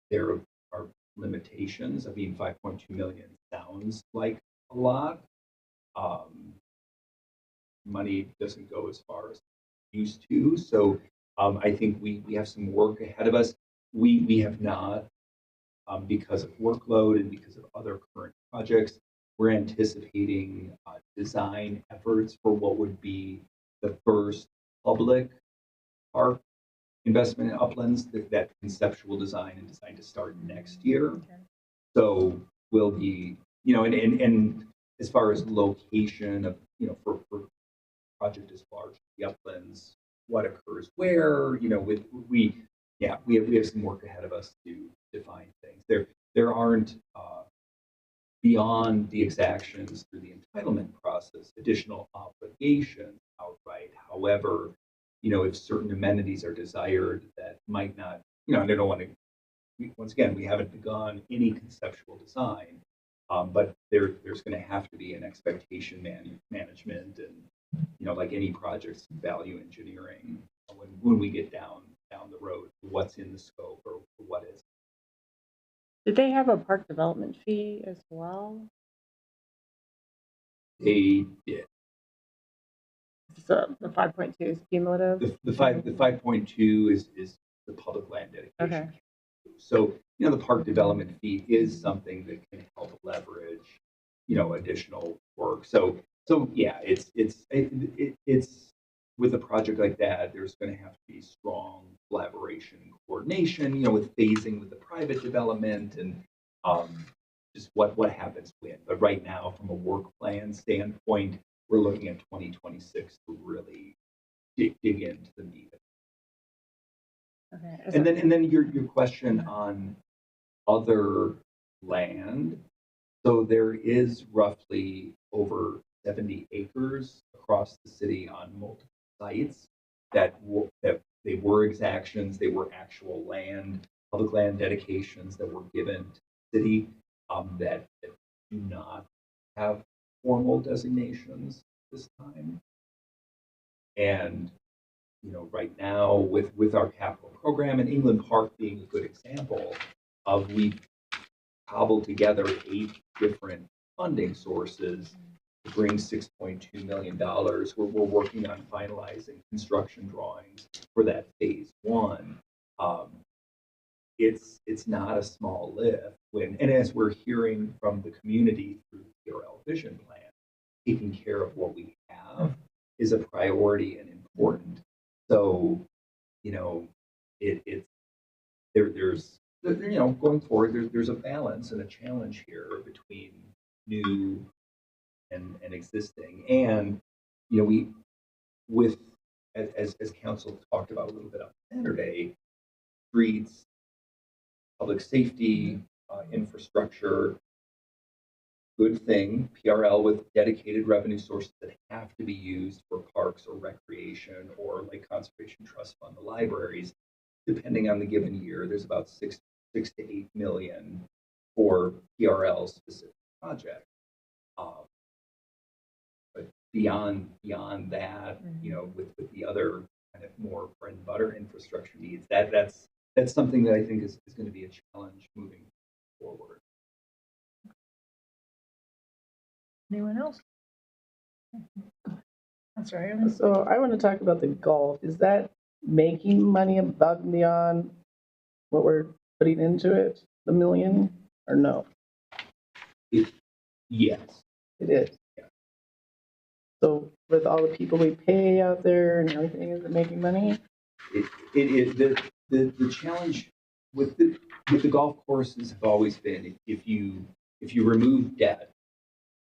There are limitations. I mean, 5.2 million sounds like a lot. Money doesn't go as far as it used to. So I think we have some work ahead of us. We have not, because of workload and because of other current projects, we're anticipating design efforts for what would be the first public park investment in uplands, that conceptual design and design to start next year. Okay. So we'll be, and as far as location of, for project as large as the uplands, what occurs where, we have some work ahead of us to define things. There aren't, beyond the exactions through the entitlement process, additional obligations outright. However, if certain amenities are desired that might not, and I don't want to, once again, we haven't begun any conceptual design, but there's going to have to be an expectation management and, like any projects, value engineering when we get down the road, what's in the scope or what is. Did they have a park development fee as well? They did. So the 5.2 is cumulative? The 5.2 is the public land dedication. Okay. So, the park development fee is something that can help leverage, additional work. So yeah, it's with a project like that, there's going to have to be strong collaboration and coordination, with phasing with the private development and just what happens when. But right now, from a work plan standpoint, we're looking at 2026 to really dig into the meat. Okay. And then your question on other land. So there is roughly over 70 acres across the city on multiple sites that they were exactions, they were actual land, public land dedications that were given to the city that do not have formal designations this time. And right now with our capital program, and England Park being a good example of, we've cobbled together 8 different funding sources to bring $6.2 million. We're working on finalizing construction drawings for that phase 1. it's not a small lift and as we're hearing from the community through the PRL vision plan, taking care of what we have is a priority and important. So, it's there's going forward, there's a balance and a challenge here between new and existing. And, we, with, as council talked about a little bit on Saturday, streets, public safety, infrastructure, good thing, PRL with dedicated revenue sources that have to be used for parks or recreation or like conservation trust fund, the libraries, depending on the given year, there's about 6 to 8 million for PRL specific projects. But beyond that, with the other kind of more bread and butter infrastructure needs, that's something that I think is going to be a challenge moving forward. Anyone else? That's right. So I want to talk about the golf. Is that making money above and beyond what we're putting into it, the million, or no? Yes. It is. Yeah. So with all the people we pay out there and everything, is it making money? It is the challenge with the golf courses have always been if you remove debt.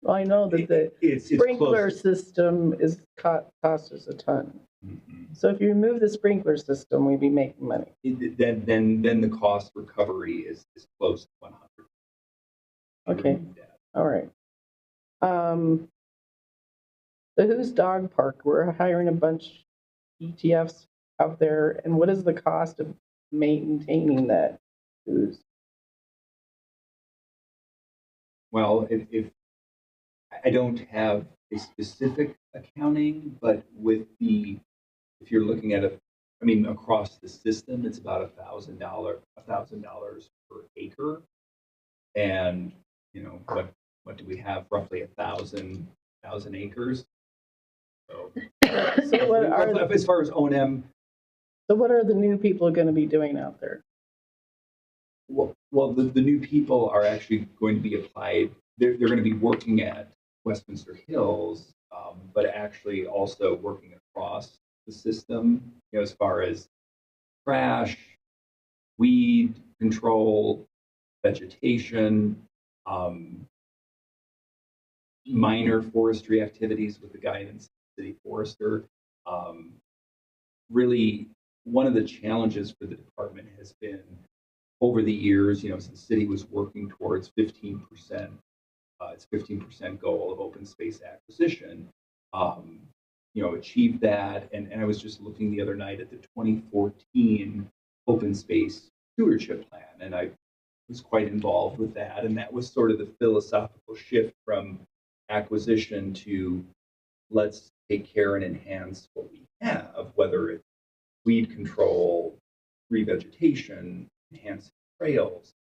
Well, I know that the It's sprinkler close. system is cost us a ton. Mm-hmm. So if you remove the sprinkler system, we'd be making money. Then the cost recovery is close to 100. Okay. All right. The Who's Dog Park, we're hiring a bunch ETFs out there, and what is the cost of maintaining that Who's? Well, if I don't have a specific accounting, but if you're looking at across the system, it's about $1,000 per acre, and what do we have? Roughly 1,000 acres. So what are as far as O&M? So what are the new people going to be doing out there? Well, the new people are actually going to be applied. They're going to be working at Westminster Hills, but actually also working across the system, as far as trash, weed control, vegetation, minor forestry activities with the guidance of the city forester. Really, one of the challenges for the department has been over the years, since the city was working towards 15%, its 15% goal of open space acquisition, achieved that. And I was just looking the other night at the 2014 open space stewardship plan, and I was quite involved with that. And that was sort of the philosophical shift from acquisition to let's take care and enhance what we have, whether it's weed control, revegetation, enhancing trails.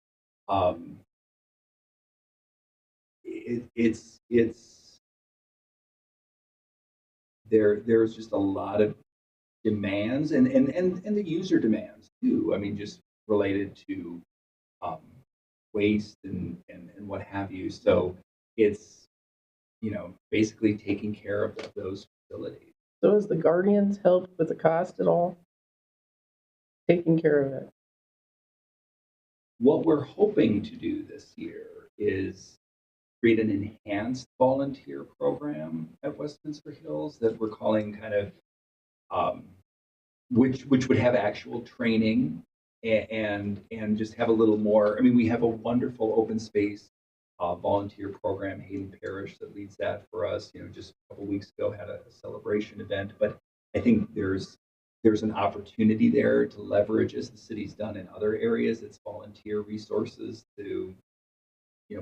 There's just a lot of demands and the user demands too. Just related to waste and what have you. So it's basically taking care of those facilities. So has the Guardians helped with the cost at all? Taking care of it? What we're hoping to do this year is create an enhanced volunteer program at Westminster Hills that we're calling kind of, which would have actual training and just have a little more. We have a wonderful open space volunteer program, Hayden Parish, that leads that for us. Just a couple weeks ago had a celebration event, but I think there's an opportunity there to leverage, as the city's done in other areas, its volunteer resources to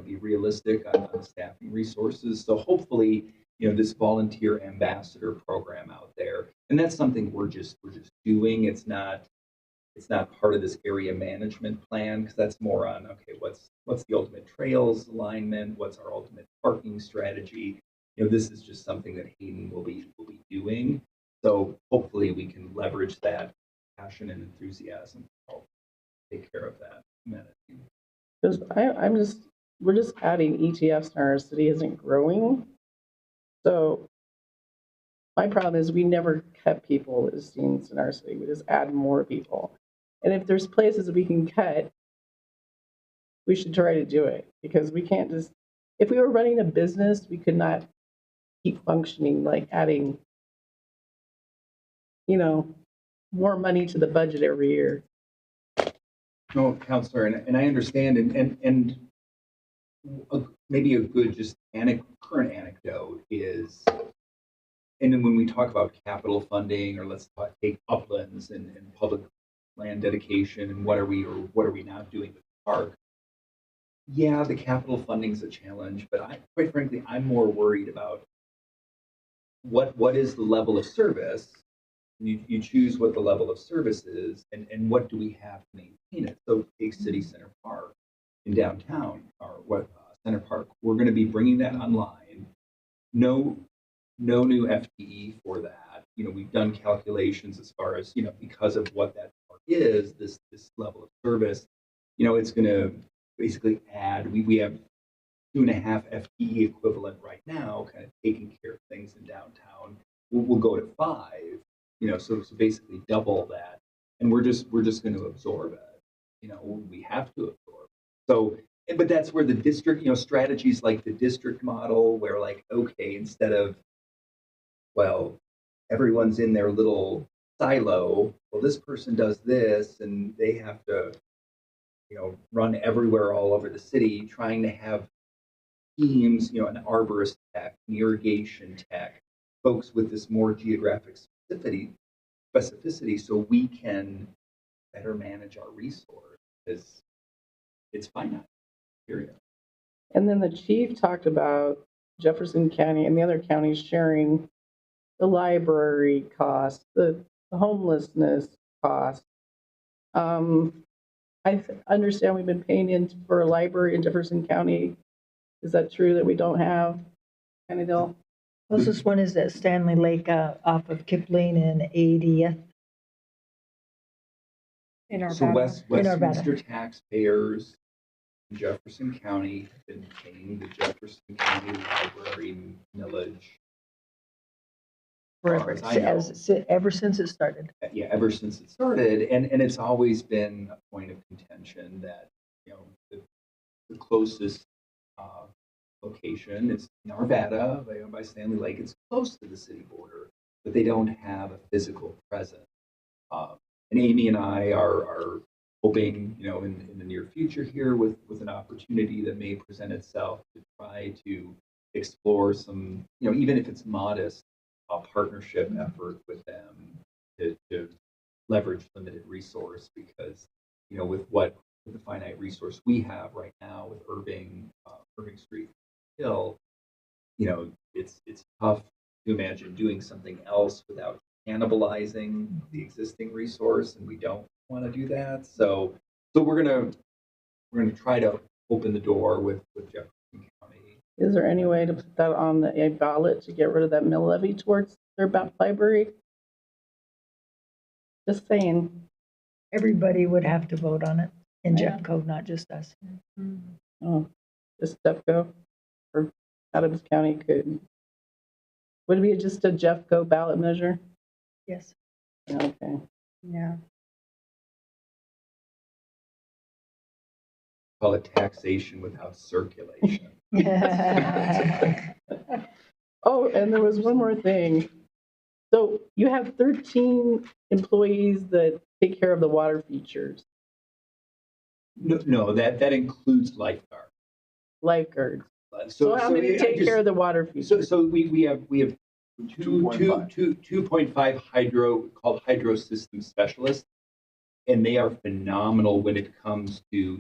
be realistic on the staffing resources. So hopefully, this volunteer ambassador program out there, and that's something we're just doing. It's not part of this area management plan, because that's more on, okay, what's the ultimate trails alignment? What's our ultimate parking strategy? This is just something that Hayden will be doing. So hopefully we can leverage that passion and enthusiasm to help take care of that amenity. Because we're just adding ETFs and our city isn't growing. So my problem is we never cut people as scenes in our city. We just add more people. And if there's places we can cut, we should try to do it because we can't just, if we were running a business, we could not keep functioning like adding, more money to the budget every year. No, Counselor, and I understand, and maybe a good just current anecdote is, and then when we talk about capital funding, or take uplands and public land dedication, and what are we not doing with the park? Yeah, the capital funding is a challenge, but quite frankly, I'm more worried about what is the level of service. You choose what the level of service is, and what do we have to maintain it. So take City Center Park in downtown, or Center Park. We're going to be bringing that online. No new FTE for that. We've done calculations as far as, because of what that park is, this level of service, it's going to basically add, we have 2.5 FTE equivalent right now, kind of taking care of things in downtown. We'll go to 5, so basically double that. And we're just going to absorb it. We have to absorb. So, but that's where the district, strategies like the district model, where okay, instead of, well, everyone's in their little silo, well, this person does this and they have to, run everywhere all over the city, trying to have teams, an arborist tech, an irrigation tech, folks with this more geographic specificity so we can better manage our resource, because it's finite, period. And then the chief talked about Jefferson County and the other counties sharing the library costs, the homelessness costs. I understand we've been paying in for a library in Jefferson County. Is that true that we don't have? Kennedale? Closest one is at Stanley Lake off of Kipling and 80th. In our So Westminster Nevada. taxpayers in Jefferson County have been paying the Jefferson County Library millage Forever, ever since it started. Yeah, ever since it started, and it's always been a point of contention that the closest location is Arvada by Stanley Lake. It's close to the city border, but they don't have a physical presence. And Amy and I are hoping, in the near future here, with an opportunity that may present itself, to try to explore some, even if it's modest, partnership effort with them to leverage limited resource, because with the finite resource we have right now with Irving Street Hill, it's tough to imagine doing something else without cannibalizing the existing resource, and we don't want to do that. So we're gonna try to open the door with Jefferson County. Is there any way to put that on the ballot to get rid of that mill levy towards their library? Just saying. Everybody would have to vote on it in Yeah. Jeffco, not just us. Oh, just Jeffco or Adams County could. Would it be just a Jeffco ballot measure? Yes. Okay. Yeah. Call it taxation without circulation. Oh, and there was one more thing. So you have 13 employees that take care of the water features. No, that includes lifeguard. Lifeguards. So how many take care of the water features? So we have 2.5 hydro system specialists, and they are phenomenal when it comes to,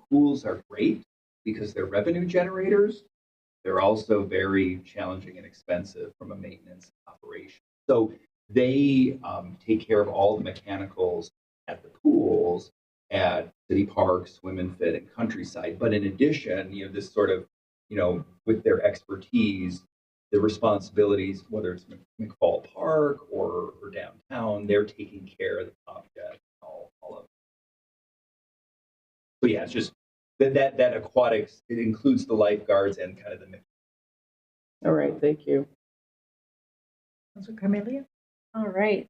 pools are great because they're revenue generators. They're also very challenging and expensive from a maintenance operation. So they take care of all the mechanicals at the pools, at city parks, Swim and Fit, and Countryside. But in addition, this sort of, with their expertise, the responsibilities, whether it's McFall Park or downtown, they're taking care of the object, all of it. yeah, it's just that aquatics, it includes the lifeguards and kind of the. All right, thank you. Councilor Carmelia? All right.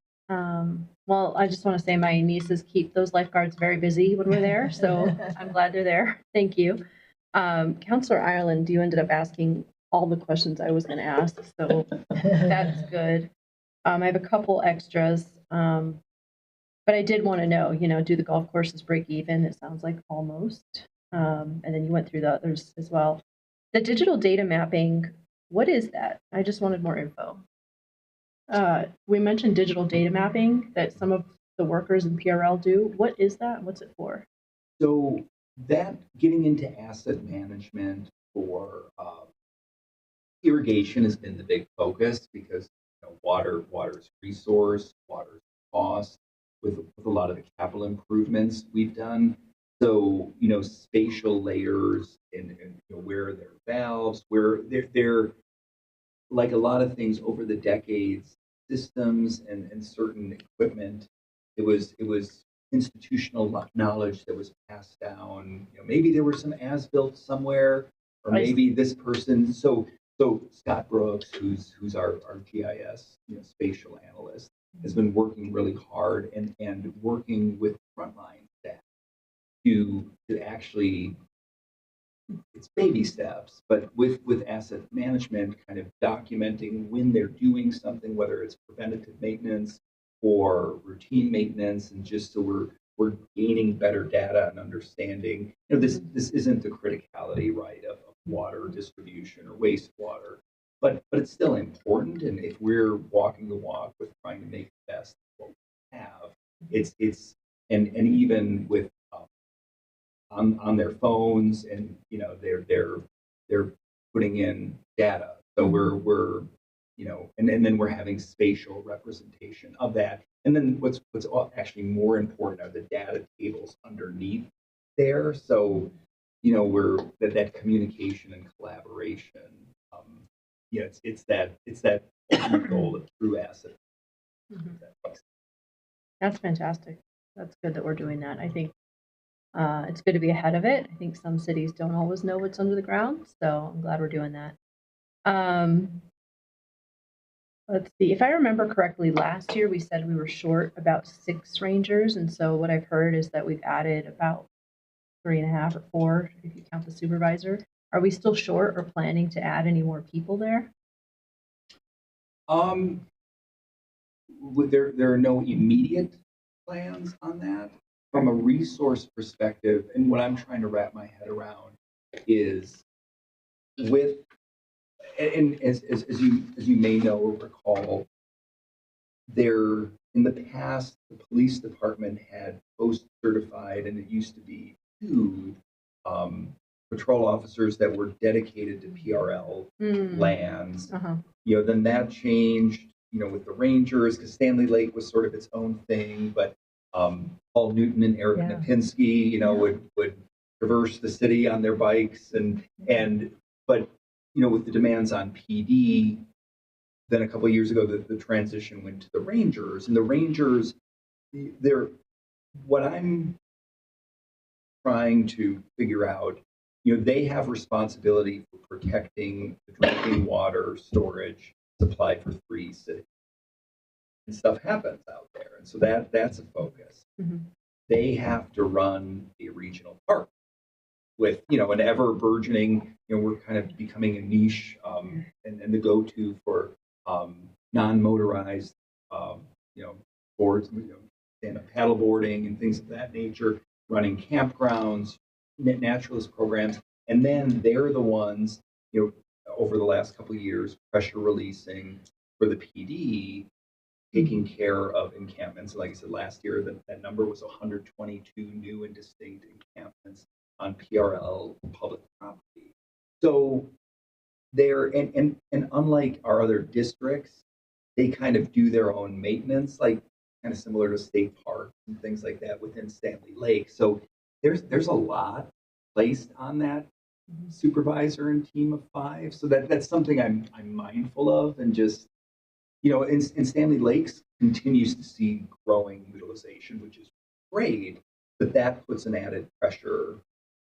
Well, I just want to say my nieces keep those lifeguards very busy when we're there, so I'm glad they're there. Thank you. Counselor Ireland, you ended up asking all the questions I was going to ask, so that's good. I have a couple extras, but I did want to know, do the golf courses break even? It sounds like almost. And then you went through the others as well. The digital data mapping, what is that? I just wanted more info. We mentioned digital data mapping that some of the workers in PRL do. What is that? What's it for? So that getting into asset management for irrigation has been the big focus because water's resource, water's cost with a lot of the capital improvements we've done. So spatial layers and where there are valves, where they're like a lot of things over the decades, systems and certain equipment, it was institutional knowledge that was passed down. Maybe there were some as-built somewhere, or maybe this person. So Scott Brooks, who's our GIS spatial analyst, has been working really hard and working with frontline staff to actually. It's baby steps, but with asset management, kind of documenting when they're doing something, whether it's preventative maintenance or routine maintenance, and just so we're gaining better data and understanding. This isn't the criticality, right, of water distribution or wastewater, but it's still important. And if we're walking the walk with trying to make the best of what we have, it's and even with on their phones, and they're putting in data. So we're and then we're having spatial representation of that. And then what's actually more important are the data tables underneath there. So we're that communication and collaboration. It's that ultimate goal of true asset. That's fantastic. That's good that we're doing that. I think it's good to be ahead of it. I think some cities don't always know what's under the ground, so I'm glad we're doing that. Let's see. If I remember correctly, last year we said we were short about 6 rangers, and so what I've heard is that we've added about 3.5 or 4, if you count the supervisor. Are we still short or planning to add any more people there? There are no immediate plans on that. From a resource perspective, and what I'm trying to wrap my head around is with, and as you may know or recall, there in the past the police department had post-certified, and it used to be 2 patrol officers that were dedicated to PRL lands. Then that changed, with the Rangers, because Stanley Lake was sort of its own thing, but Paul Newton and Eric Napinski, would traverse the city on their bikes, but with the demands on PD, then a couple of years ago the transition went to the Rangers, and the Rangers, what I'm trying to figure out, they have responsibility for protecting the drinking water storage supply for 3 cities. And stuff happens out there. And so that's a focus. They have to run a regional park with, an ever burgeoning, we're kind of becoming a niche and the go-to for non-motorized, sports, stand-up paddleboarding and things of that nature, running campgrounds, naturalist programs. And then they're the ones, over the last couple of years, pressure releasing for the PD, taking care of encampments. Like I said, last year, that number was 122 new and distinct encampments on PRL public property. So they're, and unlike our other districts, they kind of do their own maintenance, like kind of similar to state parks and things like that within Stanley Lake. So there's a lot placed on that supervisor and team of 5. So that's something I'm mindful of, and just, and Stanley Lakes continues to see growing utilization, which is great. but that puts an added pressure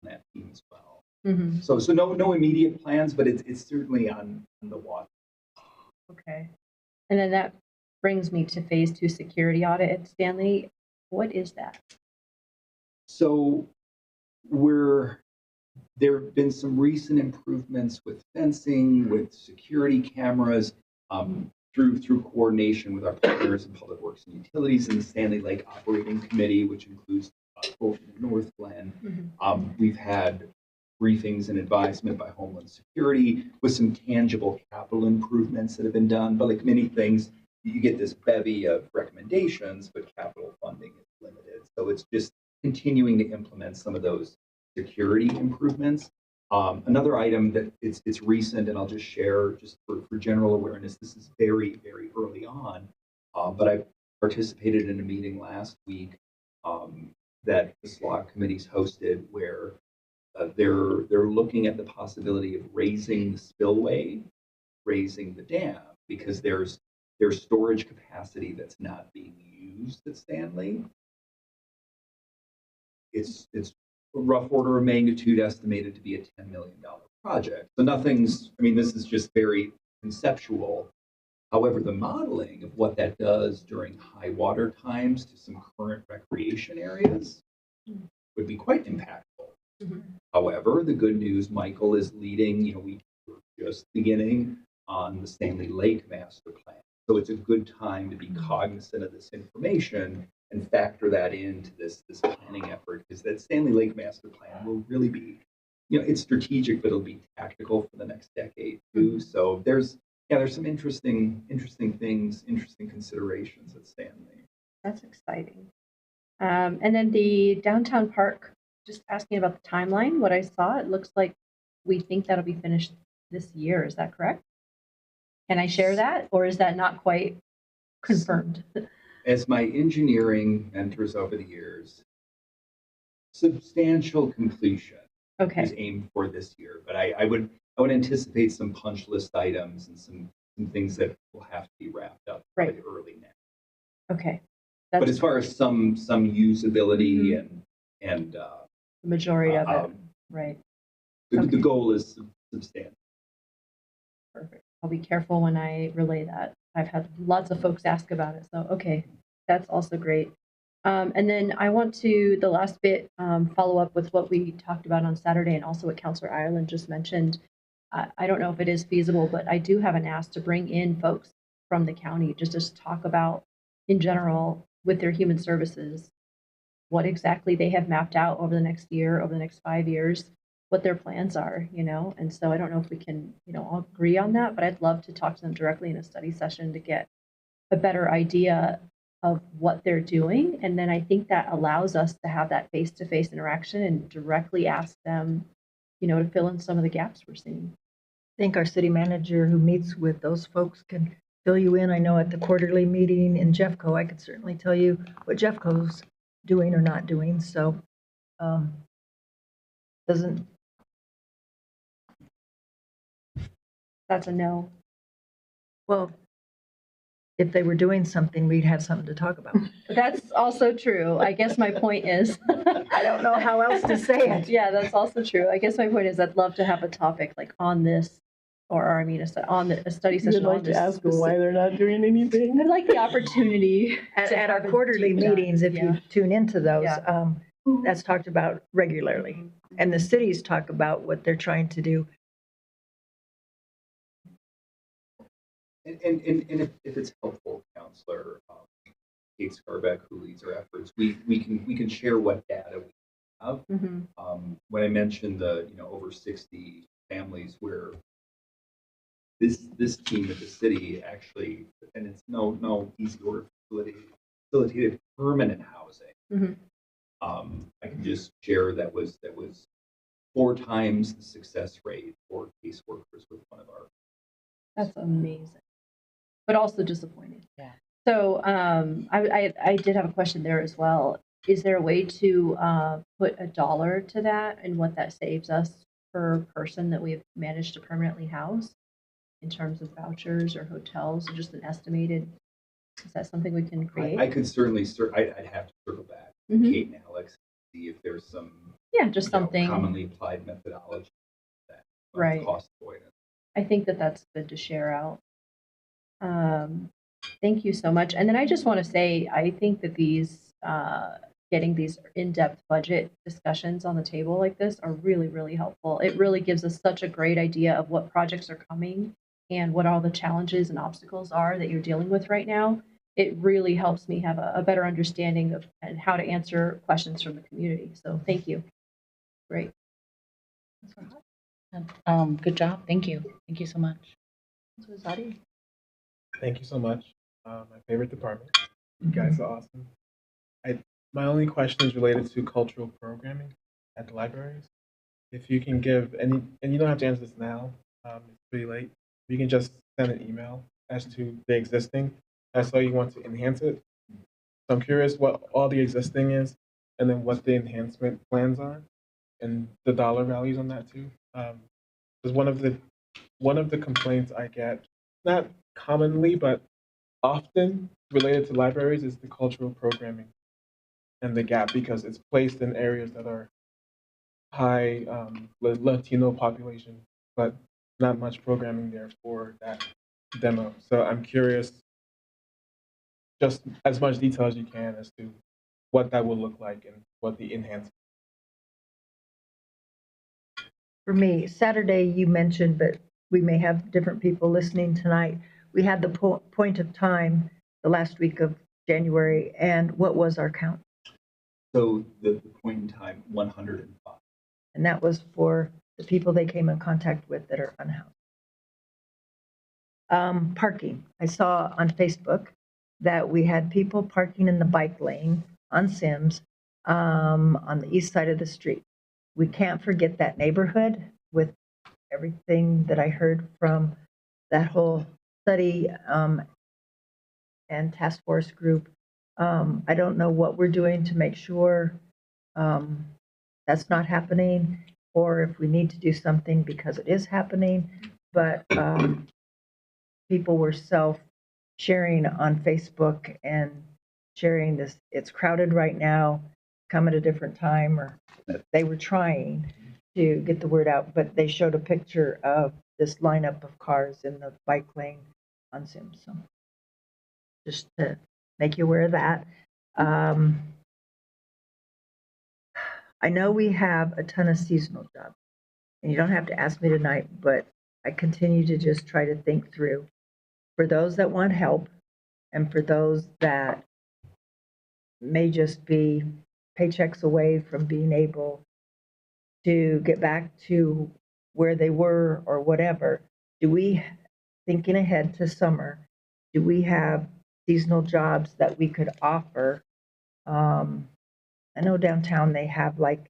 on that team as well. Mhm. So no immediate plans, but it's certainly on the watch. Okay. And then that brings me to phase 2 security audit at Stanley. What is that? So there have been some recent improvements with fencing, with security cameras, through coordination with our partners in Public Works and Utilities and the Stanley Lake Operating Committee, which includes Fulton and North Glen. We've had briefings and advisement by Homeland Security with some tangible capital improvements that have been done. But like many things, you get this bevy of recommendations, but capital funding is limited. So it's just continuing to implement some of those security improvements. Another item that it's recent, and I'll just share just for general awareness. This is very, very early on, but I participated in a meeting last week that the SLOC committees hosted, where they're looking at the possibility of raising the spillway, raising the dam, because there's storage capacity that's not being used at Stanley. It's a rough order of magnitude estimated to be a $10 million project. So this is just very conceptual. However, the modeling of what that does during high water times to some current recreation areas would be quite impactful. However, the good news, Michael is leading, we were just beginning on the Stanley Lake Master Plan. So it's a good time to be cognizant of this information and factor that into this planning effort, because that Stanley Lake Master Plan will really be, it's strategic, but it'll be tactical for the next decade too. So there's some interesting things, interesting considerations at Stanley. That's exciting. And then the downtown park, just asking about the timeline, what I saw, it looks like we think that'll be finished this year. Is that correct? Can I share that, or is that not quite confirmed? As my engineering mentors over the years, substantial completion is aimed for this year. But I would anticipate some punch list items and some things that will have to be wrapped up probably early next. Okay. But as far as some usability and the majority of it, right? The goal is substantial. Perfect. I'll be careful when I relay that. I've had lots of folks ask about it. So, okay, that's also great. And then I want to, the last bit, follow up with what we talked about on Saturday and also what Councillor Ireland just mentioned. I don't know if it is feasible, but I do have an ask to bring in folks from the county just to talk about, in general, with their human services, what exactly they have mapped out over the next year, over the next 5 years, what their plans are, and so I don't know if we can, all agree on that, but I'd love to talk to them directly in a study session to get a better idea of what they're doing. And then I think that allows us to have that face-to-face interaction and directly ask them, to fill in some of the gaps we're seeing. I think our city manager who meets with those folks can fill you in. I know at the quarterly meeting in Jeffco, I could certainly tell you what Jeffco's doing or not doing. So That's a no. Well, if they were doing something, we'd have something to talk about. That's also true. I guess my point is, I don't know how else to say it. Yeah, that's also true. I guess my point is I'd love to have a topic like on this, or I mean, a study session. You'd like to ask them why they're not doing anything. I'd like the opportunity at our quarterly meetings. If you tune into those, that's talked about regularly, and the cities talk about what they're trying to do. And if it's helpful, Councillor Kate Scarbeck, who leads our efforts, we can share what data we have. When I mentioned the over 60 families where this team at the city actually, and it's no easy order facilitated permanent housing. I can just share that was 4 times the success rate for caseworkers with one of our. That's amazing, but also disappointing. Yeah. So I did have a question there as well. Is there a way to put a dollar to that and what that saves us per person that we have managed to permanently house in terms of vouchers or hotels, or just an estimated? Is that something we can create? I could certainly, I'd have to circle back. Kate and Alex see if there's some Yeah, just you know, something. commonly applied methodology that Right. cost avoidance. I think that that's good to share out. Thank you so much. And then I just want to say, I think that these, getting these in-depth budget discussions on the table like this are really, really helpful. It really gives us such a great idea of what projects are coming and what all the challenges and obstacles are that you're dealing with right now. It really helps me have a better understanding of and how to answer questions from the community. So thank you. Great. Good job. Thank you. Thank you so much. Thank you so much. My favorite department. You guys are awesome. My only question is related to cultural programming at the libraries. If you can give any, and you don't have to answer this now, it's pretty late. You can just send an email as to the existing. That's how you want to enhance it. So I'm curious what all the existing is, and then what the enhancement plans are, and the dollar values on that too. Because one of the complaints I get, not commonly but often related to libraries, is the cultural programming and the gap, because it's placed in areas that are high Latino population, but not much programming there for that demo. So I'm curious, just as much detail as you can as to what that will look like and what the enhancement. For me, Saturday you mentioned, but we may have different people listening tonight. We had the point of time the last week of January, and what was our count? So the point in time, 105. And that was for the people they came in contact with that are unhoused. Parking. I saw on Facebook that we had people parking in the bike lane on Sims on the east side of the street. We can't forget that neighborhood with everything that I heard from that whole study and task force group. I don't know what we're doing to make sure that's not happening, or if we need to do something because it is happening, but people were self-sharing on Facebook and sharing this, it's crowded right now, come at a different time, or they were trying to get the word out, but they showed a picture of this lineup of cars in the bike lane on Sims. So just to make you aware of that. I know we have a ton of seasonal jobs, and you don't have to ask me tonight, but I continue to just try to think through for those that want help and for those that may just be paychecks away from being able to get back to where they were or whatever. Do we, thinking ahead to summer, do we have seasonal jobs that we could offer? I know downtown they have like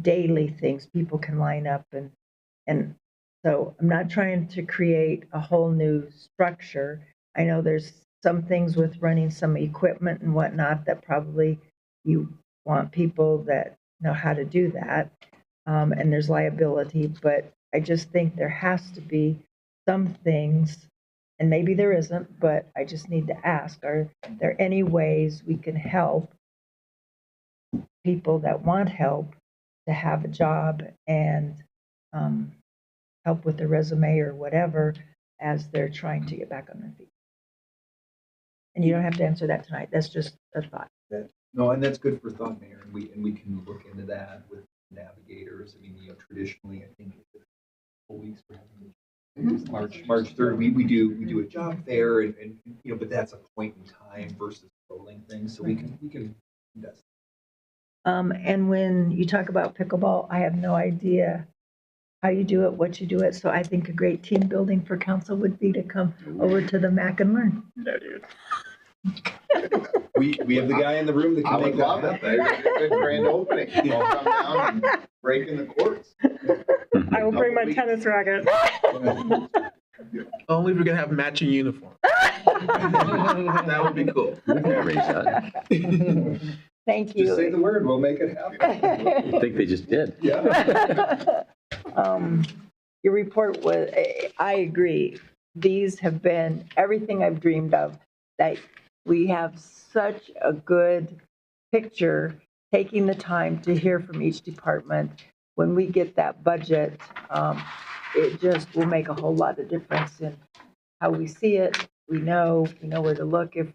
daily things people can line up, and so I'm not trying to create a whole new structure. I know there's some things with running some equipment and whatnot that probably you want people that know how to do that, and there's liability, but I just think there has to be some things, and maybe there isn't, but I just need to ask, are there any ways we can help people that want help to have a job and help with their resume or whatever as they're trying to get back on their feet? And you don't have to answer that tonight. That's just a thought. No, and that's good for thought, Mayor, and we can look into that with navigators. I mean, traditionally, I think it's a couple weeks for March 3rd, we do a job fair, and but that's a point in time versus rolling things, so we can invest. And when you talk about pickleball, I have no idea how you do it, what you do it. So I think a great team building for council would be to come over to the MAC and learn. No, dude. We have the guy in the room that can make that happen. Good grand opening. I'll come down and break in the courts. I will bring my tennis racket. Only if we're gonna have matching uniform. That would be cool. Thank you. Just say the word, we'll make it happen. I think they just did. Yeah. Your report was, I agree. These have been everything I've dreamed of, that we have such a good picture taking the time to hear from each department. When we get that budget, it just will make a whole lot of difference in how we see it. We know where to look if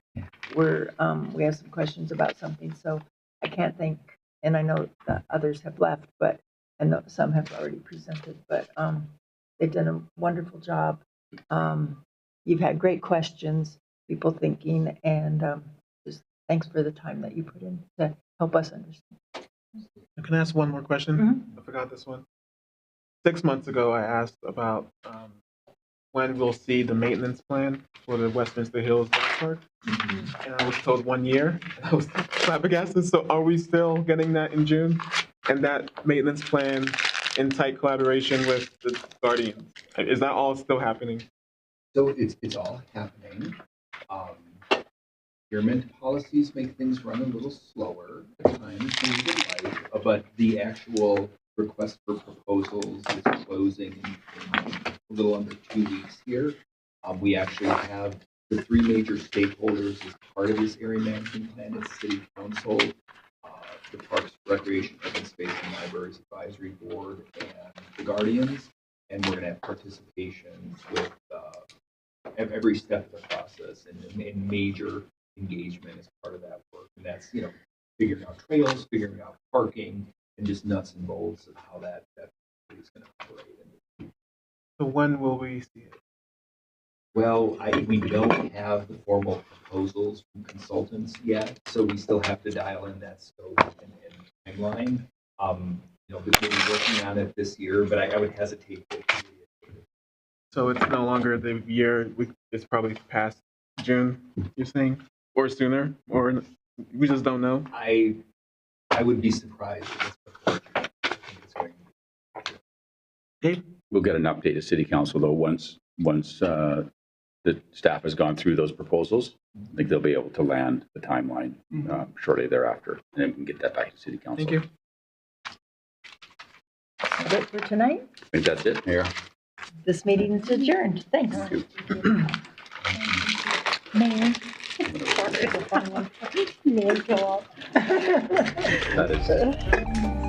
we have some questions about something. So I can't thank, and I know that others have left, but and some have already presented, but they've done a wonderful job. You've had great questions, people thinking, and just thanks for the time that you put in to help us understand. Can I ask one more question? I forgot this one. 6 months ago, I asked about when we'll see the maintenance plan for the Westminster Hills Dog Park. And I was told 1 year. I was flabbergasted. So are we still getting that in June? And that maintenance plan in tight collaboration with the Guardians? Is that all still happening? So it's all happening. Procurement policies make things run a little slower at times than we would like, but the actual request for proposals is closing in a little under 2 weeks here. We actually have the 3 major stakeholders as part of this area management plan. It's City Council, the Parks, Recreation, Open Space, and Libraries Advisory Board, and the Guardians. And we're going to have participation with every step of the process and major engagement as part of that work. And that's, figuring out trails, figuring out parking, and just nuts and bolts of how that is going to operate. So when will we see it? Well, we don't have the formal proposals from consultants yet, so we still have to dial in that scope and timeline. We've been working on it this year, but I would hesitate to. So it's no longer the year, it's probably past June, you're saying? Or sooner? Or we just don't know? I would be surprised if it's before June. I think it's going to be. We'll get an update to City Council, though, once the staff has gone through those proposals. I think they'll be able to land the timeline shortly thereafter, and then we can get that back to City Council. Thank you. That's it for tonight. I think that's it, Mayor. This meeting is adjourned. Thanks. Mayor. That is.